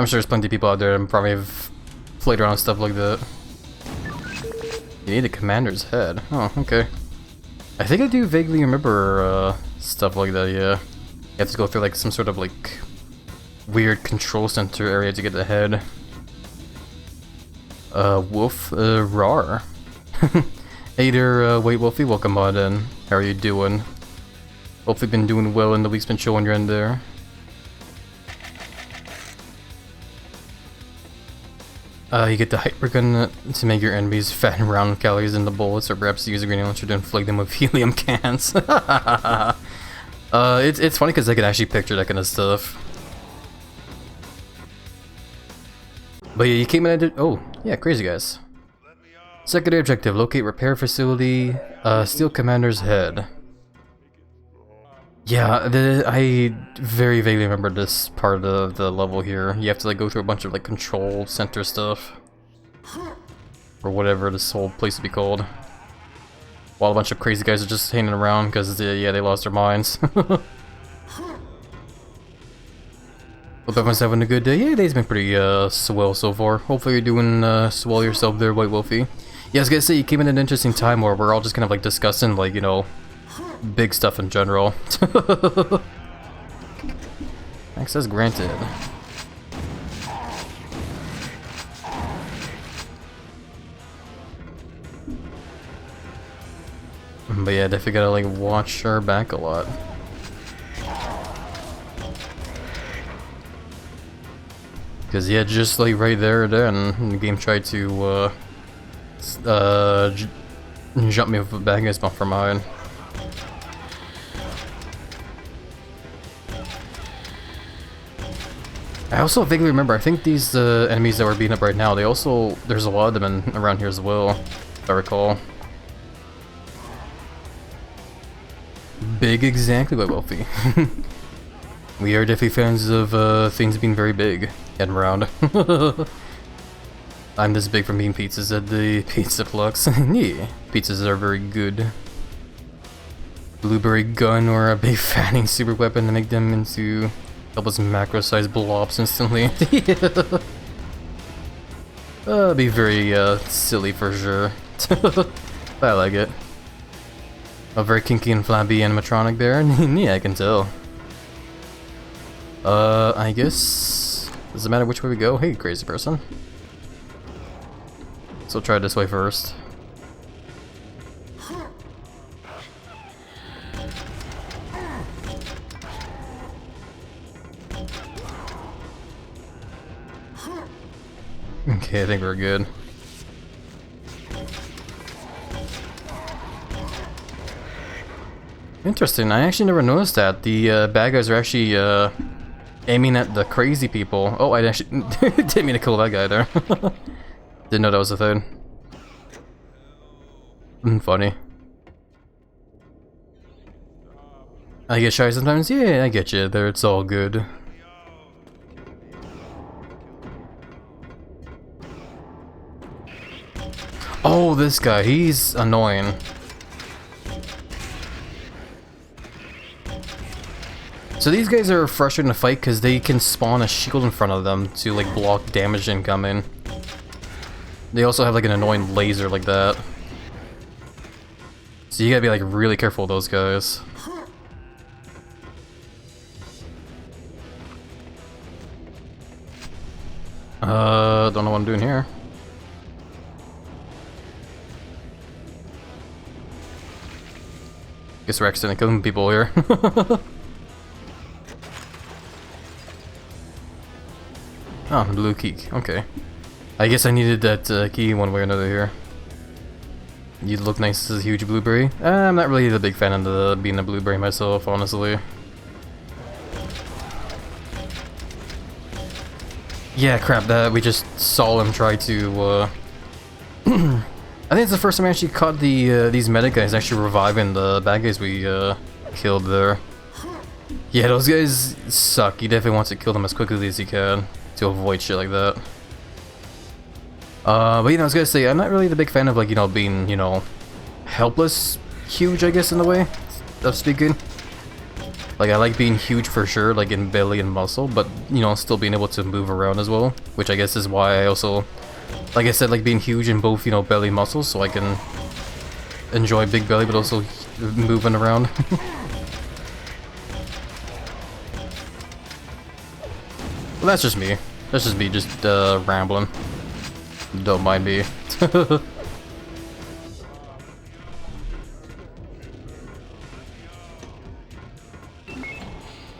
sure there's plenty of people out there that probably have played around with stuff like that. You need a commander's head. Oh, okay. I think I do vaguely remember stuff like that, yeah. You have to go through like some sort of like weird control center area to get the head. Wolf, rar. Hey there, Wait Wolfie, welcome on in. How are you doing? Hopefully been doing well in the week's been showing you're in there. You get the hypergun to make your enemies fat and round with calories in the bullets, or perhaps use a grenade launcher to inflate them with helium cans. It's funny because I can actually picture that kind of stuff. But yeah, you came in and oh, yeah, crazy guys. Secondary objective, locate repair facility, steal commander's head. Yeah, I very vaguely remember this part of the level here. You have to like go through a bunch of like control center stuff. Or whatever this whole place would be called. While a bunch of crazy guys are just hanging around because yeah, they lost their minds. Hope everyone's having a good day. Yeah, day's been pretty swell so far. Hopefully you're doing swell yourself there, White Wolfie. Yeah, I was gonna say, you came in an interesting time where we're all just kind of like discussing, like, you know, big stuff in general. Access granted. But yeah, definitely gotta like watch our back a lot. Cause yeah, just like right there, then the game tried to jump me with a bag against my from mine. I also vaguely remember, I think these enemies that we're beating up right now, they also, there's a lot of them around here as well, if I recall. Big exactly, but wealthy. We are definitely fans of things being very big and round. I'm this big from eating pizzas at the Pizza Flux. Yeah, pizzas are very good. Blueberry gun or a big fattening super weapon to make them into helpless macro-sized blobs instantly. Be very silly for sure. I like it. A very kinky and flabby animatronic there. Yeah, I can tell. I guess does it matter which way we go? Hey, crazy person. So try this way first. Okay, I think we're good. Interesting, I actually never noticed that. The bad guys are actually aiming at the crazy people. Oh, I actually didn't mean to kill that guy there. Didn't know that was a thing. Funny. I get shy sometimes? Yeah, I get you there, it's all good. Oh, this guy, he's annoying. So these guys are frustrating to fight because they can spawn a shield in front of them to like block damage incoming. They also have like an annoying laser like that. So you gotta be like really careful with those guys. Don't know what I'm doing here. Guess we're accidentally killing people here. Oh, blue key. Okay. I guess I needed that key one way or another here. You'd look nice as a huge blueberry. I'm not really the big fan of being a blueberry myself, honestly. Yeah, crap, that we just saw him try to, I think it's the first time I actually caught these medic guys actually reviving the bad guys we, killed there. Yeah, those guys suck. You definitely want to kill them as quickly as you can to avoid shit like that. But you know, I was gonna say, I'm not really the big fan of, like, you know, being, you know, helpless huge, I guess, in the way of speaking. Like, I like being huge for sure, like in belly and muscle, but, you know, still being able to move around as well, which I guess is why I also, like I said, like being huge in both, you know, belly and muscles, so I can enjoy big belly, but also moving around. Well, that's just me. That's just me, just rambling. Don't mind me.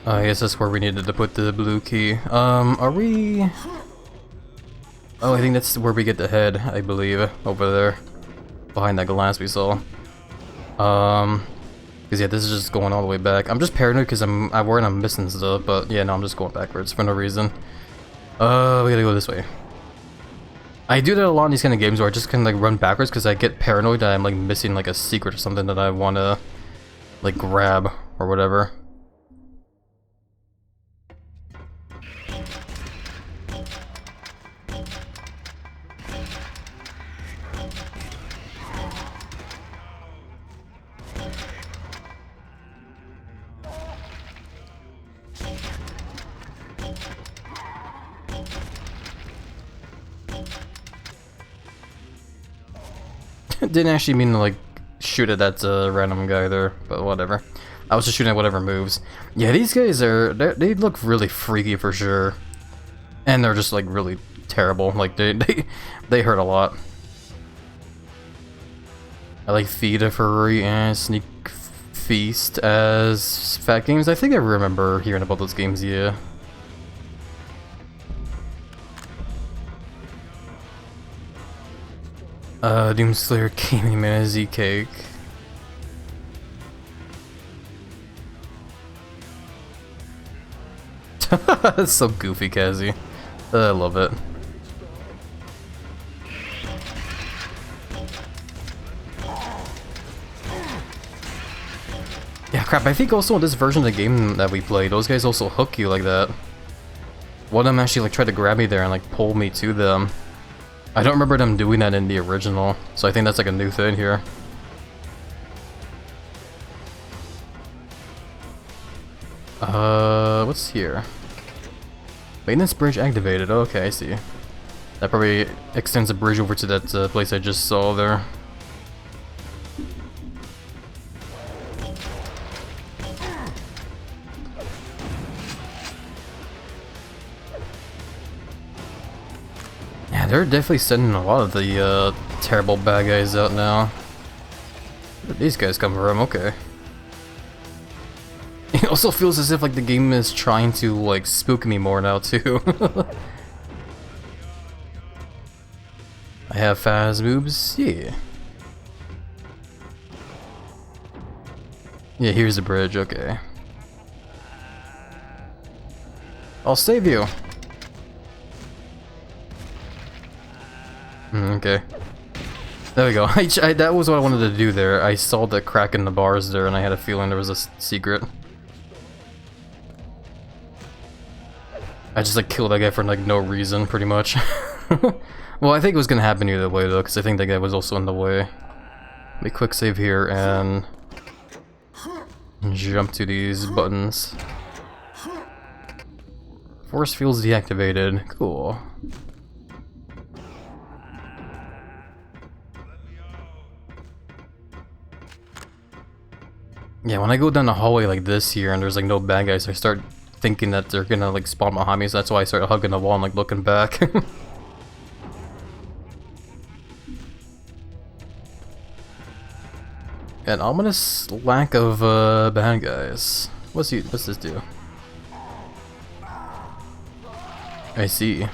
I guess that's where we needed to put the blue key. Are we... Oh, I think that's where we get the head, I believe. Over there. Behind that glass we saw. Because yeah, this is just going all the way back. I'm just paranoid because I'm worried I'm missing stuff, but yeah, no, I'm just going backwards for no reason. We gotta go this way. I do that a lot in these kind of games where I just kind of like run backwards because I get paranoid that I'm like missing like a secret or something that I want to like grab or whatever. Didn't actually mean to like shoot at that random guy there, but whatever. I was just shooting at whatever moves. Yeah, these guys they look really freaky for sure, and they're just like really terrible. Like they hurt a lot. I like Feed a Furry and Sneak Feast as fat games. I think I remember hearing about those games. Yeah. Doomslayer Gaming Man Z Cake. That's so goofy, Kazi. I love it. Yeah, crap, I think also in this version of the game that we played, those guys also hook you like that. One of them actually like tried to grab me there and like pull me to them. I don't remember them doing that in the original, so I think that's like a new thing here. What's here? Maintenance bridge activated. Okay, I see. That probably extends the bridge over to that place I just saw there. Yeah, they're definitely sending a lot of the terrible bad guys out now. Where did these guys come from? Okay. It also feels as if like the game is trying to like spook me more now too. I have fast moves, yeah. Yeah, here's the bridge, okay. I'll save you. Okay. There we go. That was what I wanted to do there. I saw the crack in the bars there and I had a feeling there was a secret. I just like killed that guy for like no reason, pretty much. Well, I think it was gonna happen either way though, because I think that guy was also in the way. Let me quick save here and jump to these buttons. Force field's deactivated. Cool. Yeah, when I go down the hallway like this here and there's like no bad guys, I start thinking that they're gonna like spawn behind me, so that's why I start hugging the wall and like looking back. An ominous lack of bad guys. What's this do? I see.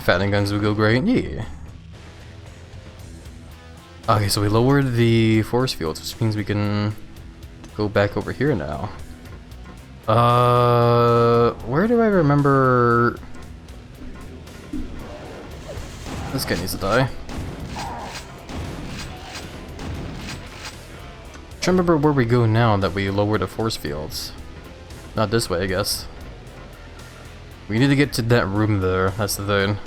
Fattening guns would go great, yeah. Okay, so we lowered the force fields, which means we can go back over here now. Where do I remember? This guy needs to die. I'm trying to remember where we go now that we lower the force fields. Not this way, I guess. We need to get to that room there, that's the thing.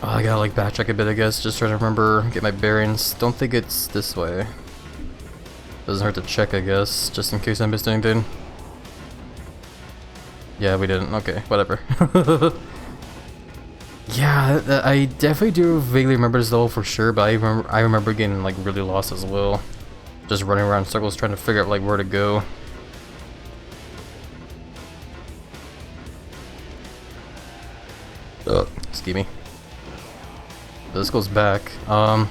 Oh, I gotta like backtrack a bit, I guess, just trying to remember, get my bearings. Don't think it's this way. Doesn't hurt to check, I guess, just in case I missed anything. Yeah, we didn't. Okay, whatever. Yeah, I definitely do vaguely remember this level for sure, but I remember getting like really lost as well. Just running around in circles trying to figure out like where to go. Excuse me. This goes back. Am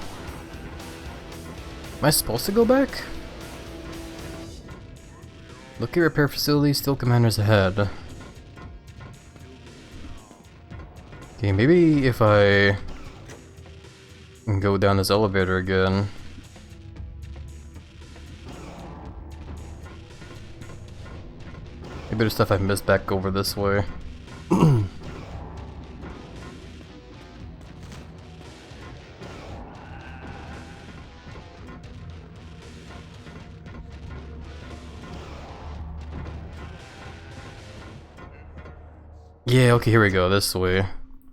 I supposed to go back? Look at repair facility, still commanders ahead. Okay, maybe if I can go down this elevator again. Maybe there's stuff I missed back over this way. Yeah, okay, here we go, this way.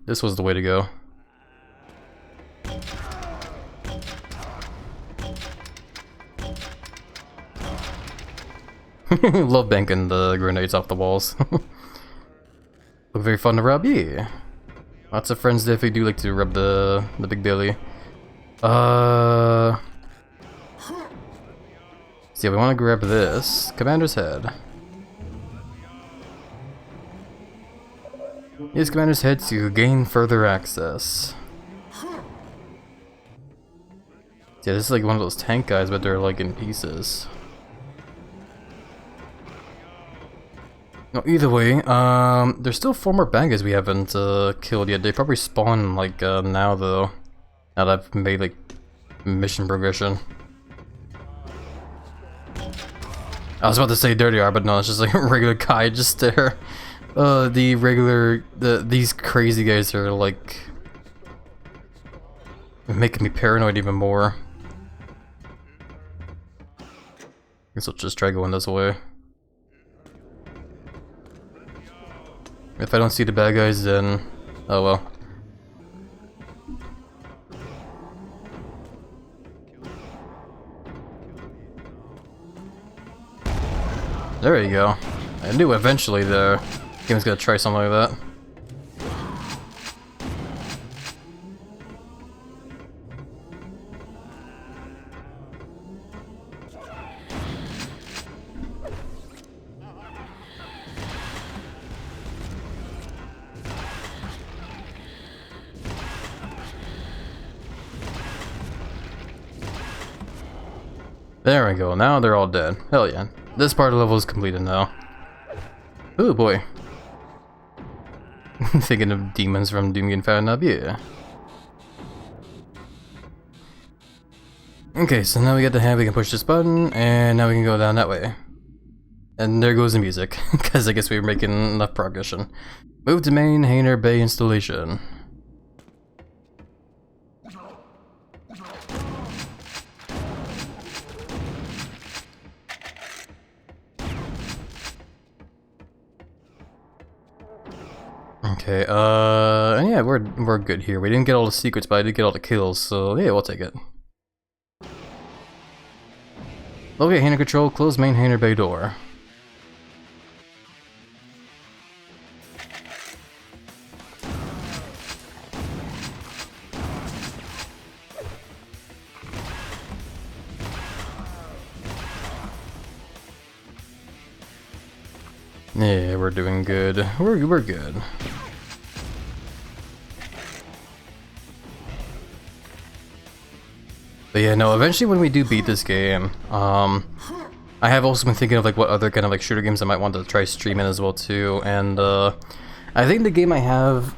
This was the way to go. Love banking the grenades off the walls. Look very fun to rub, yeah. Lots of friends definitely do like to rub the big belly. So yeah, we want to grab this. Commander's head. Use Commander's head to gain further access. Yeah, this is like one of those tank guys, but they're like in pieces. No, either way, there's still 4 more bad guys we haven't killed yet. They probably spawn like now though. Now that I've made like mission progression. I was about to say there they are, but no, it's just like a regular guy just there. These crazy guys are like making me paranoid even more. Guess I'll just try going this way. If I don't see the bad guys, then oh well. There you go. I knew eventually the game's gonna try something like that. There we go, now they're all dead. Hell yeah. This part of the level is completed now. Oh boy. Thinking of demons from Doom getting found up, yeah. Okay, so now we get the hand, we can push this button, and now we can go down that way. And there goes the music, because I guess we were making enough progression. Move to main Hainer Bay installation. Okay, and yeah, we're good here. We didn't get all the secrets, but I did get all the kills, so yeah, we'll take it. Okay, Hainer control, close main Hainer Bay door. Yeah, we're doing good. We're good. But yeah, no, eventually when we do beat this game, I have also been thinking of like what other kind of like shooter games I might want to try streaming as well too, and I think the game I have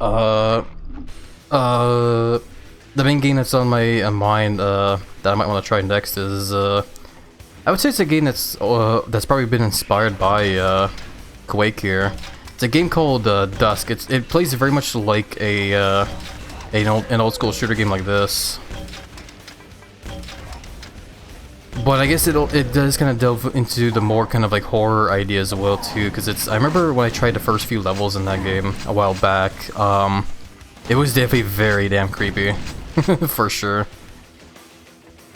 the main game that's on my mind that I might want to try next is I would say it's a game that's probably been inspired by Quake here. It's a game called Dusk. It plays very much like an old school shooter game like this. But I guess it does kind of delve into the more kind of like horror ideas as well too, because I remember when I tried the first few levels in that game a while back, it was definitely very damn creepy, for sure.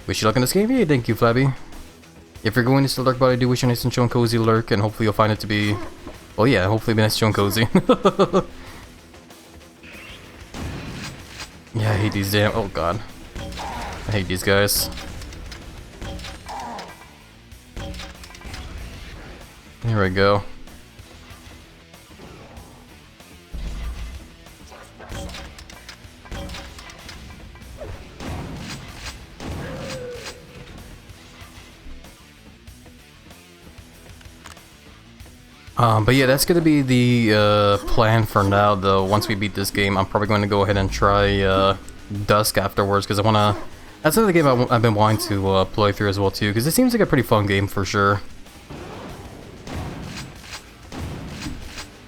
Wish you luck in this game? Yeah, thank you, Flabby. If you're going to still lurk, but I do wish you a nice and chill and cozy lurk, and hopefully you'll find it to be, well yeah, hopefully it'll be nice, chill and cozy. Yeah, I hate these damn, oh god. I hate these guys. Here we go. But yeah, that's gonna be the plan for now, though. Once we beat this game, I'm probably going to go ahead and try Dusk afterwards, because I wanna. That's another game I've been wanting to play through as well too, because it seems like a pretty fun game for sure.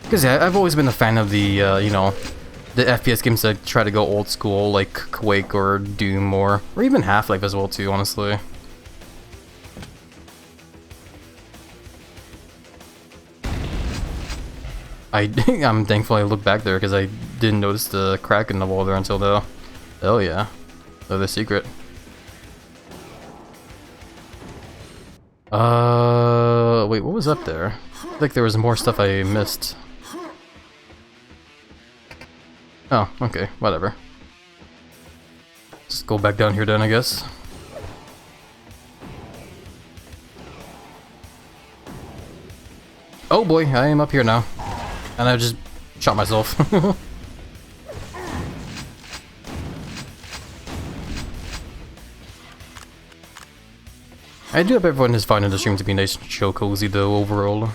Because yeah, I've always been a fan of the you know, the FPS games that try to go old school, like Quake or Doom or even Half-Life as well too, honestly. I'm thankful I looked back there because I didn't notice the crack in the wall there until though. Oh yeah, oh the secret. Wait, what was up there? I feel like there was more stuff I missed. Oh, okay, whatever. Just go back down here then, I guess. Oh boy, I am up here now. And I just shot myself. I do hope everyone is finding the stream to be nice and chill cozy though, overall.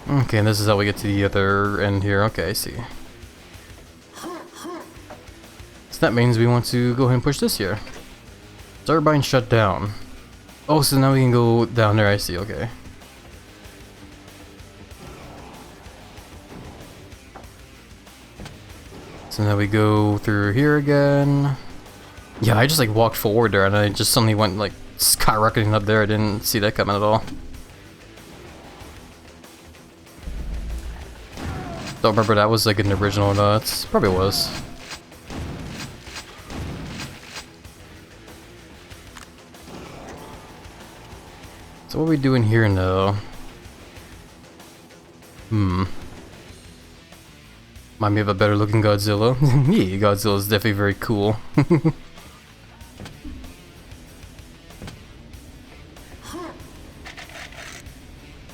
Okay, and this is how we get to the other end here. Okay, I see. So that means we want to go ahead and push this here. Turbine shut down. Oh, so now we can go down there, I see, okay. So now we go through here again. Yeah, I just like walked forward there and I just suddenly went like skyrocketing up there. I didn't see that coming at all. Don't remember that was like an original or not. It probably was. So what are we doing here now? Might me have a better looking Godzilla. Yeah, Godzilla is definitely very cool.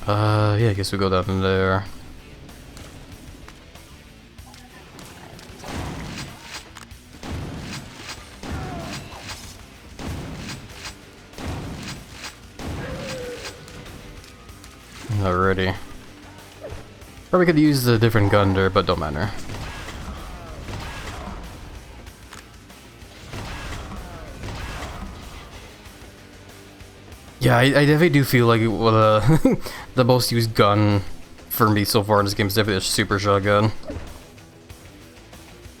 Yeah, I guess we go down in there. Alrighty. Probably could use a different gun there, but don't matter. Yeah, I definitely do feel like the most used gun for me so far in this game is definitely a super shotgun.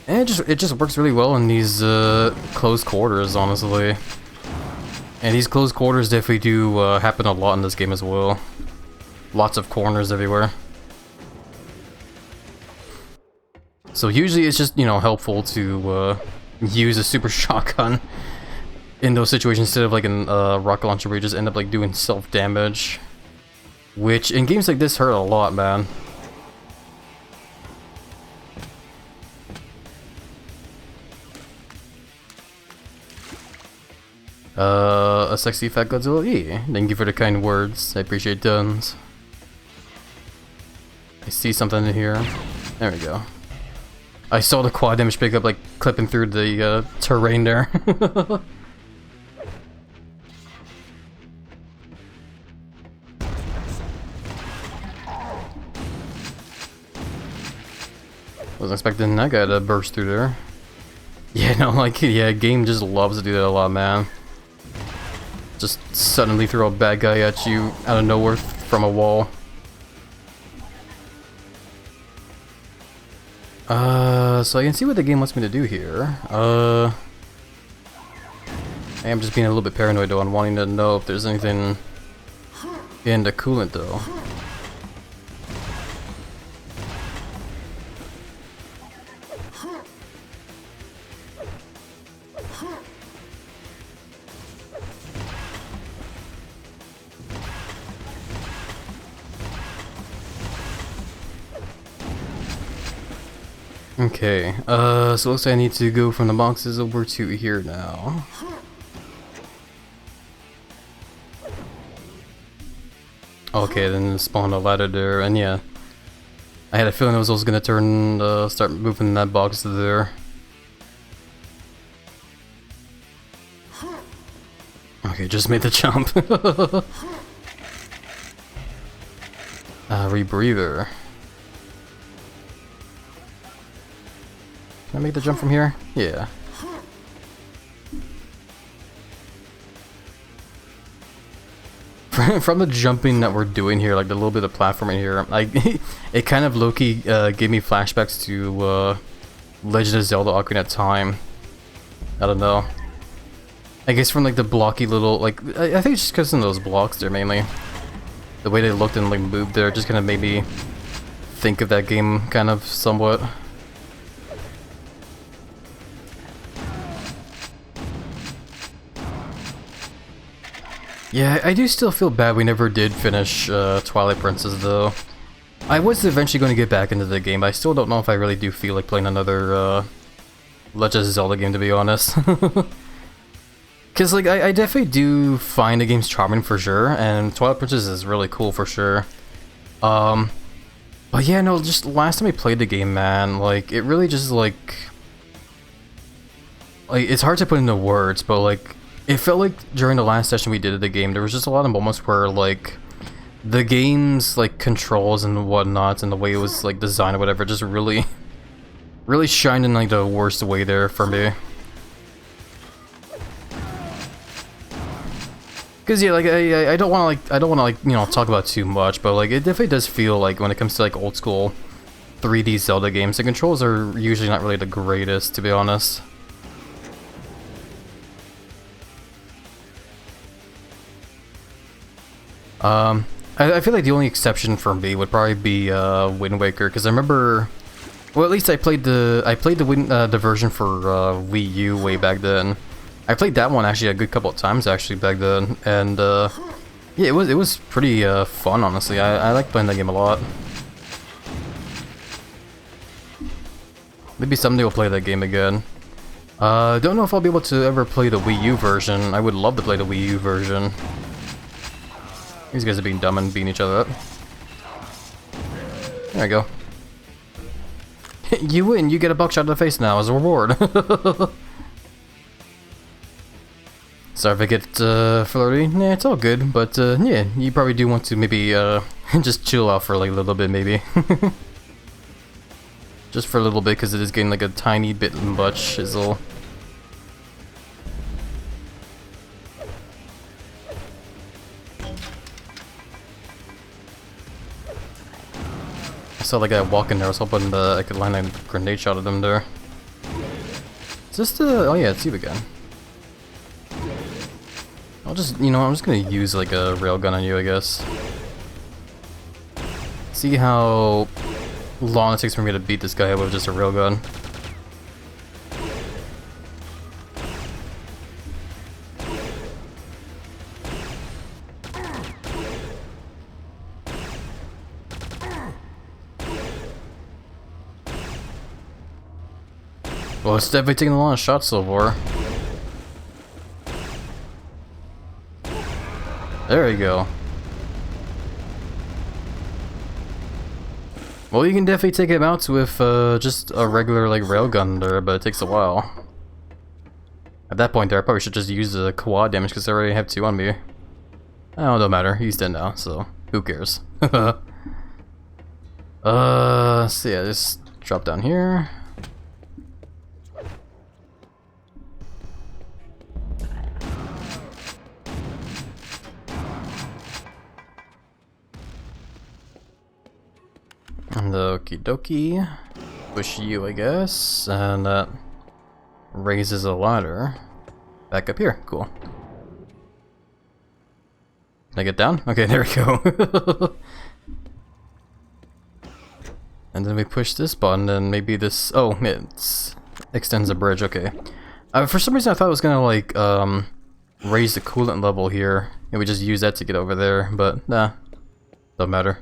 And it just works really well in these close quarters, honestly. And these close quarters definitely do happen a lot in this game as well. Lots of corners everywhere. So usually it's just, you know, helpful to use a super shotgun in those situations instead of like in rocket launcher where you just end up like doing self-damage. Which in games like this hurt a lot, man. A sexy fat Godzilla? Yeah, thank you for the kind words. I appreciate tons. I see something in here. There we go. I saw the quad damage pick up like clipping through the terrain there. Wasn't expecting that guy to burst through there. Yeah, no, like, yeah, game just loves to do that a lot, man. Just suddenly throw a bad guy at you out of nowhere from a wall. So I can see what the game wants me to do here. I am just being a little bit paranoid though, and wanting to know if there's anything in the coolant though. Okay, so it looks like I need to go from the boxes over to here now. Okay, then spawn a ladder there, and yeah. I had a feeling it was also gonna start moving that box to there. Okay, just made the jump. Rebreather. Can I make the jump from here? Yeah. From the jumping that we're doing here, like the little bit of platforming here, like it kind of low-key gave me flashbacks to Legend of Zelda: Ocarina of Time. I don't know. I guess from like the blocky little, like I think it's just because of those blocks there mainly. The way they looked and like moved there just kind of made me think of that game kind of somewhat. Yeah, I do still feel bad we never did finish Twilight Princess though. I was eventually going to get back into the game, but I still don't know if I really do feel like playing another Legend of Zelda game, to be honest. Because like I definitely do find the game's charming for sure, and Twilight Princess is really cool for sure. But yeah, no, just last time I played the game, man, like it really just like it's hard to put into words, but like it felt like during the last session we did of the game, there was just a lot of moments where like the game's like controls and whatnot and the way it was like designed or whatever just really shined in like the worst way there for me. Cause yeah, like I don't want to you know talk about too much, but like it definitely does feel like when it comes to like old school 3D Zelda games, the controls are usually not really the greatest, to be honest. I feel like the only exception for me would probably be Wind Waker, because I remember, well, at least I played the version for Wii U way back then. I played that one actually a good couple of times actually back then, and yeah, it was pretty fun, honestly. I like playing that game a lot. Maybe someday we'll play that game again. Don't know if I'll be able to ever play the Wii U version. I would love to play the Wii U version. These guys are being dumb and beating each other up. There we go. You win, you get a buckshot to the face now as a reward. Sorry if I get flirty. Nah, it's all good, but yeah, you probably do want to maybe just chill out for like a little bit, maybe. Just for a little bit, because it is getting like a tiny bit much shizzle. I saw the guy walking there. I was hoping I could line a grenade shot at him there. Is this the... oh yeah, it's you again. I'll just, you know, I'm just gonna use like a railgun on you, I guess. See how long it takes for me to beat this guy with just a railgun. Well, it's definitely taking a lot of shots so far. There you go. Well, you can definitely take him out with just a regular like railgun there, but it takes a while. At that point there, I probably should just use the quad damage because I already have 2 on me. Oh, don't matter. He's dead now, so who cares? So yeah, just drop down here. And okie dokie. Push you, I guess. And that raises a ladder. Back up here. Cool. Can I get down? Okay, there we go. And then we push this button, and maybe this... Oh, it extends the bridge. Okay. For some reason, I thought it was gonna, like, raise the coolant level here. And we just use that to get over there, but nah. Don't matter.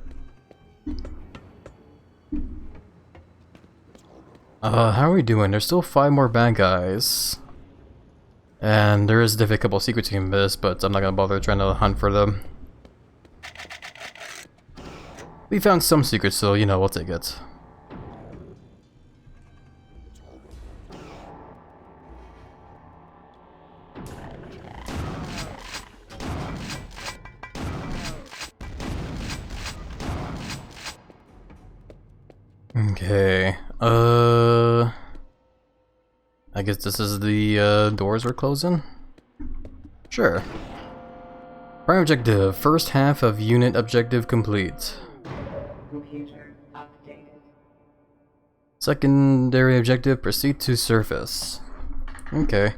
How are we doing? There's still 5 more bad guys. And there is definitely a couple of secrets you can miss, but I'm not gonna bother trying to hunt for them. We found some secrets, so you know, we'll take it. Okay, I guess this is the doors we're closing? Sure. Prime objective, first half of unit objective complete. Computer updated. Secondary objective, proceed to surface. Okay.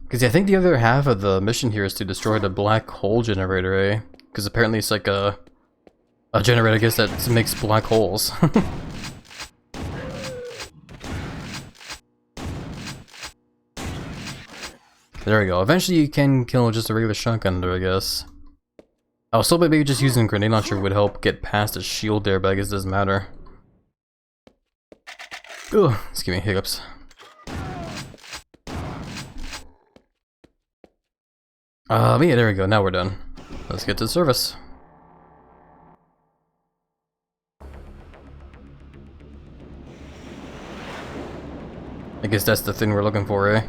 Because I think the other half of the mission here is to destroy the black hole generator, eh? Because apparently it's like a generator, I guess, that makes black holes. There we go. Eventually you can kill just a regular shotgun there, I guess. I was hoping maybe just using a grenade launcher would help get past the shield there, but I guess it doesn't matter. Ugh, it's giving me hiccups. But yeah, there we go. Now we're done. Let's get to the surface. I guess that's the thing we're looking for, eh?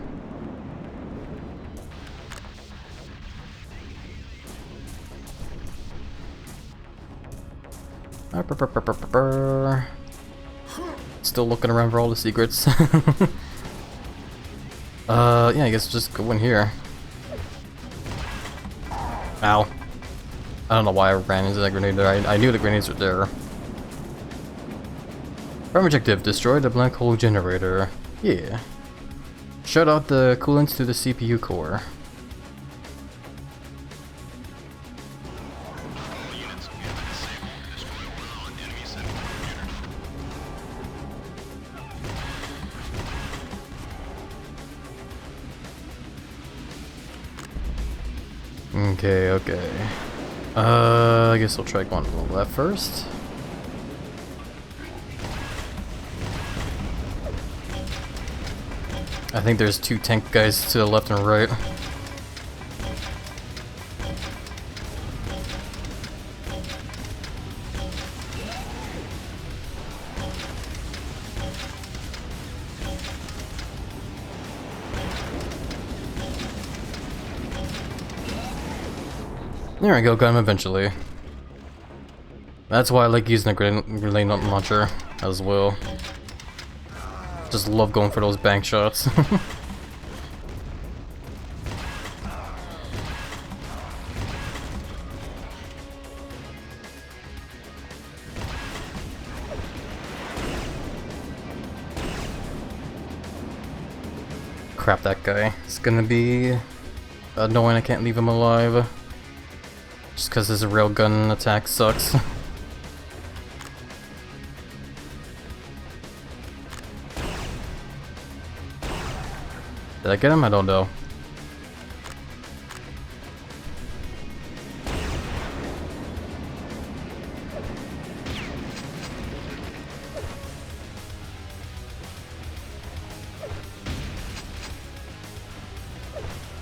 Still looking around for all the secrets. Yeah, I guess just go in here. Ow. I don't know why I ran into that grenade there. I knew the grenades were there. Prime objective, destroy the black hole generator. Yeah. Shut out the coolant to the CPU core. Okay, okay. I guess we'll try going to the left first. I think there's 2 tank guys to the left and right. There we go, got him eventually. That's why I like using a grenade launcher as well. Just love going for those bank shots. Crap, that guy. It's gonna be annoying, I can't leave him alive. Just because his railgun attack sucks. Did I get him? I don't know.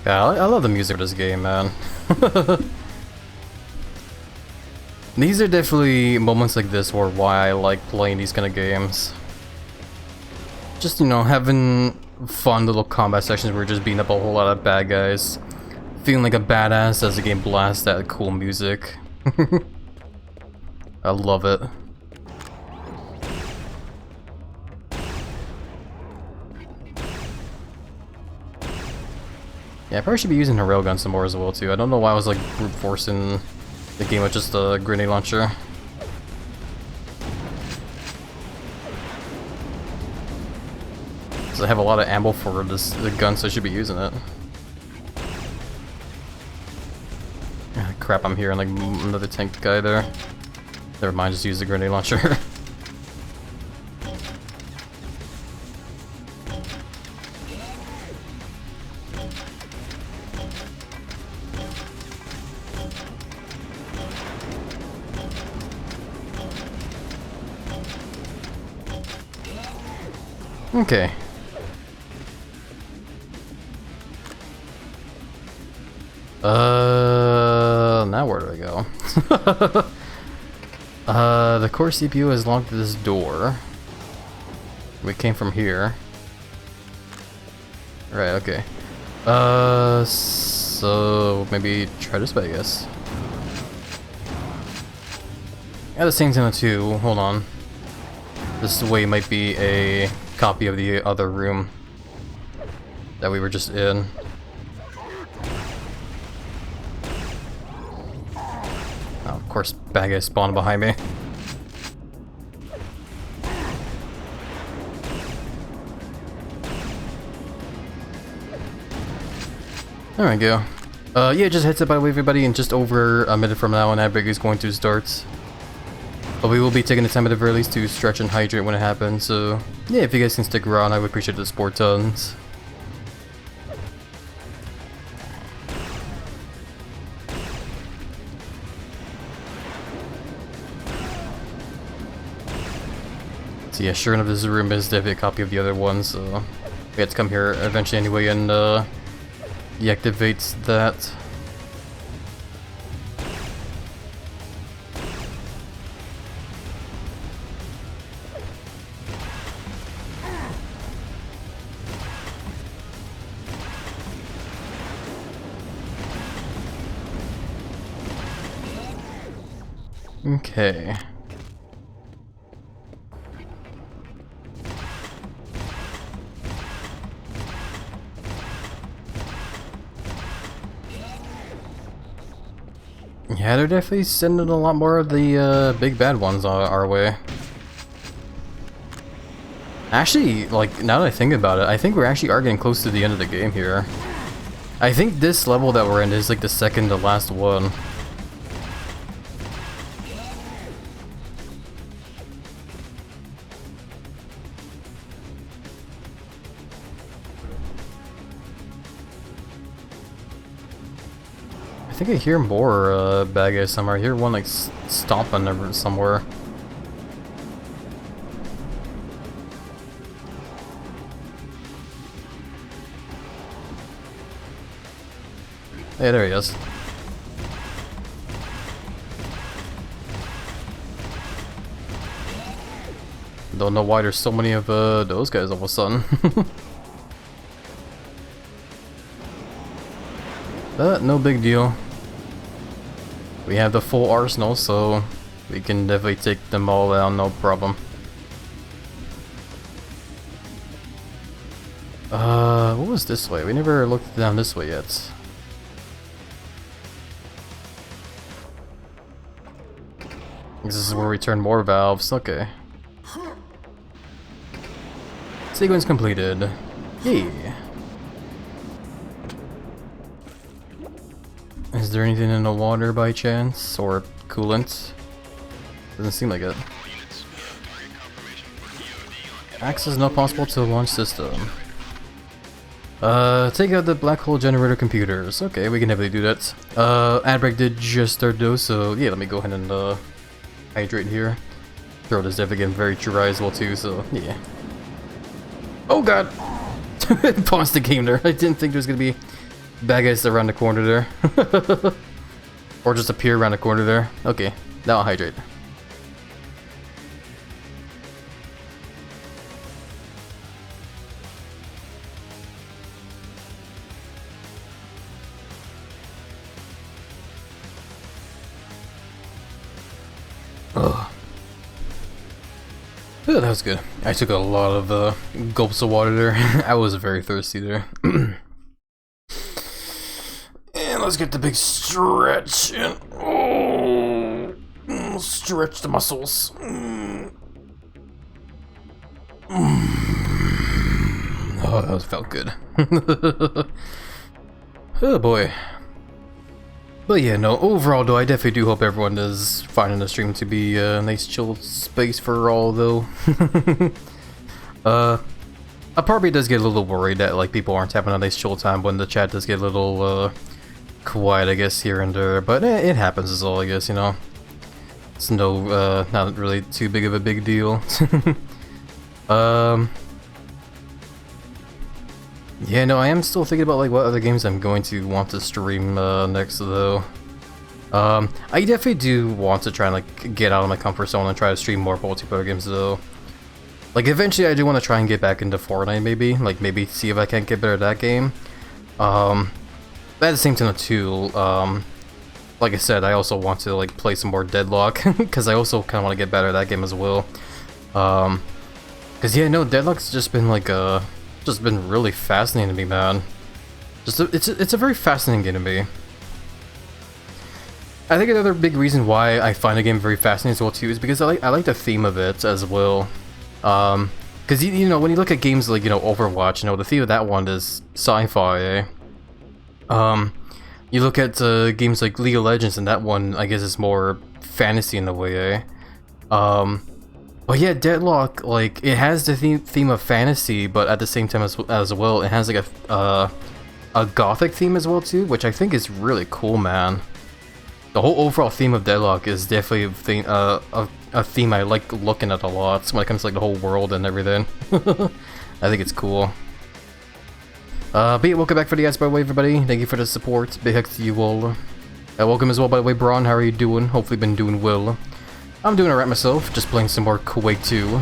Yeah, I love the music of this game, man. These are definitely moments like this where why I like playing these kind of games. Just, you know, having fun little combat sections where you're just beating up a whole lot of bad guys. Feeling like a badass as the game blasts that cool music. I love it. Yeah, I probably should be using a railgun some more as well too. I don't know why I was like brute forcing the game with just a grenade launcher. Because I have a lot of ammo for the gun, so I should be using it. Ah, crap, I'm hearing like another tank guy there. Never mind, just use the grenade launcher. Okay. Now where do I go? The core CPU has locked this door. We came from here. Right, okay. So maybe try this way, I guess. At the same time too, hold on. This way might be a copy of the other room that we were just in. Oh, of course, bad guy spawned behind me. There we go. Yeah, just heads up by the way, everybody, and just over a minute from now on, Outbreak is going to start. But we will be taking the time at the very least to stretch and hydrate when it happens, so yeah, if you guys can stick around, I would appreciate the support tons. So yeah, sure enough, this room is definitely a copy of the other one, so we have to come here eventually anyway and deactivate that. Okay. Yeah, they're definitely sending a lot more of the big bad ones our way. Actually, like, now that I think about it, I think we actually are getting close to the end of the game here. I think this level that we're in is like the second to last one. I think I hear more bad guys somewhere. I hear one like stomping somewhere. Hey, there he is. Don't know why there's so many of those guys all of a sudden. But no big deal. We have the full arsenal, so we can definitely take them all down, no problem. What was this way? We never looked down this way yet. This is where we turn more valves. Okay. Sequence completed. Yay. Is there anything in the water by chance? Or coolant? Doesn't seem like it. Access not possible to the launch system. Take out the black hole generator computers. Okay, we can definitely do that. Adbreak did just start though, so yeah, let me go ahead and hydrate here. Throat is definitely getting very dry as well too, so yeah. Oh god! Paused the game there. I didn't think there was gonna be bad guys around the corner there. Or just appear around the corner there. Okay, now I'll hydrate. Ugh. Oh, that was good. I took a lot of gulps of water there. I was very thirsty there. let's get the big stretch and stretch the muscles. Oh, that felt good. Oh boy. But yeah, no, overall though, I definitely do hope everyone is finding the stream to be a nice chill space for all though. I probably does get a little worried that like people aren't having a nice chill time when the chat does get a little quiet, I guess, here and there, but it happens is all, I guess, you know. It's no, not really too big of a big deal. Yeah, no, I am still thinking about like what other games I'm going to want to stream next though. I definitely do want to try and like get out of my comfort zone and try to stream more multiplayer games though. Like eventually I do want to try and get back into Fortnite maybe, like maybe see if I can't get better at that game. But at the same time too, like I said, I also want to like play some more Deadlock because I also kind of want to get better at that game as well. Cause yeah, no, Deadlock's just been like just been really fascinating to me, man. It's a very fascinating game to me. I think another big reason why I find the game very fascinating as well too is because I like the theme of it as well. Cause you know, when you look at games like, you know, Overwatch, you know, the theme of that one is sci-fi, eh? You look at games like League of Legends, and that one, I guess, is more fantasy in a way, eh? But yeah, Deadlock, like, it has the theme of fantasy, but at the same time as well, it has like a gothic theme as well too, which I think is really cool, man. The whole overall theme of Deadlock is definitely a theme I like looking at a lot when it comes to like the whole world and everything. I think it's cool. But yeah, welcome back for the ads, by the way, everybody. Thank you for the support. Big heck to you all. Welcome as well, by the way, Braun. How are you doing? Hopefully been doing well. I'm doing alright myself, just playing some more Quake 2.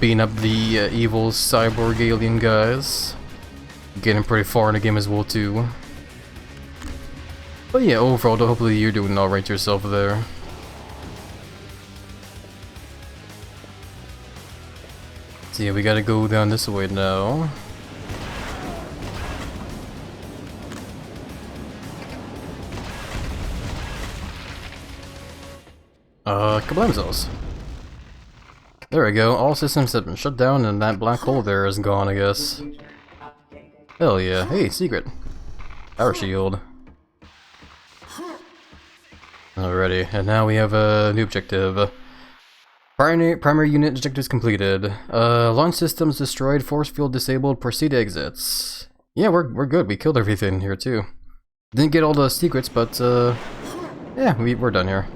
Beating up the evil cyborg alien guys. Getting pretty far in the game as well too. But yeah, overall, though, hopefully you're doing alright yourself there. So yeah, we gotta go down this way now. Kablamzos. There we go, all systems have been shut down and that black hole there is gone, I guess. Hell yeah, hey, secret. Power shield. Alrighty, and now we have a new objective. Primary unit objectives completed. Launch systems destroyed, force field disabled, proceed exits. Yeah, we're good, we killed everything here too. Didn't get all the secrets, but yeah, we're done here.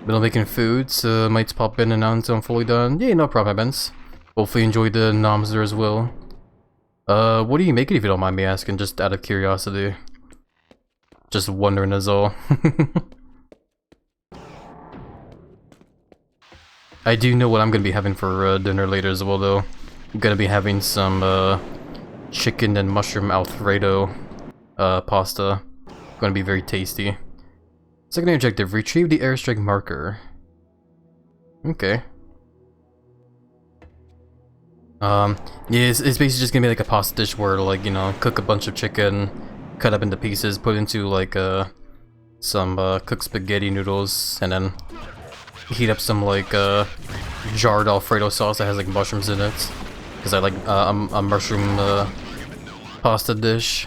Been making food, so might pop in and out until I'm fully done. Yeah, no problem, Benz. Hopefully enjoy the noms there as well. What do you make it if you don't mind me asking, just out of curiosity? Just wondering is all. I do know what I'm gonna be having for dinner later as well though. I'm gonna be having some chicken and mushroom alfredo pasta. Gonna be very tasty. Second objective, retrieve the airstrike marker. Okay. Yeah, it's basically just gonna be like a pasta dish where, like, you know, cook a bunch of chicken, cut up into pieces, put into like some cooked spaghetti noodles, and then heat up some like jarred Alfredo sauce that has like mushrooms in it, because I like a mushroom pasta dish.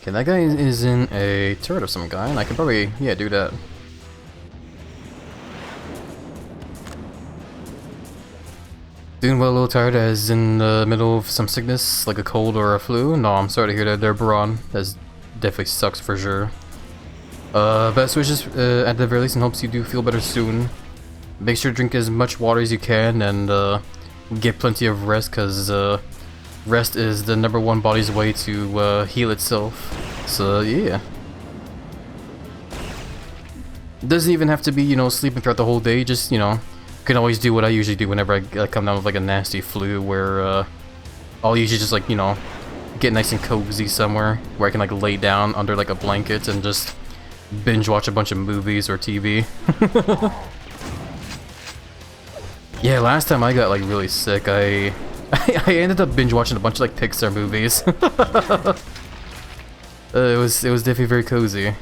Okay, that guy is in a turret of some kind. I can probably, yeah, do that. Doing well, a little tired, as in the middle of some sickness, like a cold or a flu. No, I'm sorry to hear that there, Braun. That definitely sucks for sure. Best wishes at the very least, and hopes you do feel better soon. Make sure to drink as much water as you can, and get plenty of rest, because rest is the #1 body's way to heal itself. So yeah. It doesn't even have to be, you know, sleeping throughout the whole day. Just, you know, you can always do what I usually do whenever I come down with like a nasty flu, where I'll usually just, like, you know, get nice and cozy somewhere where I can like lay down under like a blanket and just binge watch a bunch of movies or TV. Yeah, last time I got like really sick, I I ended up binge watching a bunch of like Pixar movies. It was definitely very cozy.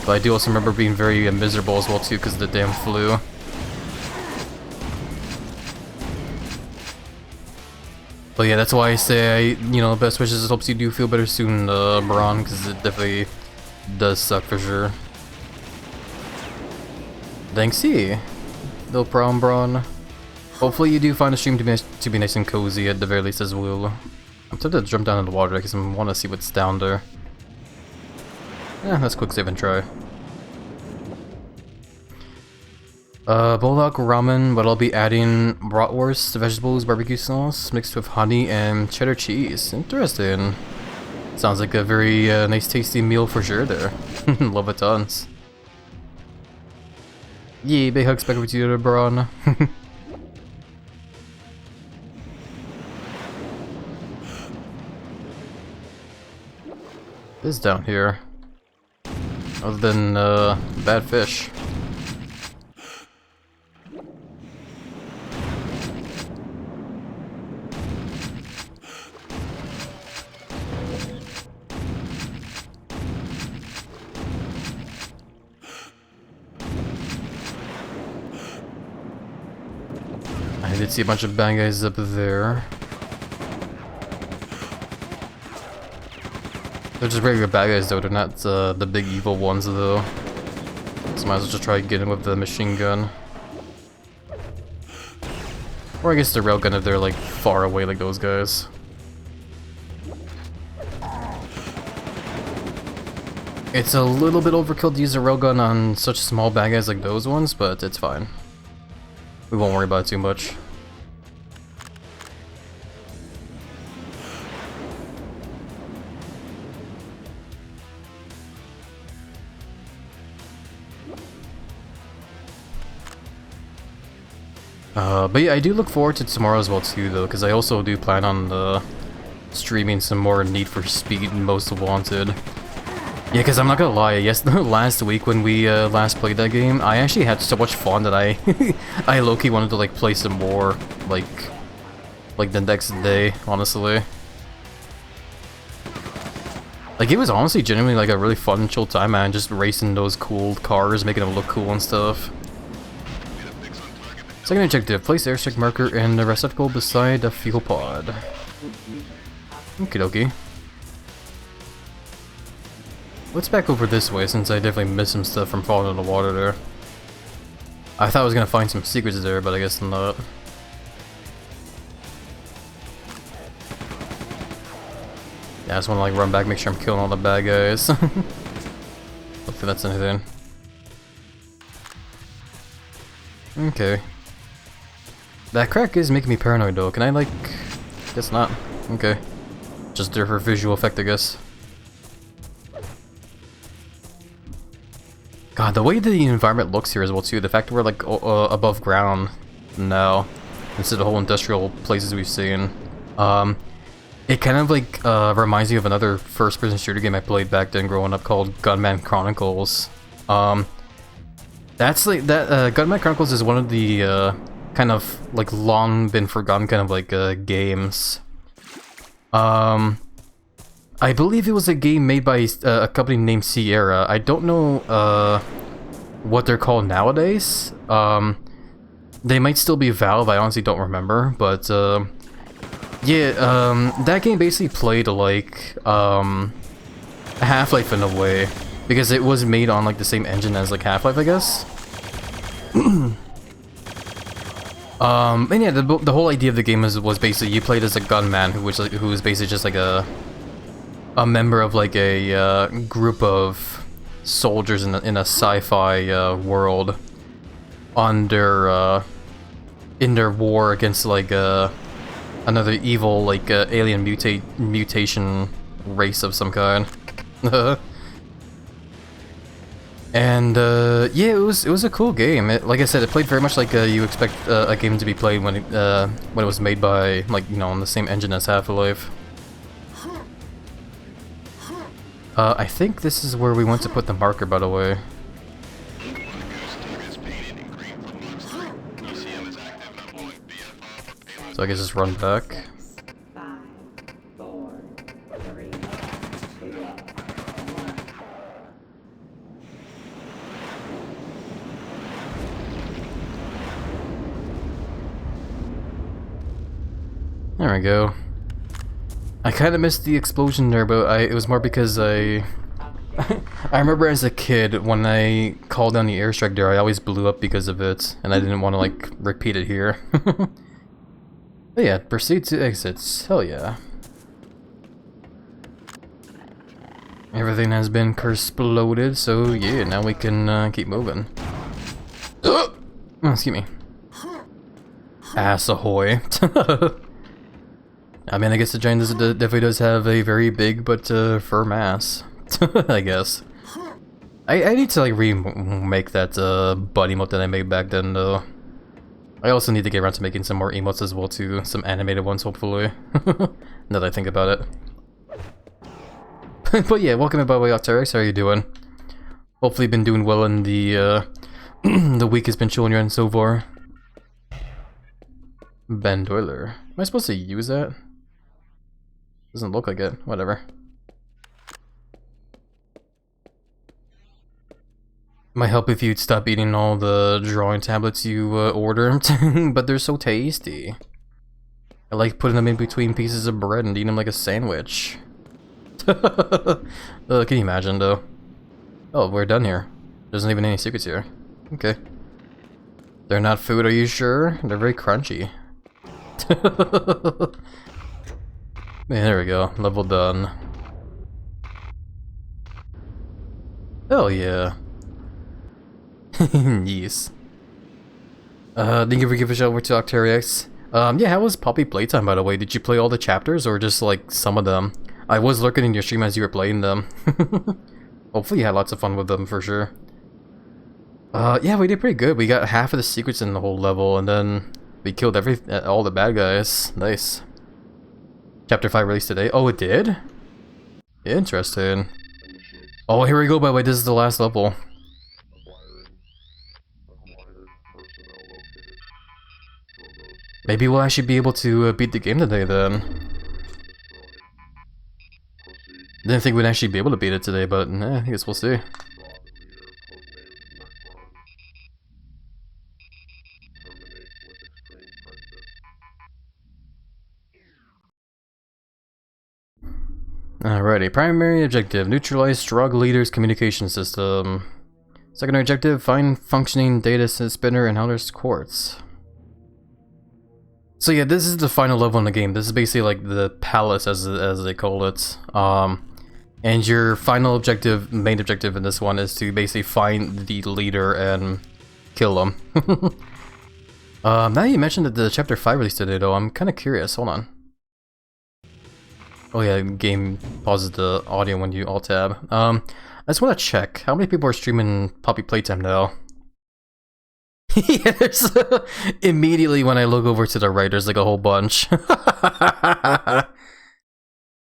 But I do also remember being very miserable as well too because of the damn flu. But yeah, that's why I say, you know, best wishes. Hopes you do feel better soon, Braun, because it definitely does suck for sure. Thanksy. No problem, Braun. Hopefully you do find the stream to be nice and cozy at the very least as well. I'm tempted to jump down in the water because I want to see what's down there. Yeah, let's quick save and try. Bulldog ramen, but I'll be adding bratwurst, vegetables, barbecue sauce, mixed with honey and cheddar cheese. Interesting. Sounds like a very nice tasty meal for sure there. Love it tons. Yeah, big hugs back over to you, Braun. What is down here? Other than bad fish. I did see a bunch of bad guys up there. They're just regular bad guys though, they're not the big evil ones though. So might as well just try getting with the machine gun. Or I guess the railgun if they're like far away like those guys. It's a little bit overkill to use a railgun on such small bad guys like those ones, but it's fine. We won't worry about it too much. But yeah, I do look forward to tomorrow as well too though, because I also do plan on streaming some more Need for Speed Most Wanted. Yeah, because I'm not gonna lie, yes, last week when we last played that game, I actually had so much fun that I I low-key wanted to like play some more, like the next day, honestly. Like it was honestly genuinely like a really fun, chill time, man, just racing those cool cars, making them look cool and stuff. Second objective, place airstrike marker in the receptacle beside the fuel pod. Okie dokie. Let's back over this way since I definitely missed some stuff from falling in the water there. I thought I was gonna find some secrets there, but I guess not. Yeah, I just wanna like run back, make sure I'm killing all the bad guys. Hopefully that's anything. Okay. That crack is making me paranoid though. Can I like... Guess not. Okay. Just there for visual effect, I guess. God, the way the environment looks here as well too. The fact that we're like above ground now, instead of the whole industrial places we've seen. It kind of like reminds me of another first-person shooter game I played back then growing up called Gunman Chronicles. That's like that. Gunman Chronicles is one of the kind of like long been forgotten kind of like games. I believe it was a game made by a company named Sierra. I don't know what they're called nowadays. They might still be Valve, I honestly don't remember, but yeah, that game basically played like Half-Life in a way, because it was made on like the same engine as like Half-Life, I guess. And yeah, the whole idea of the game was basically you played as a gunman who was basically just like a member of like a group of soldiers in a sci-fi world on their in their war against like another evil like alien mutation race of some kind. And yeah, it was a cool game. Like I said, it played very much like you expect a game to be played when it was made by, like, you know, on the same engine as Half-Life. I think this is where we want to put the marker, by the way. So I can just run back. 5, 4, 3, 2, 1. There we go. I kind of missed the explosion there, but it was more because I remember as a kid when I called down the airstrike there, I always blew up because of it, and I didn't want to like repeat it here. But yeah, proceed to exits. Hell yeah. Everything has been exploded, so yeah, now we can keep moving. Oh, excuse me. Ass ahoy. I mean, I guess the giant definitely does have a very big but firm ass. I guess. I need to like remake that butt emote that I made back then though. I also need to get around to making some more emotes as well too, some animated ones hopefully. Now that I think about it. But yeah, welcome in by the way, Octerex. How are you doing? Hopefully you've been doing well in the the week has been chilling you in so far. Ben Doiler. Am I supposed to use that? Doesn't look like it. Whatever. Might help if you'd stop eating all the drawing tablets you order, but they're so tasty. I like putting them in between pieces of bread and eating them like a sandwich. Can you imagine though? Oh, we're done here. There isn't even any secrets here. Okay. They're not food, are you sure? They're very crunchy. Man, there we go. Level done. Hell yeah. Yes. Thank you for giving a shout over to Octerex. Yeah, how was Poppy playtime by the way? Did you play all the chapters or just like some of them? I was lurking in your stream as you were playing them. Hopefully you had lots of fun with them for sure. Yeah, we did pretty good. We got half of the secrets in the whole level and then we killed all the bad guys. Nice. Chapter 5 released today. Oh, it did? Interesting. Oh, here we go, by the way. This is the last level. Maybe we'll actually be able to beat the game today then. Didn't think we'd actually be able to beat it today, but I guess we'll see. Alrighty, primary objective, neutralize drug leader's communication system. Secondary objective, find functioning data spinner and Helder's quartz. So yeah, this is the final level in the game. This is basically like the palace as they call it. And your final objective, main objective in this one is to basically find the leader and kill him. Now you mentioned that the chapter 5 released today though, I'm kind of curious, hold on. Oh yeah, game pauses the audio when you alt-tab. I just want to check, how many people are streaming Poppy Playtime now? Yeah, there's immediately when I look over to the right, there's like a whole bunch. Oh,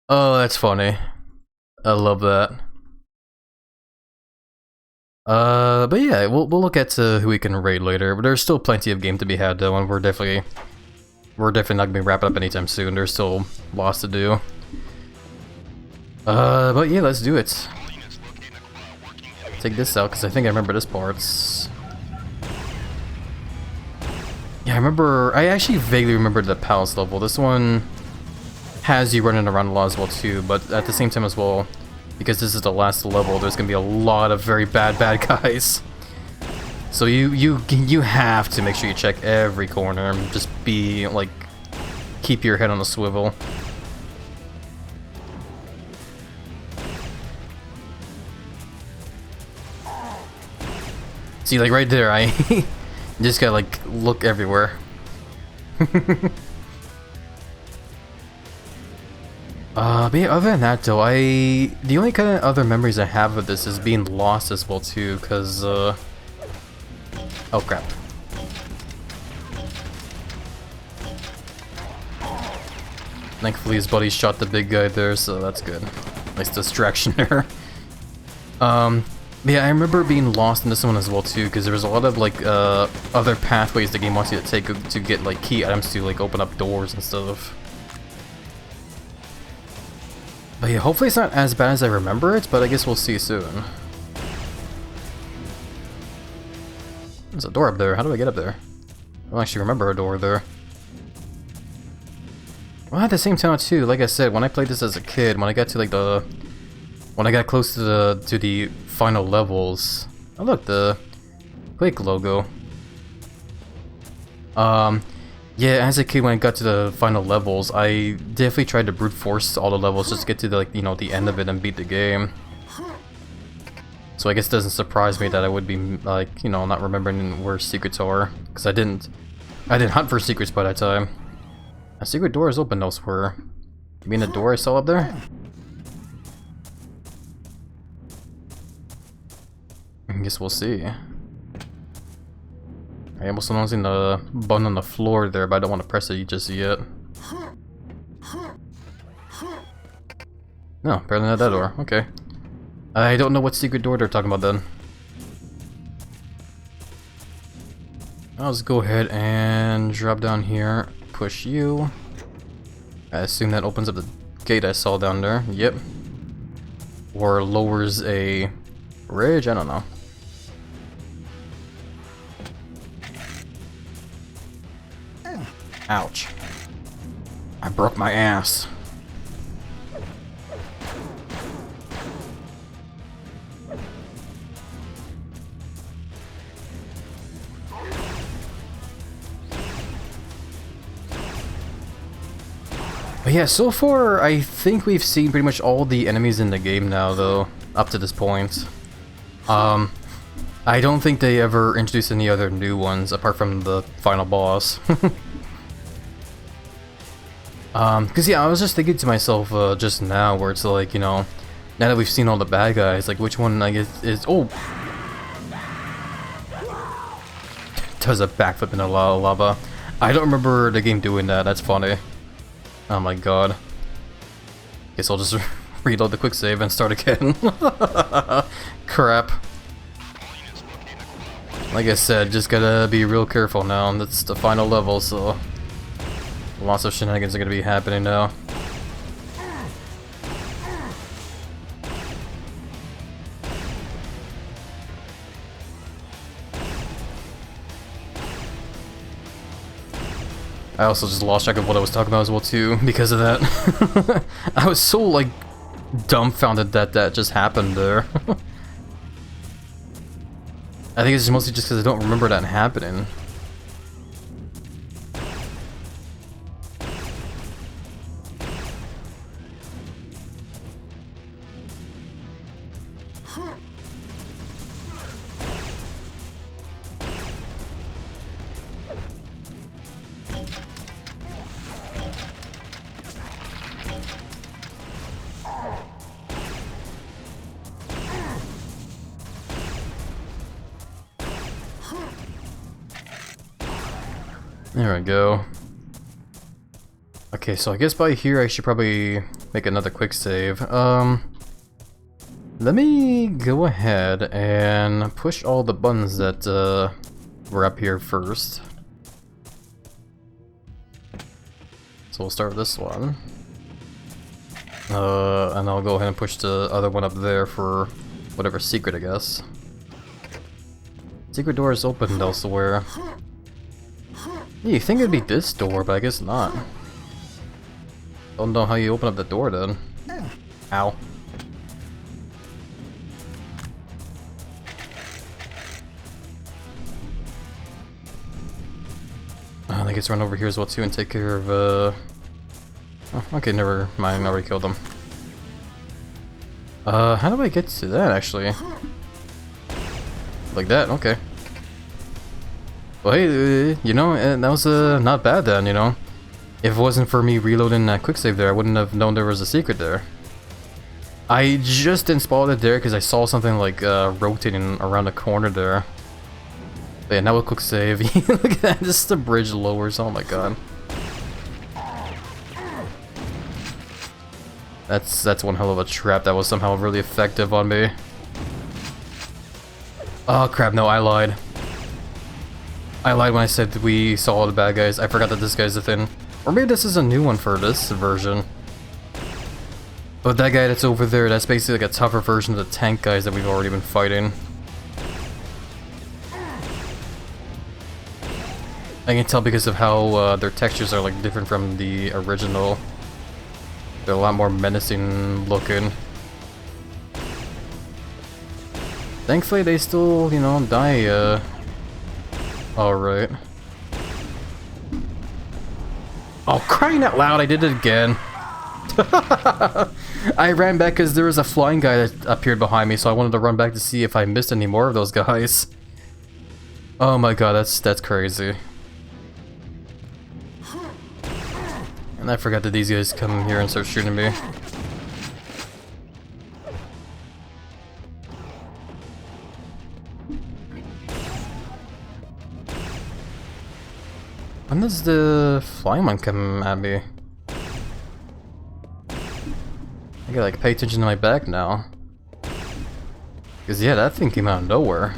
that's funny. I love that. But yeah, we'll look at who we can raid later. But there's still plenty of game to be had though, and we're definitely not gonna be wrapping up anytime soon. There's still lots to do. But yeah, let's do it. Take this out because I think I remember this part. Yeah, I actually vaguely remember the palace level. This one has you running around a lot as well too, but at the same time as well, because this is the last level, there's gonna be a lot of very bad guys. So you have to make sure you check every corner and just be like, keep your head on a swivel. See, like right there, I just gotta like look everywhere. But yeah, other than that though, the only kind of other memories I have of this is being lost as well too, cause oh crap. Thankfully his buddy shot the big guy there, so that's good. Nice distraction there. Yeah, I remember being lost in this one as well too, because there was a lot of like other pathways the game wants you to take to get like key items to like open up doors and stuff. But yeah, hopefully it's not as bad as I remember it, but I guess we'll see soon. There's a door up there. How do I get up there? I don't actually remember a door there. Well, at the same time too, like I said, when I played this as a kid, when I got to like when I got close to the final levels, oh look, the Quake logo. Yeah, as a kid, when I got to the final levels, I definitely tried to brute force all the levels just to get to the, like, you know, the end of it and beat the game. So I guess it doesn't surprise me that I would be like, you know, not remembering where secrets are, because I didn't hunt for secrets by that time. A secret door is open elsewhere. You mean the door I saw up there? I guess we'll see. I almost noticing the button on the floor there, but I don't want to press it just yet. No, apparently not that door. Okay. I don't know what secret door they're talking about then. I'll just go ahead and drop down here, push you. I assume that opens up the gate I saw down there. Yep. Or lowers a bridge? I don't know. Ouch. I broke my ass. But yeah, so far I think we've seen pretty much all the enemies in the game now though, up to this point. I don't think they ever introduced any other new ones apart from the final boss. Cause yeah, I was just thinking to myself just now, where it's like, you know, now that we've seen all the bad guys, like which one I guess is does a backflip in the lava. I don't remember the game doing that. That's funny. Oh my god. Guess I'll just reload the quick save and start again. Crap. Like I said, just gotta be real careful now. That's the final level, so lots of shenanigans are gonna be happening now. I also just lost track of what I was talking about as well too, because of that. I was so like dumbfounded that that just happened there. I think it's mostly just because I don't remember that happening. There we go. Okay, so I guess by here I should probably make another quick save. Let me go ahead and push all the buttons that were up here first. So we'll start with this one. And I'll go ahead and push the other one up there for whatever secret, I guess. Secret door is opened elsewhere. Yeah, you think it'd be this door, but I guess not. Don't know how you open up the door then. Ow. I think it's run over here as well too and take care of oh, okay, never mind, I already killed them. How do I get to that actually? Like that, okay. Well, hey, you know, that was not bad then, you know. If it wasn't for me reloading that quick save there, I wouldn't have known there was a secret there. I just installed it there because I saw something like rotating around the corner there. But yeah, now we'll quick save. Look at that, just the bridge lowers, oh my god. That's one hell of a trap that was somehow really effective on me. Oh crap, no, I lied. I lied when I said we saw all the bad guys. I forgot that this guy's a thing. Or maybe this is a new one for this version. But that guy that's over there, that's basically like a tougher version of the tank guys that we've already been fighting. I can tell because of how their textures are like different from the original. They're a lot more menacing looking. Thankfully they still, you know, die, alright. Oh, crying out loud, I did it again. I ran back because there was a flying guy that appeared behind me, so I wanted to run back to see if I missed any more of those guys. Oh my god, that's crazy. And I forgot that these guys come here and start shooting me. When does the flying one come at me? I gotta like pay attention to my back now. Cause yeah, that thing came out of nowhere.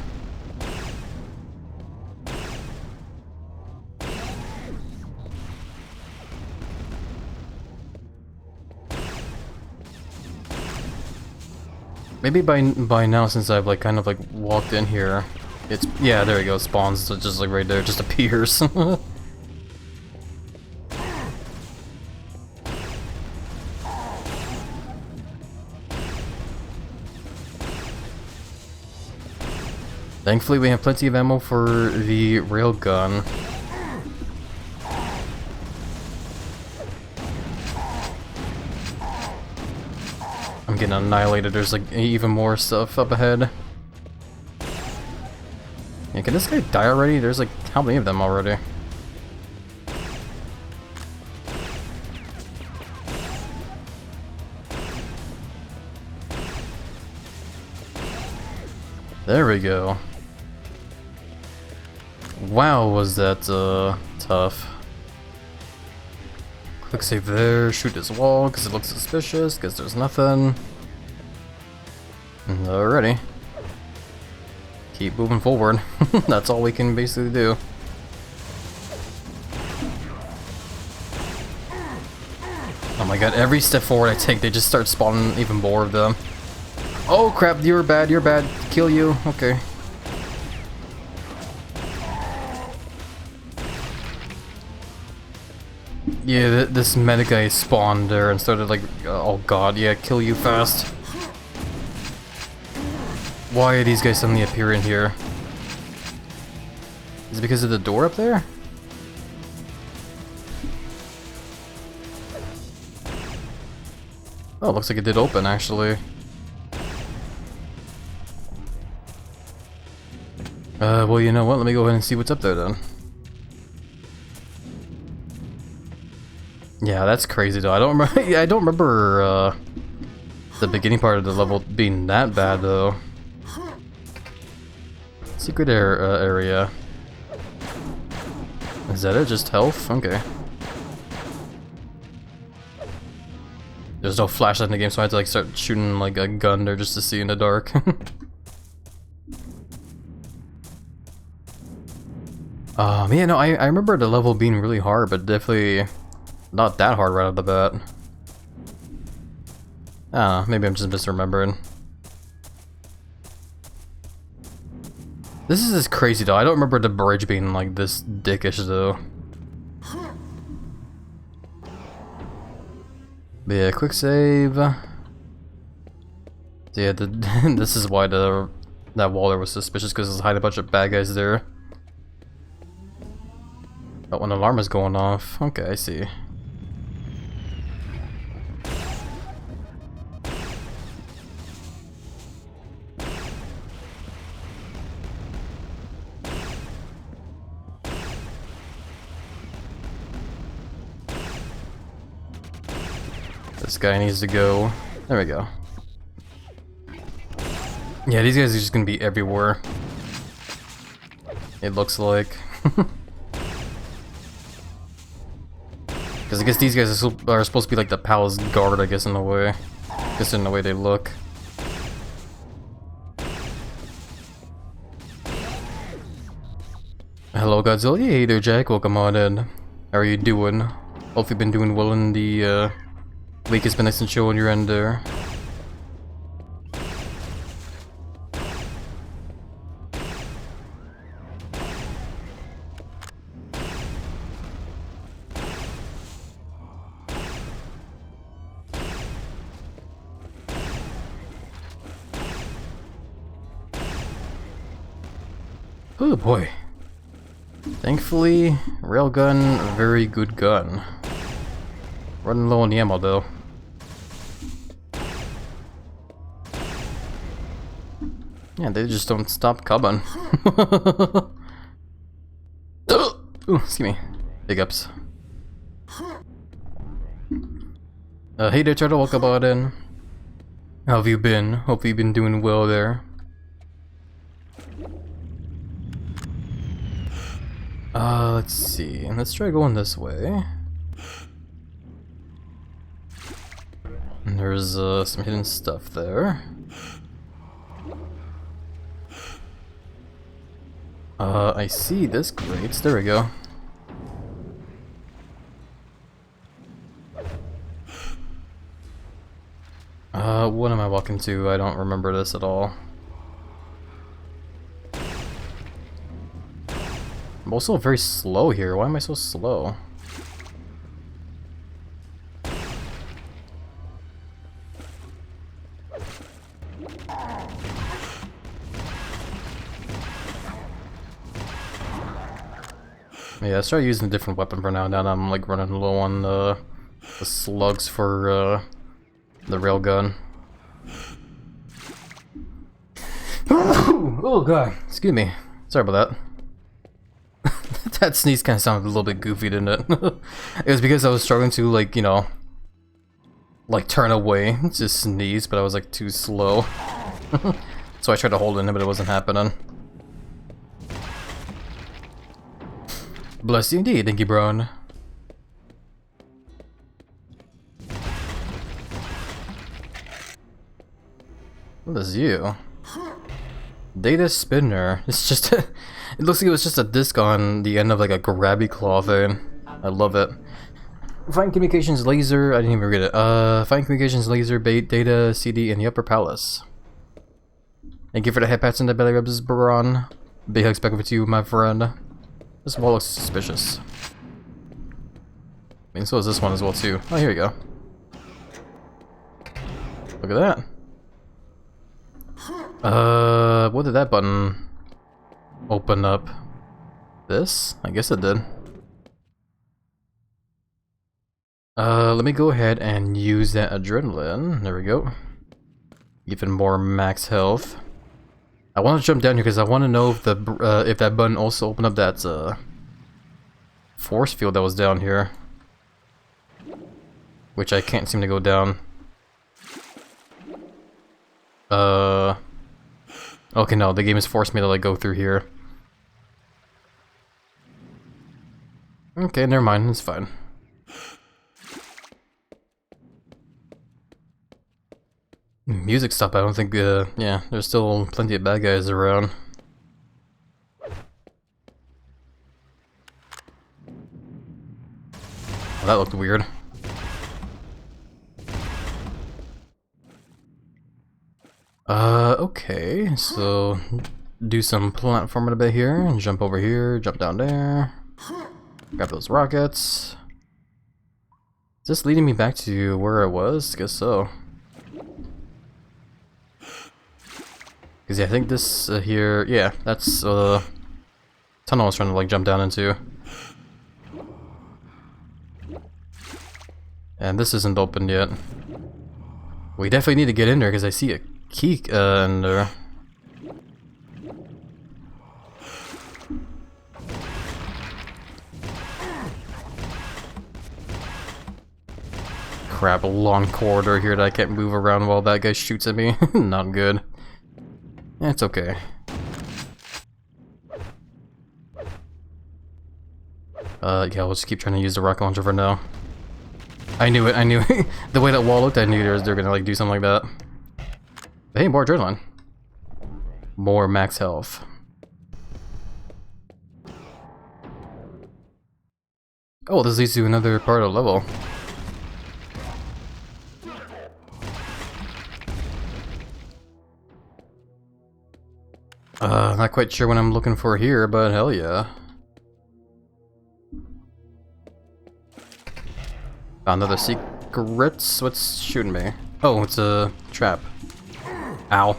Maybe by now, since I've like kind of like walked in here, it's, yeah, there we go, it spawns, so just like right there, it just appears. Thankfully we have plenty of ammo for the railgun. I'm getting annihilated, there's like even more stuff up ahead. Yeah, can this guy die already? There's like, how many of them already? There we go. Wow, was that tough. Quick save there, shoot this wall because it looks suspicious, because there's nothing. Alrighty. Keep moving forward. That's all we can basically do. Oh my god, every step forward I take, they just start spawning even more of them. Oh crap, you're bad, kill you, okay. Yeah, this meta guy spawned there and started like, oh god, yeah, kill you fast. Why are these guys suddenly appearing here? Is it because of the door up there? Oh, looks like it did open actually. Well, you know what? Let me go ahead and see what's up there then. Yeah, that's crazy though. I don't remember. Yeah, I don't remember the beginning part of the level being that bad though. Secret area. Is that it? Just health? Okay. There's no flashlight in the game, so I had to like start shooting like a gun there just to see in the dark. Yeah, no, I remember the level being really hard, but definitely not that hard right off the bat. I don't know, maybe I'm just misremembering. This is just crazy though, I don't remember the bridge being like this dickish though. But yeah, quick save. So yeah, this is why that wall there was suspicious, because it's hiding a bunch of bad guys there. But when the alarm is going off, okay, I see. This guy needs to go. There we go. Yeah, these guys are just gonna be everywhere. It looks like. Because I guess these guys are supposed to be like the palace guard, I guess, in a way. Just in the way they look. Hello Godzilla, hey there Jack, welcome on in. How are you doing? Hope you've been doing well in the week. Has been nice and chill on your end there. Oh boy. Thankfully, railgun, very good gun. Running low on the ammo though. Yeah, they just don't stop coming. Ooh, excuse me. Big ups. Hey there Turtle, welcome on in. How have you been? Hope you've been doing well there. Let's see. Let's try going this way. And there's some hidden stuff there. I see this crate. There we go. What am I walking to? I don't remember this at all. I'm also very slow here. Why am I so slow? Yeah, let's try using a different weapon for now. Now that I'm like running low on the slugs for the railgun. Oh god, excuse me. Sorry about that. That sneeze kind of sounded a little bit goofy, didn't it? It was because I was struggling to, like, you know, like turn away to sneeze, but I was like too slow. So I tried to hold it in, but it wasn't happening. Bless you indeed, thank you, Brown. What is you? Data spinner. It's just it looks like it was just a disc on the end of like a grabby claw thing. I love it. Fine communications laser. I didn't even read it. Fine communications laser bait data CD in the upper palace. Thank you for the head pats and the belly rubs, Baron. Big hugs back with you, my friend. This wall looks suspicious. I mean, so is this one as well too. Oh, here we go. Look at that. What did that button open up? This? I guess it did. Let me go ahead and use that adrenaline. There we go. Even more max health. I want to jump down here because I want to know if the if that button also opened up that force field that was down here, which I can't seem to go down. Okay, no, the game has forced me to like go through here. Okay, never mind, it's fine. Music stop, I don't think, yeah, there's still plenty of bad guys around. Oh, that looked weird. Okay, so do some platforming a bit here, and jump over here, jump down there, grab those rockets. Is this leading me back to where I was? Guess so. Because yeah, I think this here, yeah, that's tunnel I was trying to like jump down into. And this isn't open yet. We definitely need to get in there because I see a key in there. Crap, a long corridor here that I can't move around while that guy shoots at me. Not good. It's okay. Yeah, we'll just keep trying to use the rocket launcher for now. I knew it, I knew it. The way that wall looked, I knew they're gonna like do something like that. But hey, more adrenaline. More max health. Oh, this leads to another part of the level. Not quite sure what I'm looking for here, but hell yeah. Found another secrets. What's shooting me? Oh, it's a trap. Ow.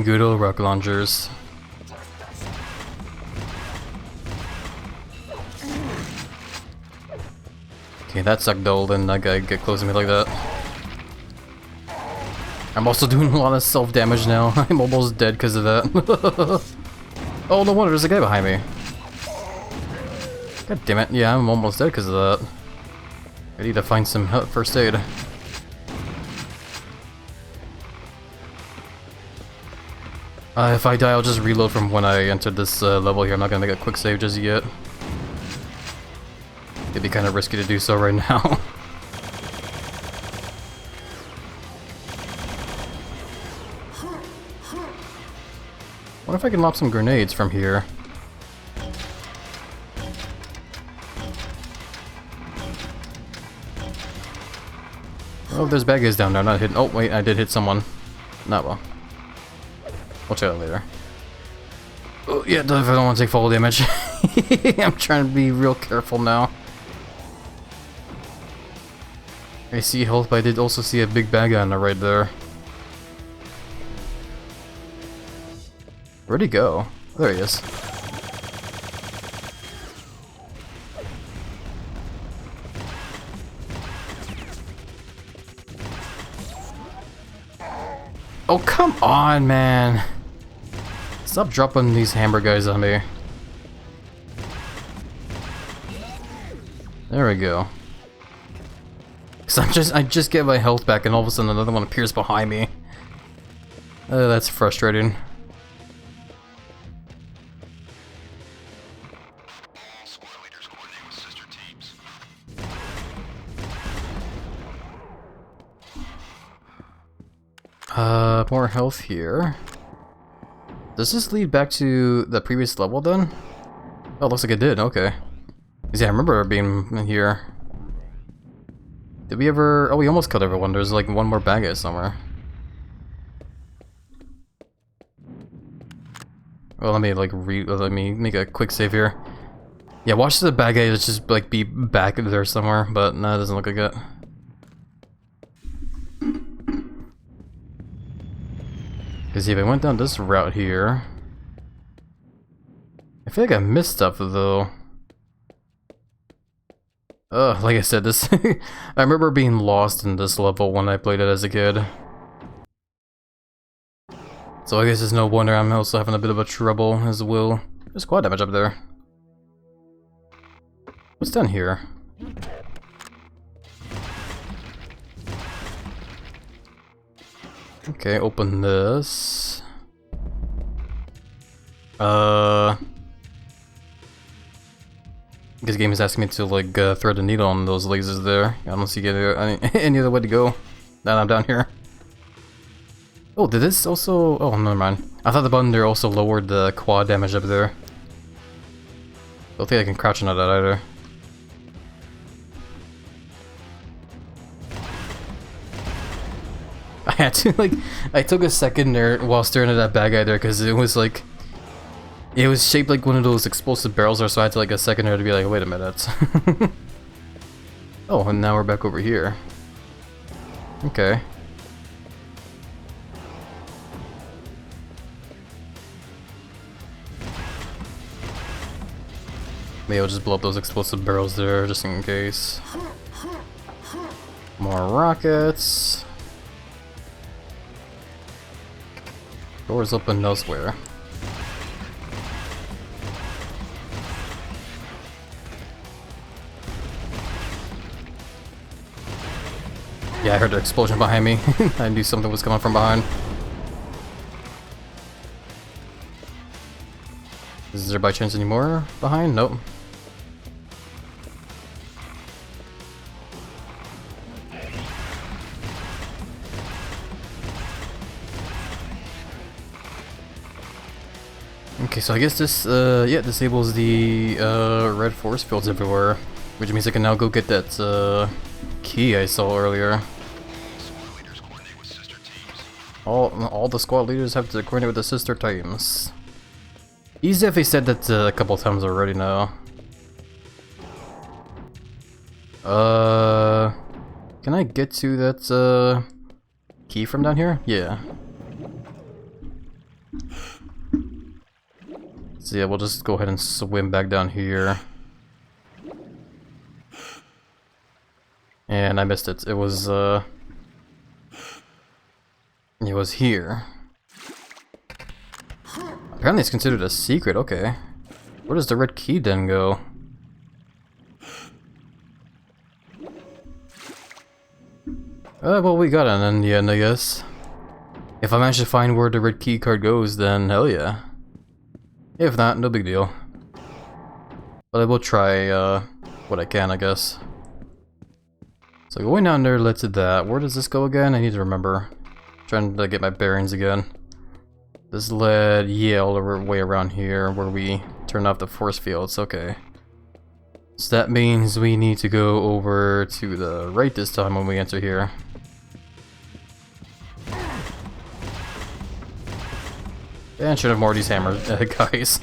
Good old rocket launchers. Okay, that sucked old and that guy get close to me like that. I'm also doing a lot of self-damage now. I'm almost dead because of that. Oh, no wonder there's a guy behind me. God damn it. Yeah, I'm almost dead because of that. I need to find some first aid. If I die, I'll just reload from when I entered this level here. I'm not gonna make a quick save just yet. It'd be kind of risky to do so right now. What if I can lob some grenades from here? Oh, there's bad guys down there. I'm not hitting. Oh, wait, I did hit someone. Not well. We'll check it out later. Oh, yeah, if I don't want to take fall damage. I'm trying to be real careful now. I see health, but I did also see a big bad guy on the right there. Where'd he go? There he is. Oh, come on, man. Stop dropping these hamburger guys on me. There we go. Cause I just get my health back and all of a sudden another one appears behind me. That's frustrating. Squad leaders coordinate with sister teams. More health here. Does this lead back to the previous level then? Oh, looks like it did, okay. 'Cause yeah, I remember being in here. Did we ever... Oh, we almost killed everyone. There's like one more bad guy somewhere. Well, let me make a quick save here. Yeah, watch the bad guy just like be back there somewhere, but no, it doesn't look like it. Because if I went down this route here... I feel like I missed stuff though. Like I said, this... I remember being lost in this level when I played it as a kid. So I guess it's no wonder I'm also having a bit of a trouble as well. There's quad damage up there. What's down here? Okay, open this. This game is asking me to like thread a needle on those lasers there. I don't see any other way to go. Now I'm down here. Oh, did this also... Oh, never mind. I thought the button there also lowered the quad damage up there. Don't think I can crouch into that either. I had to like... I took a second there while staring at that bad guy there because it was like... It was shaped like one of those explosive barrels there, so I had to like a second there to be like, wait a minute. Oh, and now we're back over here. Okay. Maybe I'll just blow up those explosive barrels there, just in case. More rockets. Doors open elsewhere. Yeah, I heard an explosion behind me. I knew something was coming from behind. Is there by chance any more behind? Nope. Okay, so I guess this, yeah, disables the, red force fields everywhere. Which means I can now go get that, key I saw earlier. Squad leaders coordinate with sister teams. All the squad leaders have to coordinate with the sister teams. He's definitely said that a couple times already now. Can I get to that, key from down here? Yeah. So yeah, we'll just go ahead and swim back down here. And I missed it. It was here. Apparently it's considered a secret, okay. Where does the red key then go? Well, we got it in the end, I guess. If I manage to find where the red key card goes, then hell yeah. If not, no big deal. But I will try what I can, I guess. So going down there led to that. Where does this go again? I need to remember. Trying to get my bearings again. This led, yeah, all the way around here where we turned off the force fields. Okay. So that means we need to go over to the right this time when we enter here. And should have more of these hammer guys.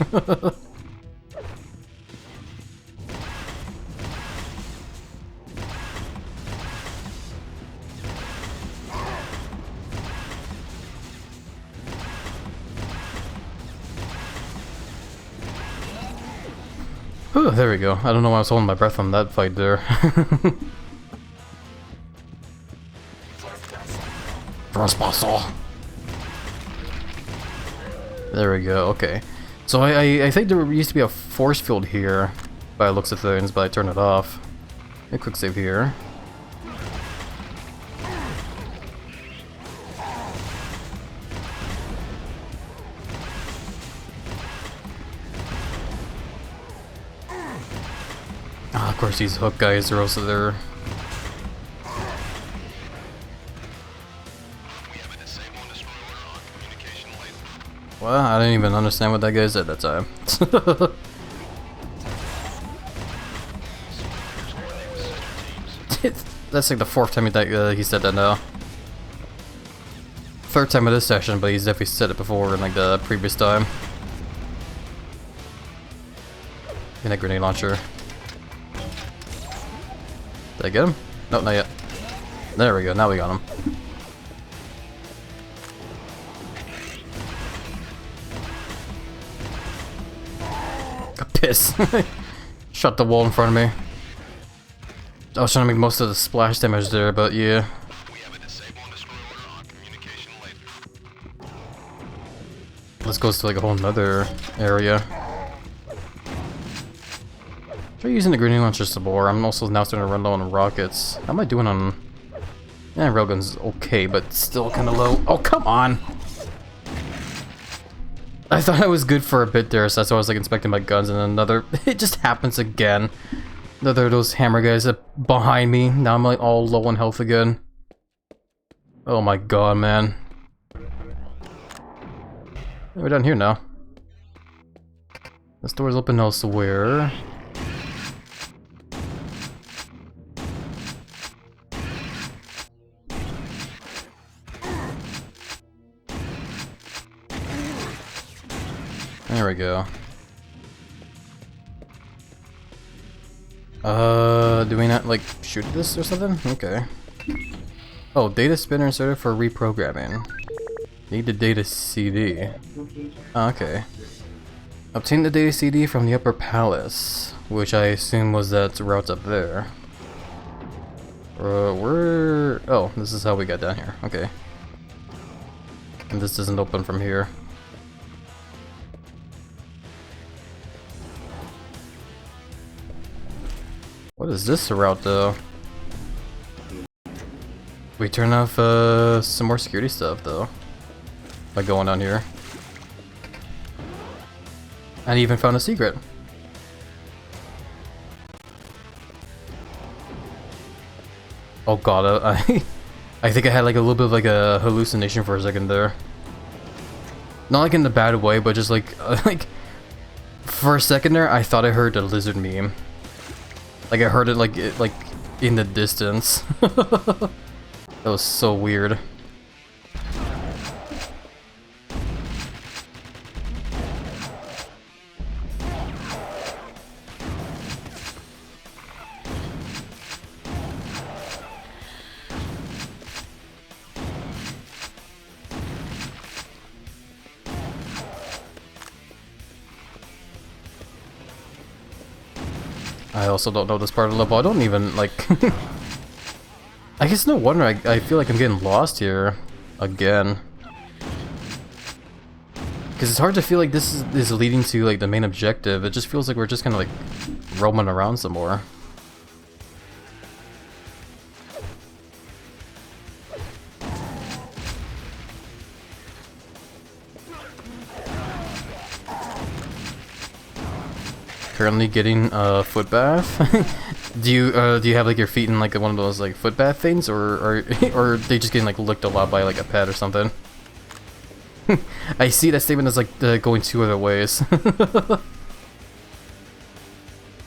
Whew, there we go. I don't know why I was holding my breath on that fight there. Trespasser. There we go, okay. So I think there used to be a force field here by the looks of things, but I turned it off. A quick save here. Ah, of course these hook guys are also there. Well, I didn't even understand what that guy said that time. That's like the fourth time he said that now. Third time of this session, but he's definitely said it before in like the previous time. In a grenade launcher. Did I get him? Nope, not yet. There we go, now we got him. Piss. Shut the wall in front of me. I was trying to make most of the splash damage there, but yeah. We have a disable and destroy order on communication later. This goes to like a whole nother area. Try using the grenade launcher some more. I'm also now starting to run low on rockets. How am I doing on... Yeah, railgun's okay, but still kind of low. Oh, come on! I thought I was good for a bit there, so that's why I was like inspecting my guns, and another... It just happens again. Another of those hammer guys up behind me. Now I'm like all low on health again. Oh my god, man. We're down here now. This door's open elsewhere. There we go. Do we not like shoot this or something? Okay. Oh, data spinner inserted for reprogramming. Need the data CD. Oh, okay. Obtain the data CD from the upper palace, which I assume was that route up there. Where? Oh, this is how we got down here. Okay. And this doesn't open from here. What is this route though? We turn off some more security stuff though by going down here. And even found a secret. Oh god, I think I had like a little bit of like a hallucination for a second there. Not like in the bad way, but just like like for a second there, I thought I heard a lizard meme. Like I heard it like in the distance. That was so weird. I also don't know this part of the level. I don't even, like... I guess no wonder I feel like I'm getting lost here. Again. Because it's hard to feel like this is leading to, like, the main objective. It just feels like we're just kind of, like, roaming around some more. Currently getting a foot bath. do you have like your feet in like one of those like foot bath things, or or they just getting like licked a lot by like a pet or something? I see that statement as like going two other ways. Oh,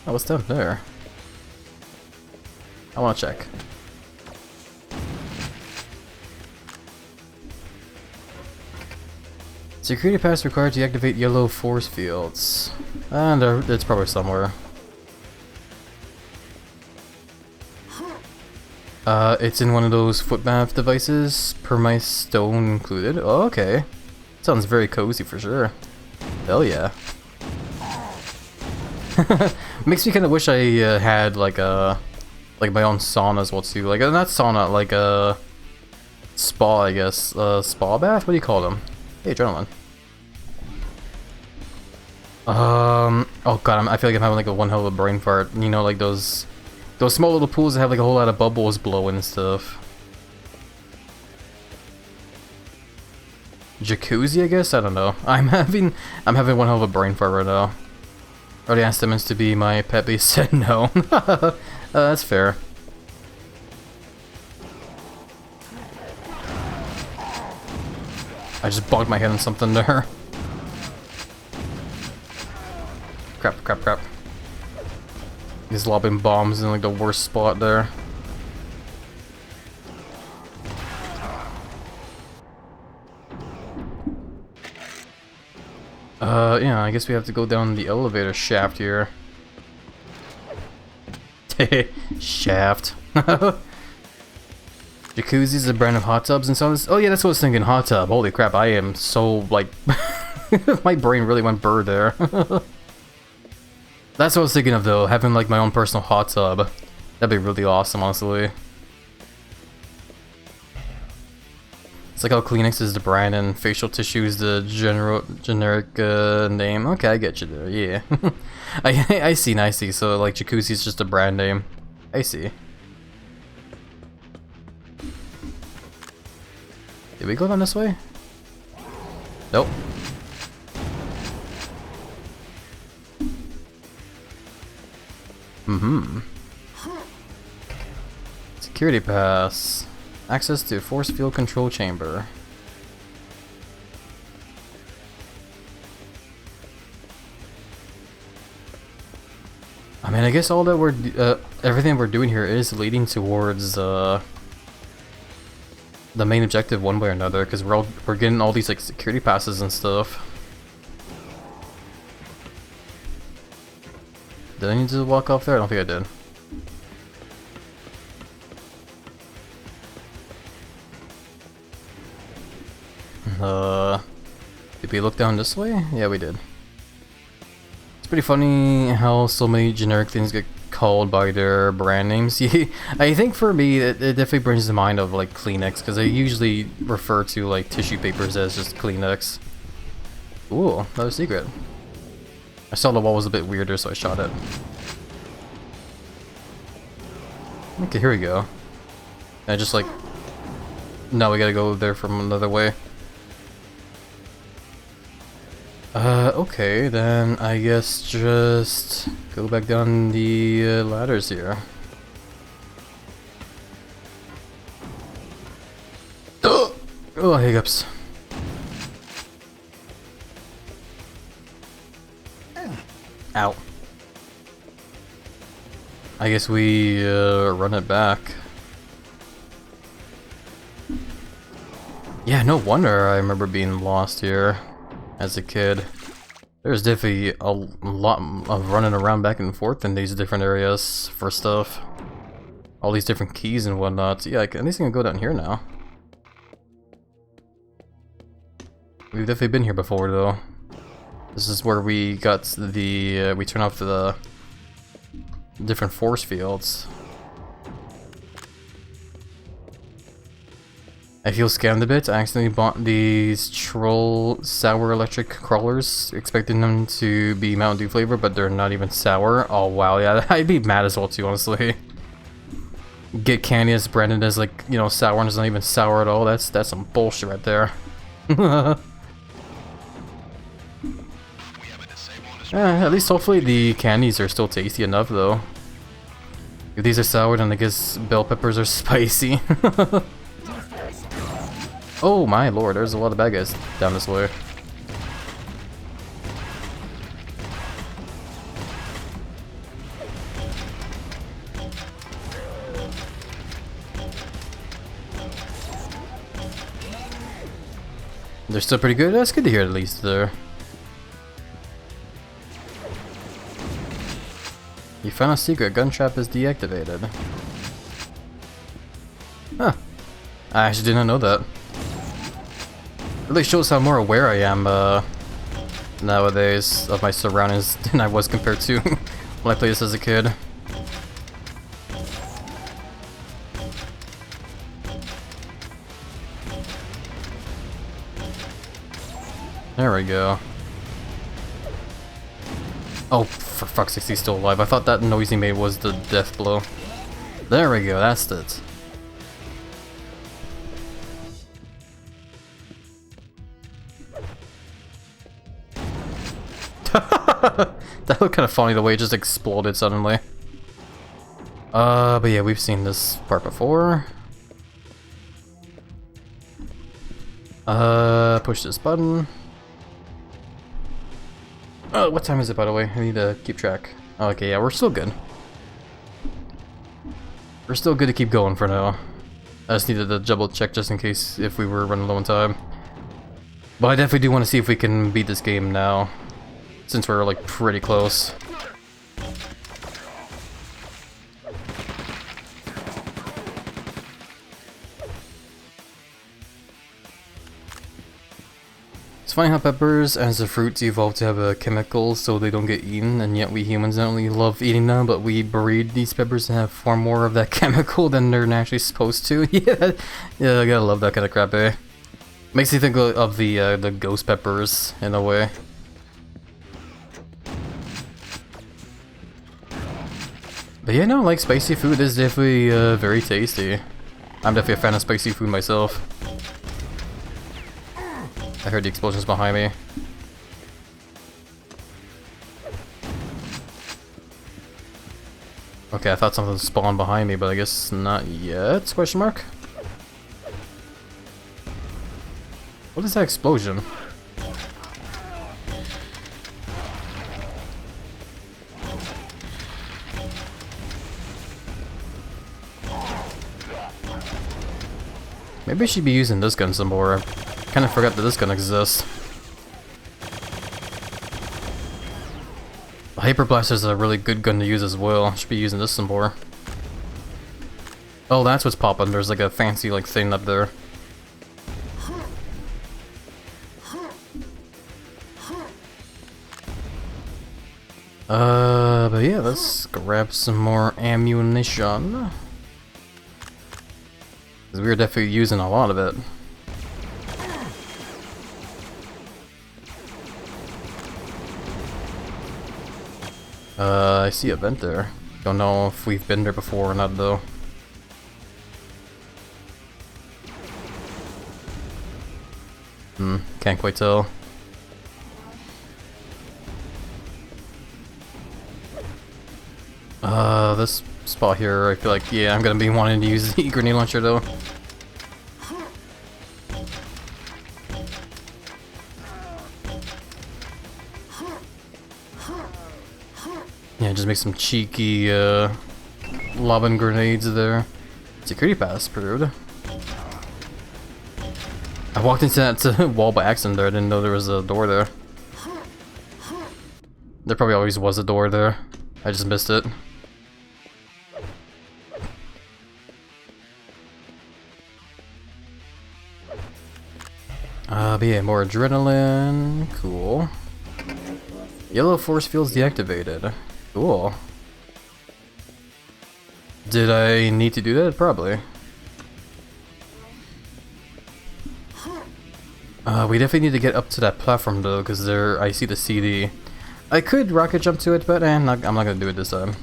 what's down there? I want to check. Security pass required to activate yellow force fields. And it's probably somewhere. It's in one of those foot bath devices, per my stone included. Oh, okay. Sounds very cozy for sure. Hell yeah. Makes me kind of wish I had like a my own sauna as well too. Like not sauna, like a spa, I guess. Spa bath. What do you call them? Hey, gentlemen. Oh god, I feel like I'm having like a one hell of a brain fart. You know, like those small little pools that have like a whole lot of bubbles blowing and stuff. Jacuzzi, I guess? I don't know. I'm having one hell of a brain fart right now. Already asked Simmons to be my pet, but he said no. That's fair. I just bogged my head on something there. Crap, crap, crap. He's lobbing bombs in like the worst spot there. Yeah, I guess we have to go down the elevator shaft here. Shaft. Jacuzzi is a brand of hot tubs and so on. Oh yeah, that's what I was thinking, hot tub. Holy crap, I am so, like... my brain really went burr there. That's what I was thinking of though, having like my own personal hot tub. That'd be really awesome, honestly. It's like how Kleenex is the brand and facial tissue is the generic name. Okay, I get you there, yeah. I see, so like Jacuzzi is just a brand name. I see. Did we go down this way? Nope. Security pass. Access to force field control chamber. I mean, I guess all that everything we're doing here is leading towards the main objective one way or another, because we're getting all these like security passes and stuff. Did I need to walk off there? I don't think I did. Did we look down this way? Yeah, we did. It's pretty funny how so many generic things get called by their brand names. I think for me, it definitely brings to mind of like Kleenex, because I usually refer to like tissue papers as just Kleenex. Ooh, another secret. I saw the wall was a bit weirder, so I shot it. Okay, here we go. And I just like... No, we gotta go there from another way. Okay, then I guess just go back down the ladders here. Oh, hiccups. Ow. I guess we run it back. Yeah, no wonder I remember being lost here as a kid. There's definitely a lot of running around back and forth in these different areas for stuff. All these different keys and whatnot. Yeah, at least I can go down here now. We've definitely been here before though. This is where we got the, we turned off the different force fields. I feel scammed a bit. I accidentally bought these troll sour electric crawlers, expecting them to be Mountain Dew flavor, but they're not even sour. Oh wow, yeah, I'd be mad as well too, honestly. Get candy as branded as like, you know, sour and it's not even sour at all. That's some bullshit right there. At least hopefully the candies are still tasty enough though. If these are sour, then I guess bell peppers are spicy. Oh my lord, there's a lot of bad guys down this way. They're still pretty good. That's good to hear at least there. You found a secret. Gun trap is deactivated. Huh. I actually did not know that. Really shows how more aware I am nowadays of my surroundings than I was compared to when I played this as a kid. There we go. Oh, for fuck's sake, he's still alive. I thought that noise he made was the death blow. There we go, that's it. That looked kind of funny the way it just exploded suddenly. But yeah, we've seen this part before. Push this button. Oh, what time is it by the way? I need to keep track. Okay, yeah, we're still good. We're still good to keep going for now. I just needed to double check just in case if we were running low on time. But I definitely do want to see if we can beat this game now, since we're like pretty close. It's funny how peppers as the fruits evolve to have a chemical so they don't get eaten, and yet we humans not only love eating them, but we breed these peppers to have far more of that chemical than they're naturally supposed to. Yeah, I gotta love that kind of crap, eh? Makes you think of the ghost peppers in a way. But yeah, no, like spicy food is definitely very tasty. I'm definitely a fan of spicy food myself. I heard the explosions behind me. Okay, I thought something spawned behind me, but I guess not yet? Question mark? What is that explosion? Maybe I should be using this gun some more. I kind of forgot that this gun exists. The Hyper Blaster is a really good gun to use as well. I should be using this some more. Oh, that's what's popping. There's like a fancy like thing up there. But yeah, let's grab some more ammunition. Because we're definitely using a lot of it. I see a vent there. Don't know if we've been there before or not though. Can't quite tell. This spot here, I feel like, yeah, I'm gonna be wanting to use the grenade launcher though. Yeah, just make some cheeky, lobbing grenades there. Security pass approved. I walked into that wall by accident there, I didn't know there was a door there. There probably always was a door there. I just missed it. But yeah, more adrenaline. Cool. Yellow force field's deactivated. Cool. Did I need to do that? Probably. We definitely need to get up to that platform though, because there I see the CD. I could rocket jump to it, but I'm not gonna do it this time.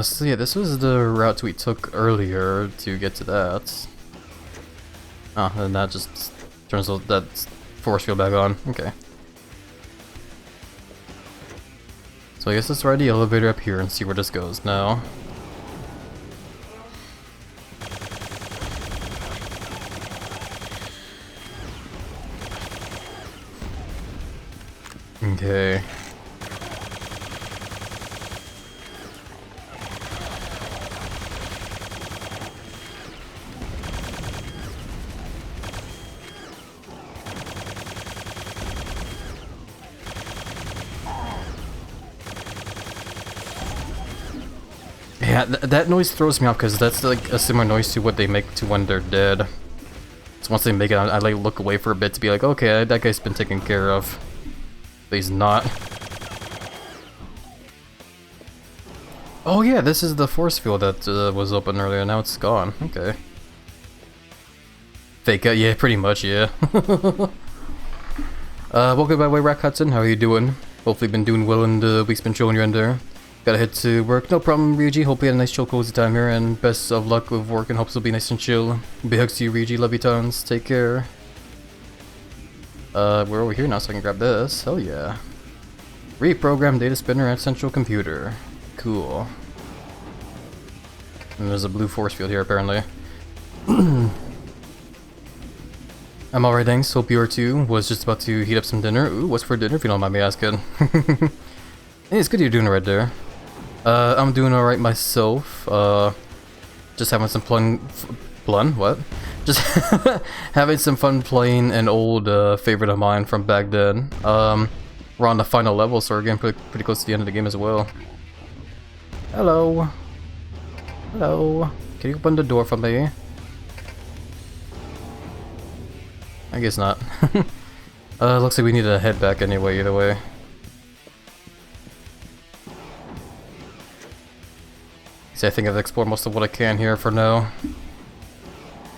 So yeah, this was the route we took earlier to get to that. Oh, and that just turns that force field back on. Okay. So I guess let's ride the elevator up here and see where this goes now. Okay. Yeah, that noise throws me off because that's like a similar noise to what they make to when they're dead. So once they make it, I like look away for a bit to be like, okay, that guy's been taken care of. But he's not. Oh yeah, this is the force field that was open earlier, now it's gone. Okay. Fake out, yeah, pretty much, yeah. Welcome by way, Rack Hudson, how are you doing? Hopefully been doing well in the week's been showing you in there. Gotta head to work. No problem, Ryuji. Hope you had a nice chill, cozy time here, and best of luck with work, and hope it'll be nice and chill. Big hugs to you, Ryuji. Love you tons. Take care. We're over here now, so I can grab this. Hell yeah. Reprogram data spinner at central computer. Cool. And there's a blue force field here, apparently. I'm alright, thanks. Hope you are too. Was just about to heat up some dinner. Ooh, what's for dinner if you don't mind me asking? Hey, it's good you're doing it right there. I'm doing alright myself. Just having some what? Just having some fun playing an old favorite of mine from back then. We're on the final level, so we're getting pretty close to the end of the game as well. Hello. Hello. Can you open the door for me? I guess not. Looks like we need to head back anyway, either way. See, I think I've explored most of what I can here for now.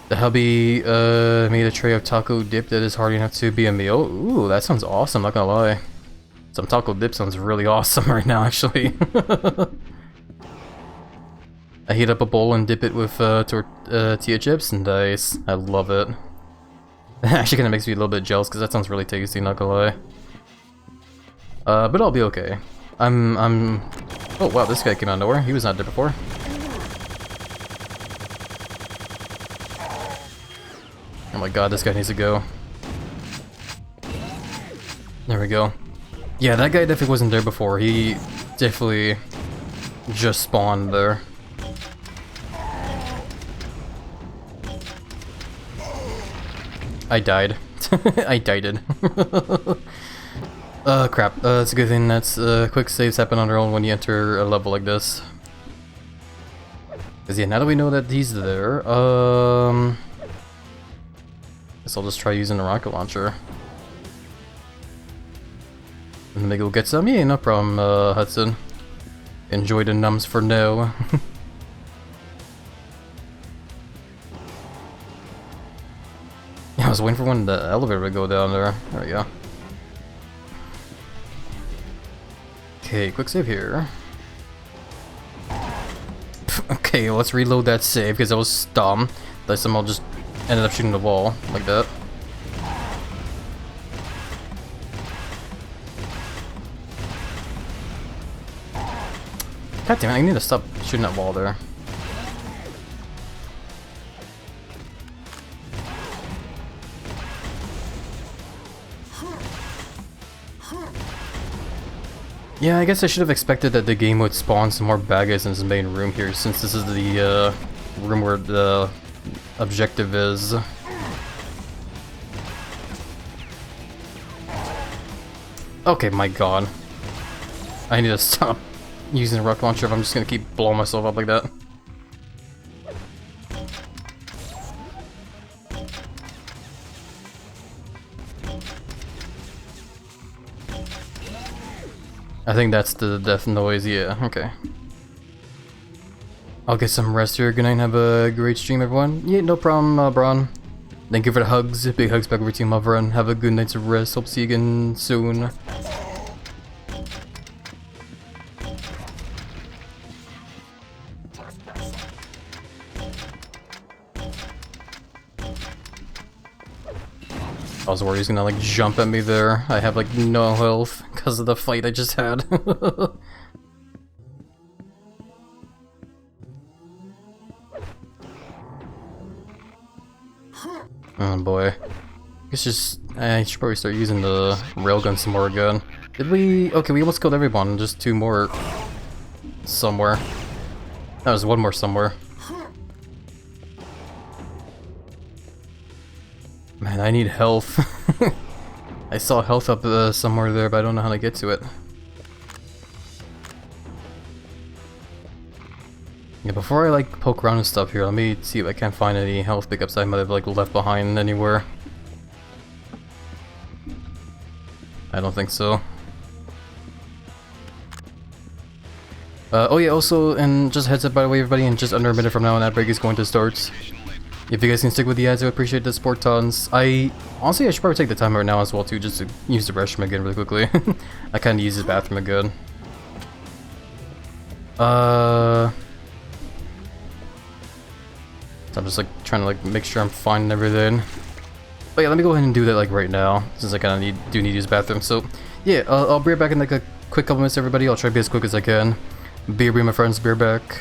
The hubby made a tray of taco dip that is hearty enough to be a meal. Ooh, that sounds awesome, not gonna lie. Some taco dip sounds really awesome right now, actually. I heat up a bowl and dip it with tortilla chips, and nice. I love it. It actually kind of makes me a little bit jealous because that sounds really tasty, not gonna lie. But I'll be okay. Oh wow, this guy came out of nowhere. He was not there before. Oh my god, this guy needs to go. There we go. Yeah, that guy definitely wasn't there before. He definitely just spawned there. I died. I died. Crap. It's a good thing that's quick saves happen on their own when you enter a level like this. Cause yeah, now that we know that he's there, guess I'll just try using a rocket launcher. And maybe we'll get some. Yeah, no problem, Hudson. Enjoy the numbs for now. I was waiting for when the elevator would go down there. There we go. Okay, quick save here. Okay, let's reload that save because that was dumb. I somehow just ended up shooting the wall like that. God damn it, I need to stop shooting that wall there. Yeah, I guess I should have expected that the game would spawn some more bad guys in this main room here, since this is the room where the objective is. Okay, my god. I need to stop using a rocket launcher if I'm just gonna keep blowing myself up like that. I think that's the death noise, yeah, okay. I'll get some rest here. Good night and have a great stream, everyone. Yeah, no problem, Braun. Thank you for the hugs. Big hugs back over to you, Mavran. Have a good night's rest. Hope to see you again soon. I was worried he's gonna like jump at me there. I have like no health because of the fight I just had. Oh boy. It's just I should probably start using the railgun some more again. Did we? Okay, we almost killed everyone. Just 2 more somewhere. That was 1 more somewhere. Man, I need health. I saw health up somewhere there, but I don't know how to get to it. Yeah, before I like poke around and stuff here, let me see if I can't find any health pickups I might have like left behind anywhere. I don't think so. Oh yeah, also, and just heads up by the way everybody, in just under a minute from now an ad break is going to start. If you guys can stick with the ads, I would appreciate the support tons. Honestly, I should probably take the time right now as well too, just to use the restroom again really quickly. I kinda use the bathroom again. So I'm just like trying to like make sure I'm fine and everything. But yeah, let me go ahead and do that like right now, since I kinda do need to use the bathroom. So yeah, I'll be right back in like a quick couple minutes everybody. I'll try to be as quick as I can. Be my friends, be right back.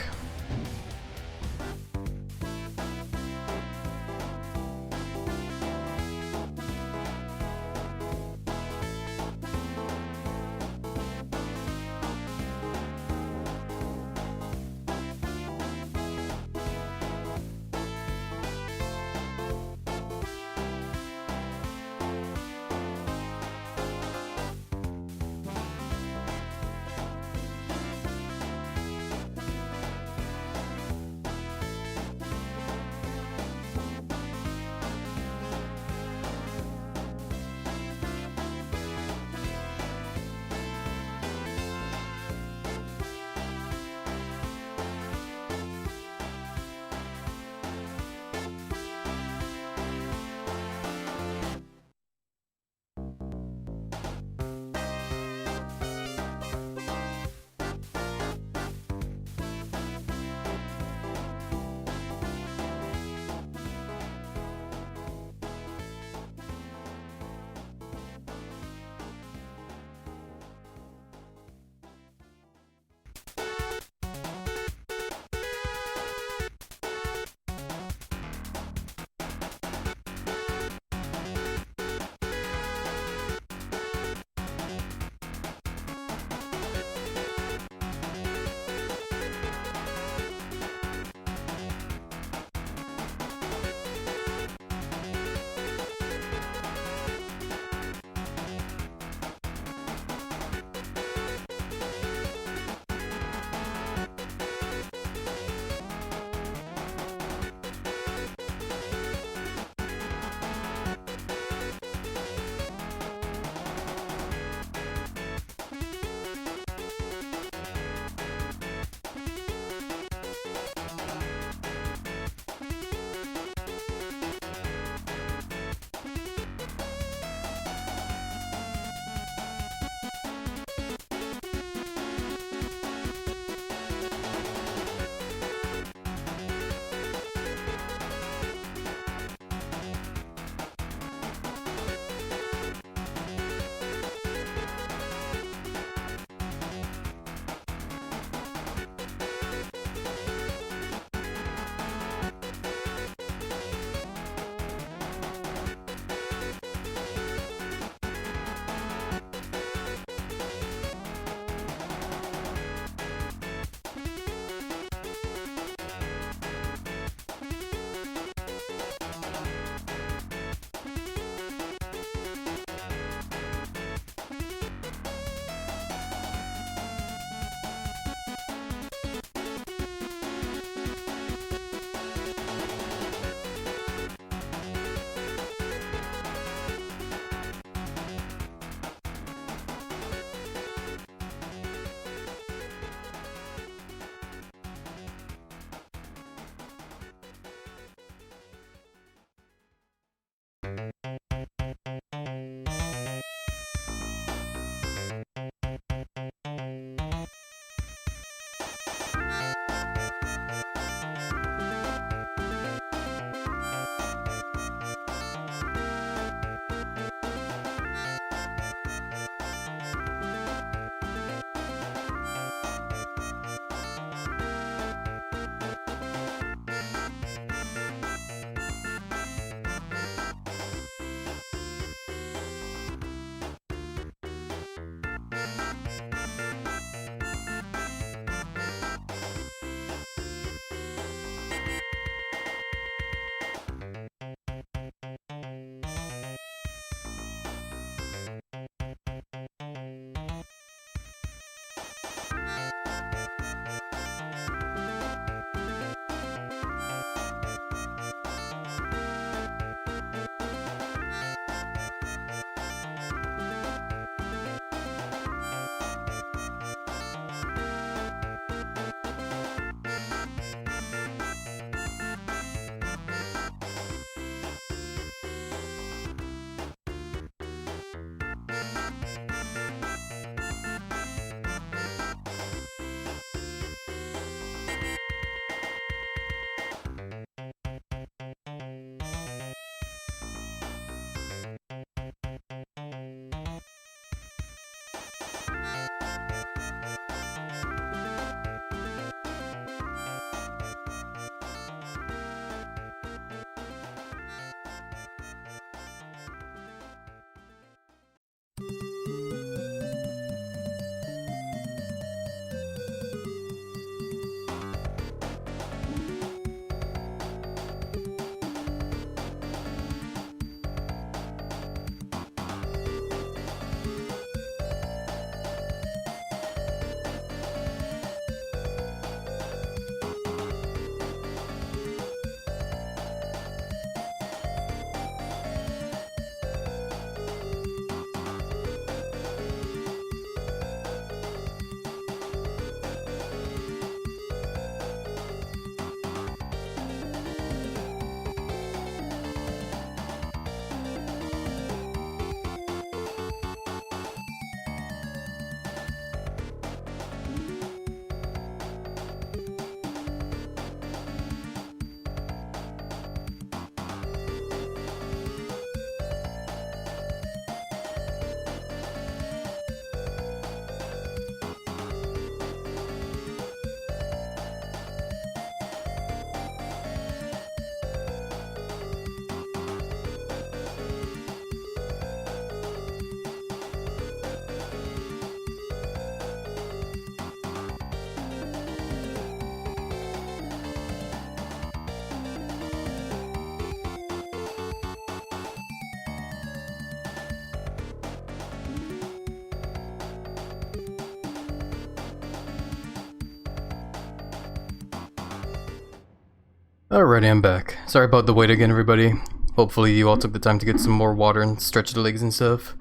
Alrighty, I'm back. Sorry about the wait again, everybody. Hopefully you all took the time to get some more water and stretch the legs and stuff.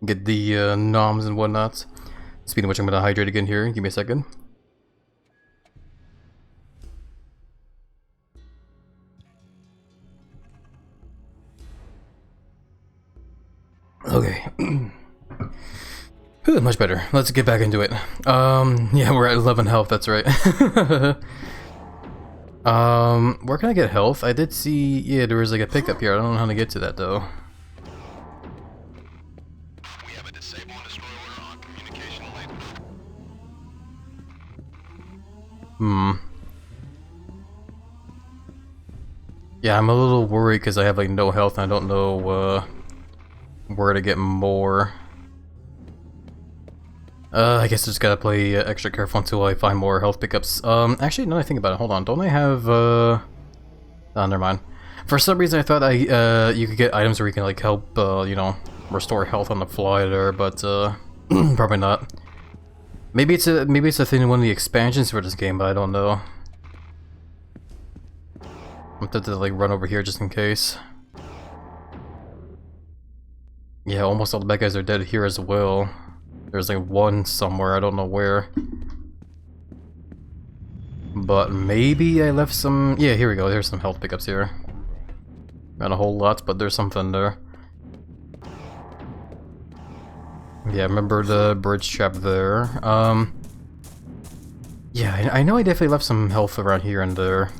Get the noms and whatnot. Speaking of which, I'm gonna hydrate again here. Give me a second. Okay. Ooh, much better. Let's get back into it. Yeah, we're at 11 health, that's right. Where can I get health? I did see, yeah, there was like a pickup here. I don't know how to get to that though. We have a disable and destroy order on communication link. Yeah, I'm a little worried because I have like no health and I don't know where to get more. I guess I just gotta play extra careful until I find more health pickups. Actually, now that I think about it, hold on. Don't I have, oh, never mind. For some reason, I thought you could get items where you can, like, help, you know, restore health on the fly there, but, probably not. Maybe it's a thing in one of the expansions for this game, but I don't know. I'm tempted to, like, run over here just in case. Yeah, almost all the bad guys are dead here as well. There's like one somewhere, I don't know where. But maybe I left some... Yeah, here we go, there's some health pickups here. Not a whole lot, but there's something there. Yeah, remember the bridge trap there. Yeah, I know I definitely left some health around here and there.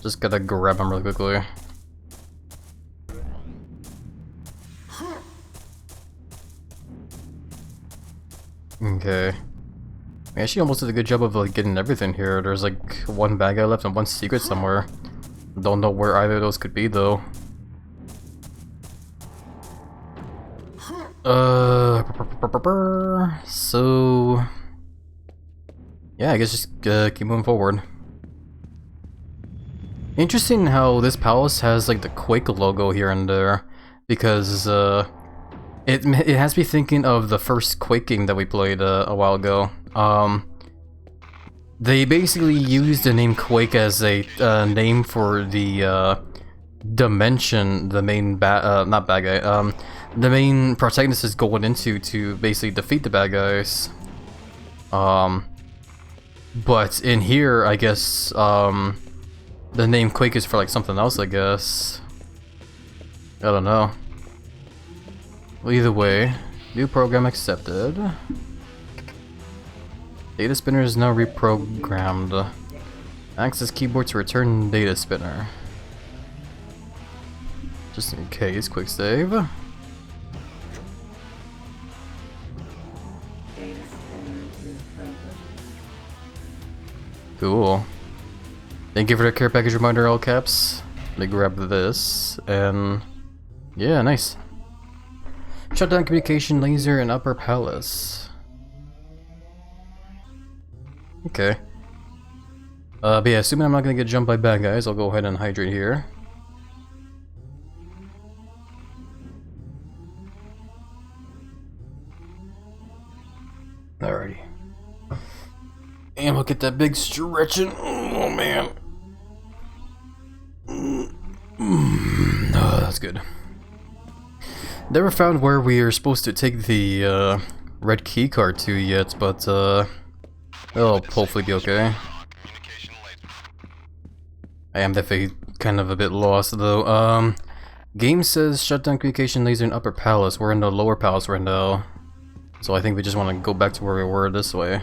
Just gotta grab them really quickly. Okay. I actually almost did a good job of like getting everything here. There's like one bad guy left and one secret somewhere. Don't know where either of those could be though. So yeah, I guess just keep moving forward. Interesting how this palace has like the Quake logo here and there, because it has me thinking of the first Quake game that we played a while ago. They basically used the name Quake as a name for the dimension the main not bad guy, the main protagonist is going into to basically defeat the bad guys. But in here, I guess, the name Quake is for like something else, I guess. I don't know. Well, either way, new program accepted. Data spinner is now reprogrammed. Access keyboard to return data spinner. Just in case, quick save. Data spinner reprogrammed. Cool. Thank you for the care package reminder, all caps. Let me grab this, and yeah, nice. Shut down communication laser in Upper Palace. Okay. But yeah, assuming I'm not gonna get jumped by bad guys, I'll go ahead and hydrate here. Alrighty. And we'll get that big stretching. Oh man. Oh, that's good. Never found where we are supposed to take the red key card to yet, but it'll hopefully be okay. I am definitely kind of a bit lost though. Game says shut down communication laser in Upper Palace. We're in the Lower Palace right now, so I think we just want to go back to where we were this way.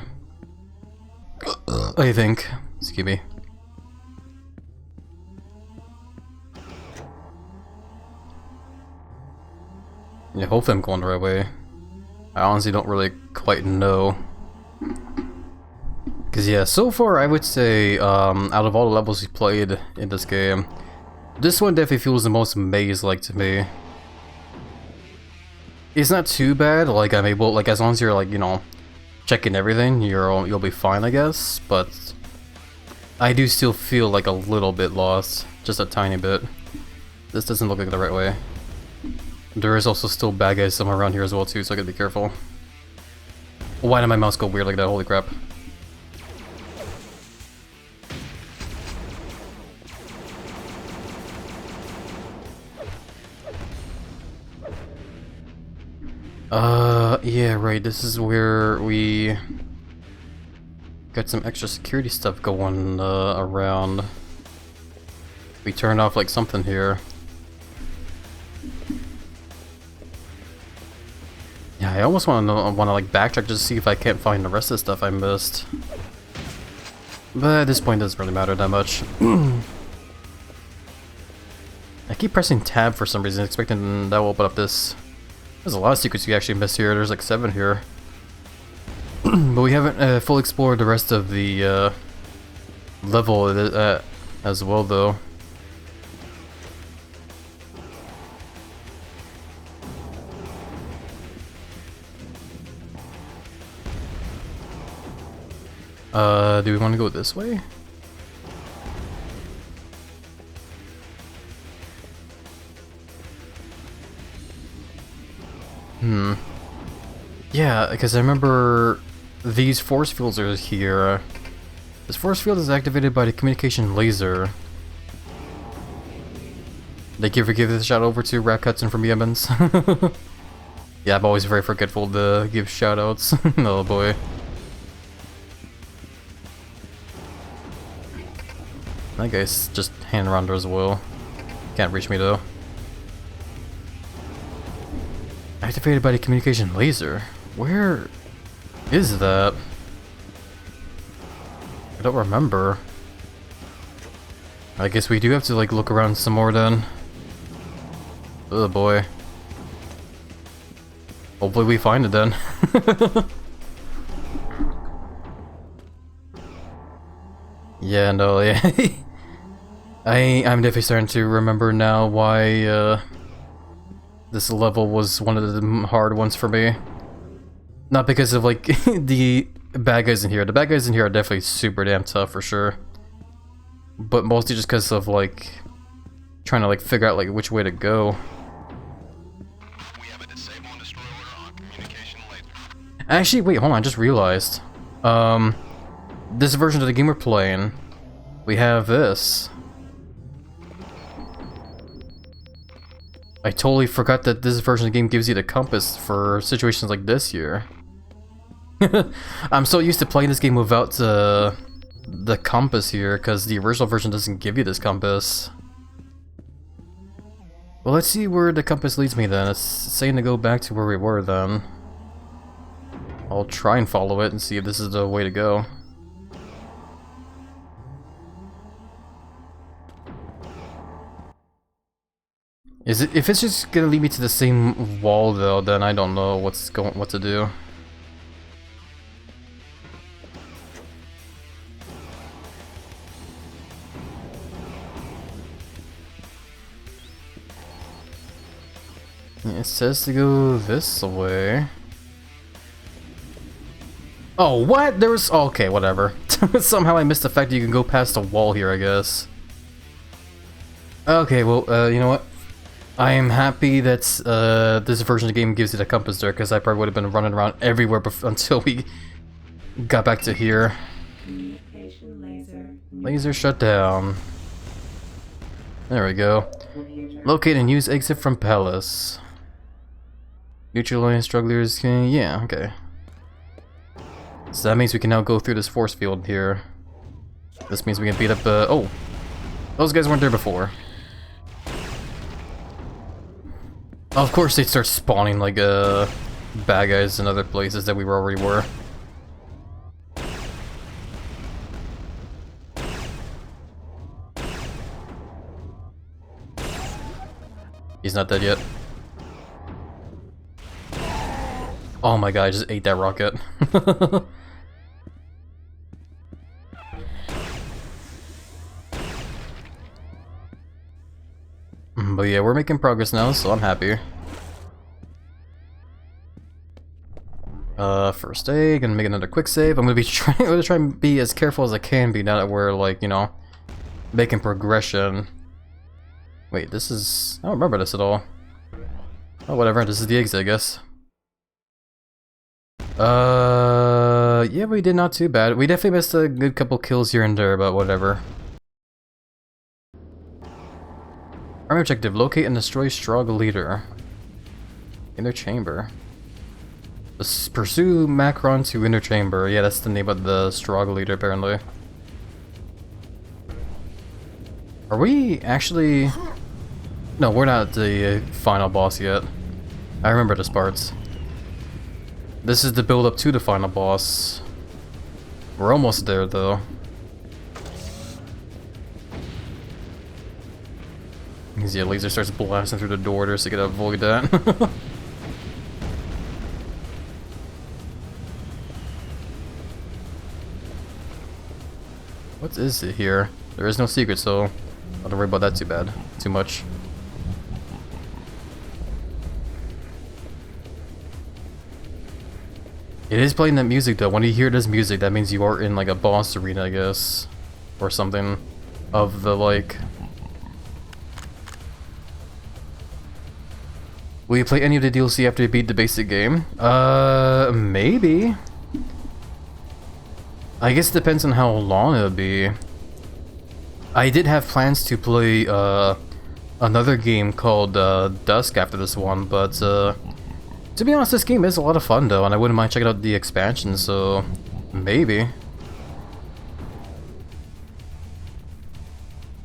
I think. Excuse me. Yeah, hopefully I'm going the right way. I honestly don't really quite know. Cause yeah, so far I would say, out of all the levels we played in this game, this one definitely feels the most maze-like to me. It's not too bad, like I'm able, like as long as you're like, you know, checking everything, you'll be fine I guess, but I do still feel like a little bit lost, just a tiny bit. This doesn't look like the right way. There is also still bad guys somewhere around here as well too, so I gotta be careful. Why did my mouse go weird like that? Holy crap. Yeah, right, this is where we got some extra security stuff going, around. We turned off, like, something here. Yeah, I almost want to like, backtrack just to see if I can't find the rest of the stuff I missed. But at this point, it doesn't really matter that much. I keep pressing tab for some reason, expecting that will open up this. There's a lot of secrets you actually missed here. There's like 7 here. But we haven't fully explored the rest of the level as well, though. Do we want to go this way? Yeah, because I remember these force fields are here. This force field is activated by the communication laser. Thank you for giving the shout over to Rat Hudson from Yemens. Yeah, I'm always very forgetful to give shout outs. Oh boy. That guy's just hand around as well. Can't reach me though. Activated by the communication laser. Where is that? I don't remember. I guess we do have to like look around some more then. Oh boy. Hopefully we find it then. Yeah, no, yeah. I'm definitely starting to remember now why this level was one of the hard ones for me. Not because of like the bad guys in here. The bad guys in here are definitely super damn tough for sure. But mostly just because of like trying to like figure out like which way to go. We have a disable and destroy order on communication laser. Actually, wait, hold on, I just realized. This version of the game we're playing, we have this. I totally forgot that this version of the game gives you the compass for situations like this here. I'm so used to playing this game without the compass here, because the original version doesn't give you this compass. Well, let's see where the compass leads me then. It's saying to go back to where we were then. I'll try and follow it and see if this is the way to go. If it's just gonna lead me to the same wall though, then I don't know what to do. It says to go this way. Oh, what? There was... Oh, okay, whatever. Somehow I missed the fact that you can go past a wall here, I guess. Okay, well, you know what? I am happy that this version of the game gives you the compass there, because I probably would have been running around everywhere until we got back to here. Laser shut down. There we go. Locate and use exit from palace. Neutralize strugglers can... Yeah, okay. So that means we can now go through this force field here. This means we can beat up, oh! Those guys weren't there before. Of course they start spawning like, bad guys in other places that we already were. He's not dead yet. Oh my god, I just ate that rocket. But yeah, we're making progress now, so I'm happy. First aid, gonna make another quick save. I'm gonna try and be as careful as I can be now that we're like, you know, making progression. Wait, this is... I don't remember this at all. Oh, whatever, this is the exit, I guess. Yeah, we did not too bad. We definitely missed a good couple kills here and there, but whatever. Primary objective, locate and destroy Strog leader. In their chamber. Pursue Macron to Inner Chamber. Yeah, that's the name of the struggle leader, apparently. Are we actually... No, we're not the final boss yet. I remember this part. This is the build-up to the final boss. We're almost there, though. Because, yeah, laser starts blasting through the door just to get avoid that. What is it here? There is no secret, so I don't worry about that too much. It is playing that music though. When you hear this music, that means you are in like a boss arena, I guess, or something of the like. Will you play any of the DLC after you beat the basic game? Maybe. I guess it depends on how long it'll be. I did have plans to play another game called Dusk after this one, but to be honest, this game is a lot of fun though, and I wouldn't mind checking out the expansion, so maybe.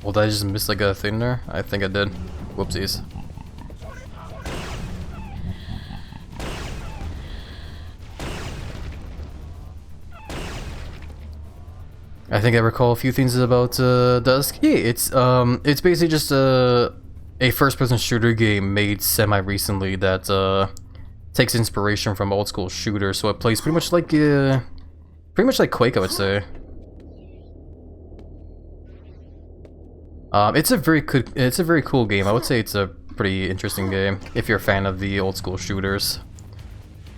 Well, did I just miss like a thing there? I think I did. Whoopsies. I think I recall a few things about Dusk. Yeah, it's basically just a first-person shooter game made semi-recently that takes inspiration from old school shooters, so it plays pretty much like Quake, I would say. It's a very cool game. I would say it's a pretty interesting game if you're a fan of the old school shooters.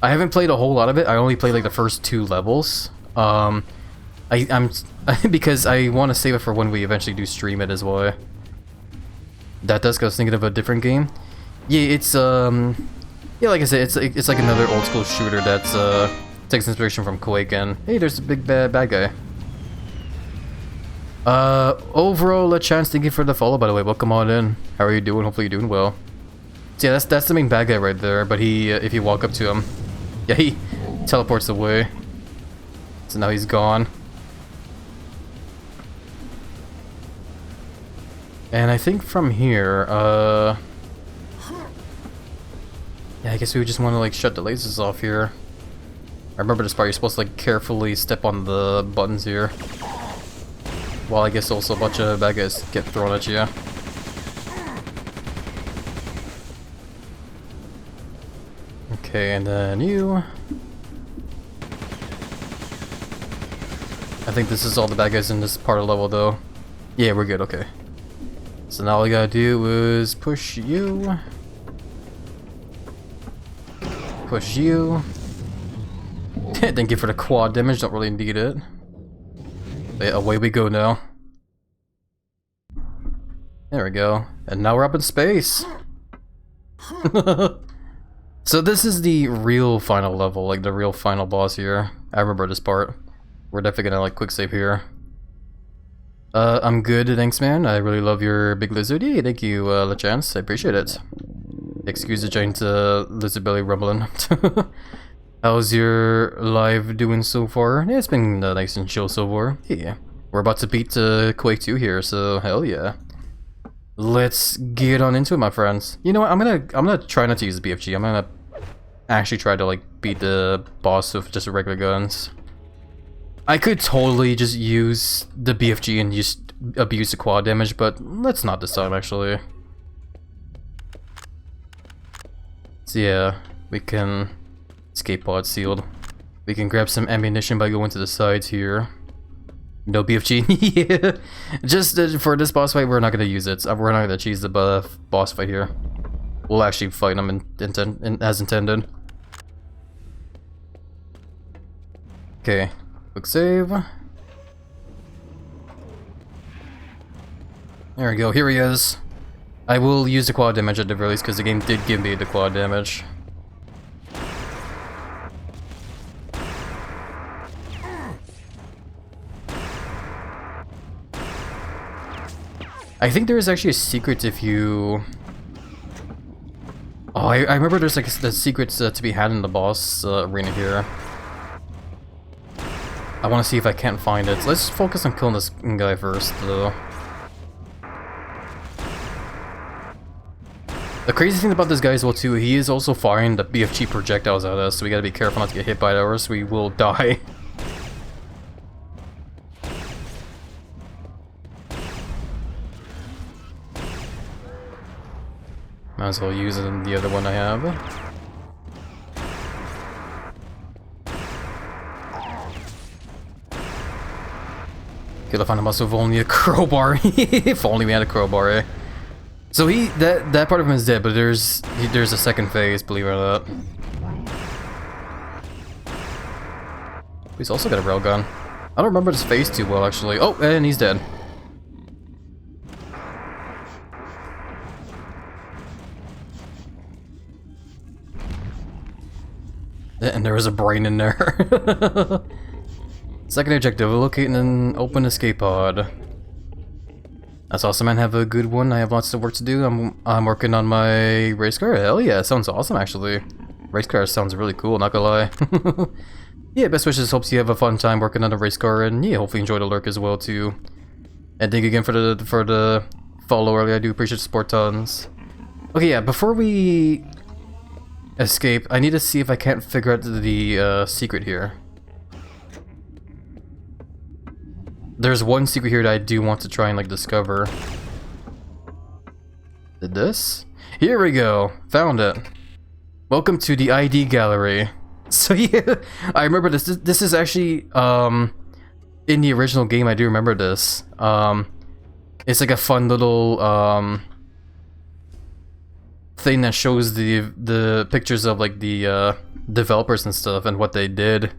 I haven't played a whole lot of it. I only played like the first 2 levels. I'm because I want to save it for when we eventually do stream it as well. That Dusk, I was thinking of a different game. Yeah, it's yeah, like I said, it's like another old school shooter that's takes inspiration from Quake, and hey, there's a big bad guy. Overall, a chance. Thank you for the follow, by the way. Welcome on in. How are you doing? Hopefully you're doing well. So yeah, that's the main bad guy right there. But he, if you walk up to him, yeah, he teleports away. So now he's gone. And I think from here, yeah, I guess we would just want to like shut the lasers off here. I remember this part, you're supposed to like carefully step on the buttons here. While I guess also a bunch of bad guys get thrown at you. Okay, and then you. I think this is all the bad guys in this part of the level though. Yeah, we're good, okay. So now all we gotta do is push you. Push you. Thank you for the quad damage, don't really need it. But yeah, away we go now. There we go. And now we're up in space. So this is the real final level, like the real final boss here. I remember this part. We're definitely gonna like quick save here. I'm good, thanks man. I really love your big lizard. Yeah, thank you, LeChance. I appreciate it. Excuse the giant lizard belly rumbling. How's your live doing so far? Yeah, it's been nice and chill so far. Yeah. We're about to beat Quake 2 here, so hell yeah. Let's get on into it, my friends. You know what, I'm gonna try not to use the BFG. I'm gonna actually try to like beat the boss with just regular guns. I could totally just use the BFG and just abuse the quad damage, but let's not this time actually. So yeah, we can escape pod sealed. We can grab some ammunition by going to the sides here. No BFG, yeah. Just for this boss fight, we're not gonna use it. We're not gonna cheese the boss fight here. We'll actually fight him as intended. Okay. Quick save. There we go, here he is. I will use the quad damage at the very least because the game did give me the quad damage. I think there is actually a secret if you Oh, I remember there's like the secrets to be had in the boss arena here. I want to see if I can't find it. So let's focus on killing this guy first, though. The crazy thing about this guy as well, too, he is also firing the BFG projectiles at us, so we gotta be careful not to get hit by it, or else we will die. Might as well use the other one I have. Could have found a muscle with only a crowbar. If only we had a crowbar, eh? So that part of him is dead, but there's a second phase, believe it or not. He's also got a railgun. I don't remember this phase too well, actually. Oh, and he's dead. And there was a brain in there. Second objective, locate and open escape pod. That's awesome, man. Have a good one. I have lots of work to do. I'm working on my race car. Hell yeah, sounds awesome actually. Race car sounds really cool, not gonna lie. Yeah, best wishes. Hopes you have a fun time working on a race car, and yeah, hopefully enjoy the lurk as well too. And thank you again for the follow early. I do appreciate the support tons. Okay, yeah. Before we escape, I need to see if I can't figure out the secret here. There's one secret here that I do want to try and like discover. Did this? Here we go. Found it. Welcome to the ID gallery. So yeah, I remember this. This is actually in the original game. I do remember this. It's like a fun little thing that shows the pictures of like the developers and stuff and what they did.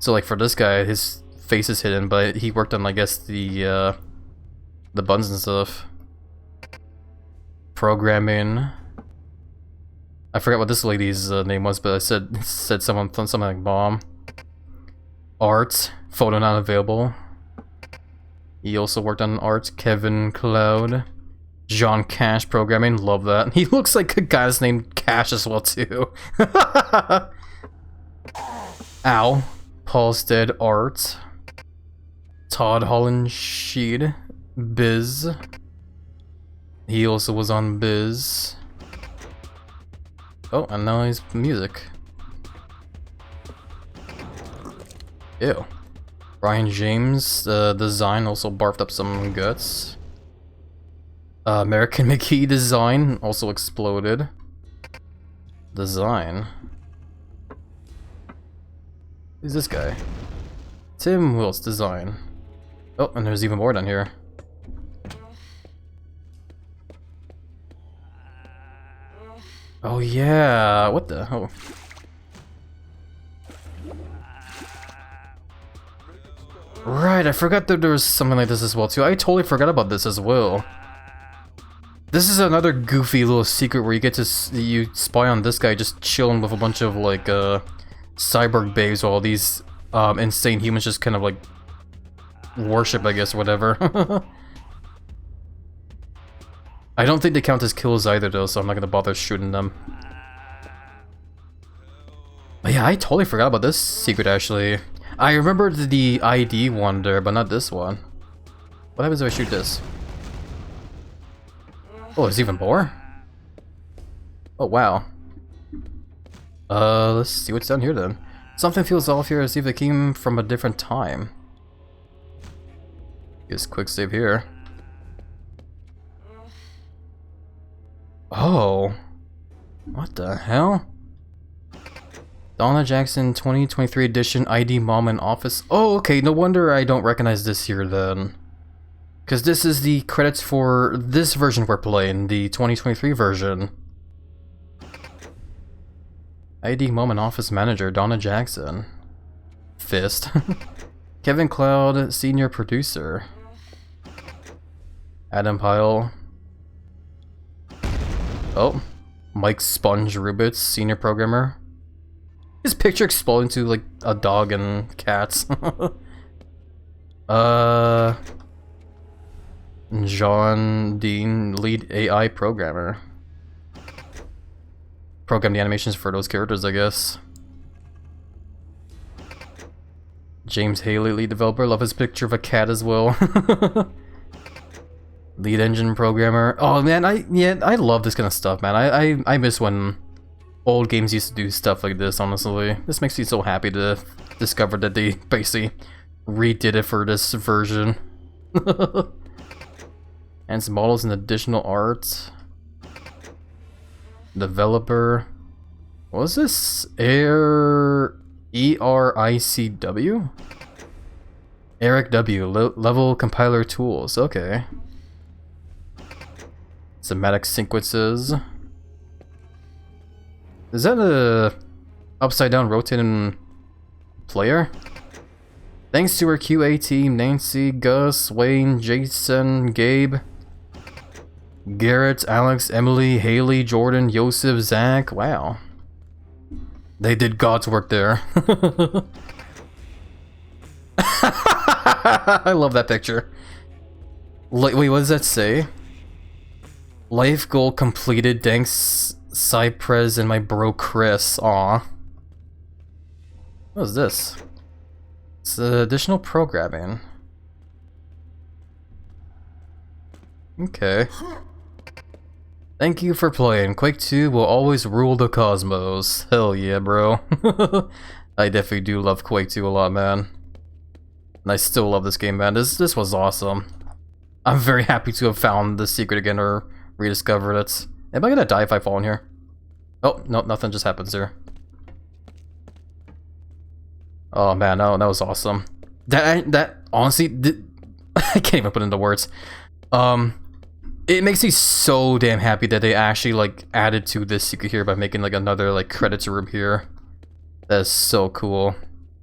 So like for this guy, his face is hidden, but he worked on, I guess, the buttons and stuff. Programming. I forgot what this lady's name was, but I said something like bomb. Art. Photo not available. He also worked on art. Kevin Cloud. John Cash programming. Love that. He looks like a guy that's named Cash as well too. Ow. Paulstead art. Todd Hollensheed, Biz. He also was on Biz. Oh, and now he's music. Ew. Brian James, design, also barfed up some guts. American McKee design, also exploded. Design. Who's this guy? Tim Wills design. Oh, and there's even more down here. Oh yeah, what the hell? Right, I forgot that there was something like this as well too. I totally forgot about this as well. This is another goofy little secret where you get to you spy on this guy just chilling with a bunch of like cyborg babes while these insane humans just kind of like worship, I guess, whatever. I don't think they count as kills either though, so I'm not gonna bother shooting them. But yeah, I totally forgot about this secret actually. I remember the ID one there, but not this one. What happens if I shoot this? Oh, there's even more? Oh wow. Let's see what's down here then. Something feels off here as if it came from a different time. Just quick save here. Oh. What the hell? Donna Jackson 2023 edition ID Mom in Office. Oh, okay, no wonder I don't recognize this here then. Because this is the credits for this version we're playing, the 2023 version. ID Mom and Office Manager, Donna Jackson. Fist. Kevin Cloud, Senior Producer. Adam Pyle. Oh. Mike Sponge Rubitz, Senior Programmer. His picture exploded into like a dog and cats. John Dean, Lead AI Programmer. program the animations for those characters, I guess. James Haley, lead developer. Love his picture of a cat as well. Lead engine programmer. Oh man, I love this kind of stuff, man. I miss when old games used to do stuff like this, honestly. This makes me so happy to discover that they basically redid it for this version. And some models and additional art. Developer. What was this? ERICW? Eric W. Level compiler tools. Okay. Somatic sequences. Is that a upside down rotating player? Thanks to our QA team, Nancy, Gus, Wayne, Jason, Gabe, Garrett, Alex, Emily, Haley, Jordan, Yosef, Zach. Wow. They did God's work there. I love that picture. Wait, what does that say? Life goal completed, thanks Cypress and my bro Chris. Aw. What is this? It's additional programming. Okay. Thank you for playing. Quake 2 will always rule the cosmos. Hell yeah, bro. I definitely do love Quake 2 a lot, man. And I still love this game, man. This was awesome. I'm very happy to have found the secret again, or rediscovered it. Am I gonna die if I fall in here? Oh, no, nothing just happens here. Oh man, no, that was awesome. That honestly, I can't even put it into words. It makes me so damn happy that they actually like added to this secret here by making like another like credits room here. That's so cool.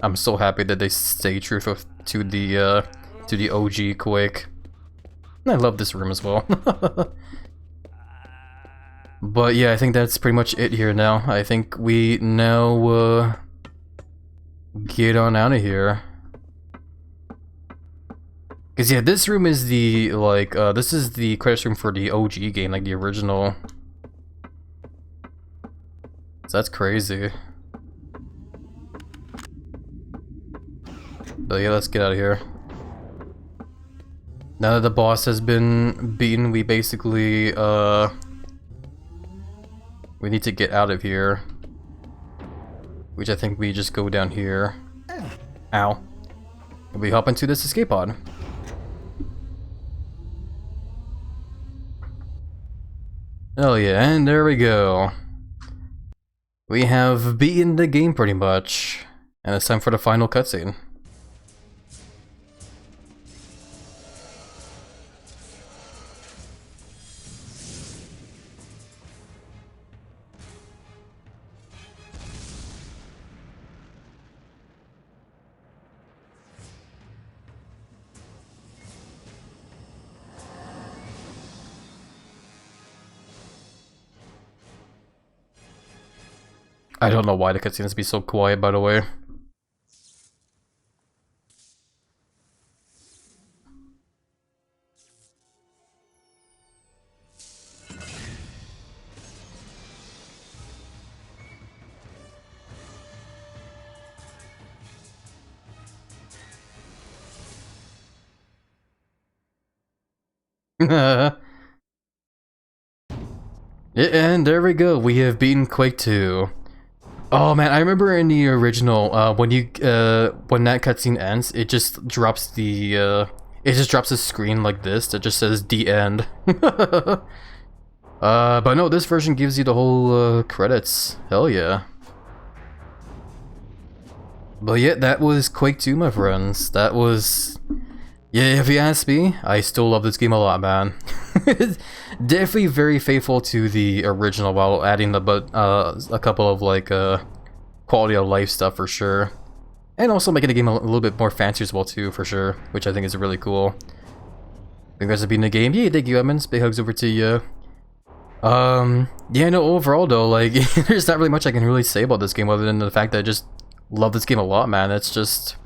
I'm so happy that they stay true to the OG Quake. And I love this room as well. But yeah, I think that's pretty much it here now. I think we now get on out of here. Cause yeah, this room is the like this is the credits room for the OG game, like the original. So that's crazy. But yeah, let's get out of here. Now that the boss has been beaten, we basically we need to get out of here. Which I think we just go down here. Ow. And we hop into this escape pod. Oh yeah, and there we go. We have beaten the game pretty much. And it's time for the final cutscene. I don't know why the cutscene has to be so quiet, by the way. And there we go, we have beaten Quake 2. Oh man, I remember in the original, when that cutscene ends, it just drops the, a screen like this that just says "The End." But no, this version gives you the whole, credits. Hell yeah. But yeah, that was Quake 2, my friends. That was... Yeah, if you ask me, I still love this game a lot, man. Definitely very faithful to the original while adding a couple of like quality of life stuff for sure, and also making the game a little bit more fancy as well too, for sure, which I think is really cool. You guys have been in the game. Yeah, thank you, Emmons. Big hugs over to you. Yeah, no, overall though, like there's not really much I can really say about this game other than the fact that I just love this game a lot, man. It's just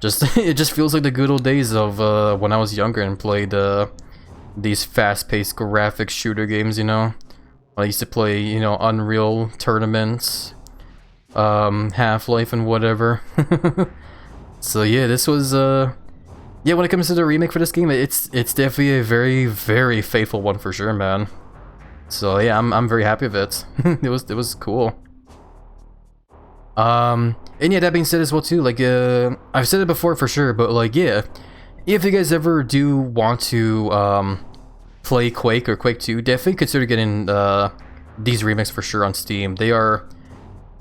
it just feels like the good old days of when I was younger and played these fast-paced graphic shooter games, you know. I used to play, you know, Unreal tournaments, Half-Life and whatever. So yeah, this was yeah, when it comes to the remake for this game, it's definitely a very, very faithful one for sure, man. So yeah, I'm very happy with it. It was cool. And yeah, that being said as well too, like I've said it before for sure, but like yeah, if you guys ever do want to play Quake or Quake 2, definitely consider getting these remakes for sure on Steam. They are,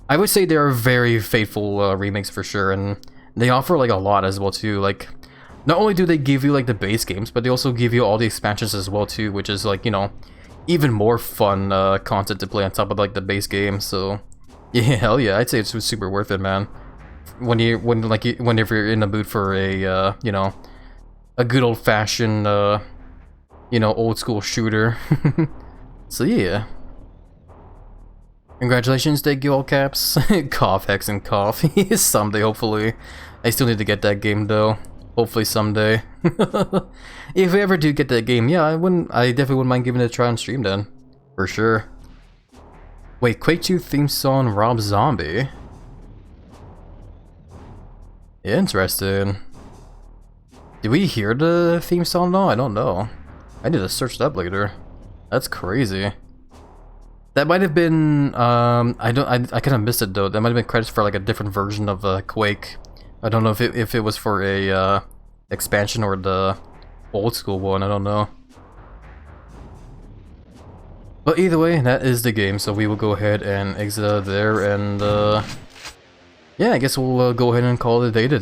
I would say, they are very faithful remakes for sure, and they offer like a lot as well too. Like, not only do they give you like the base games, but they also give you all the expansions as well too, which is like, you know, even more fun content to play on top of like the base game. So yeah, hell yeah, I'd say it's super worth it, man. Whenever you're in the mood for a you know, a good old fashioned you know, old school shooter. So yeah. Congratulations, thank you all caps. Cough, hex, and cough. Someday, hopefully. I still need to get that game though. Hopefully someday. If we ever do get that game, yeah, I definitely wouldn't mind giving it a try on stream then. For sure. Wait, Quake 2 theme song Rob Zombie? Interesting. Did we hear the theme song though? I don't know. I need to search that up later. That's crazy. That might have been I kind of missed it though. That might have been credits for like a different version of Quake. I don't know if it was for a expansion or the old school one. I don't know. But either way, that is the game. So we will go ahead and exit out of there, and yeah, I guess we'll go ahead and call it a day today.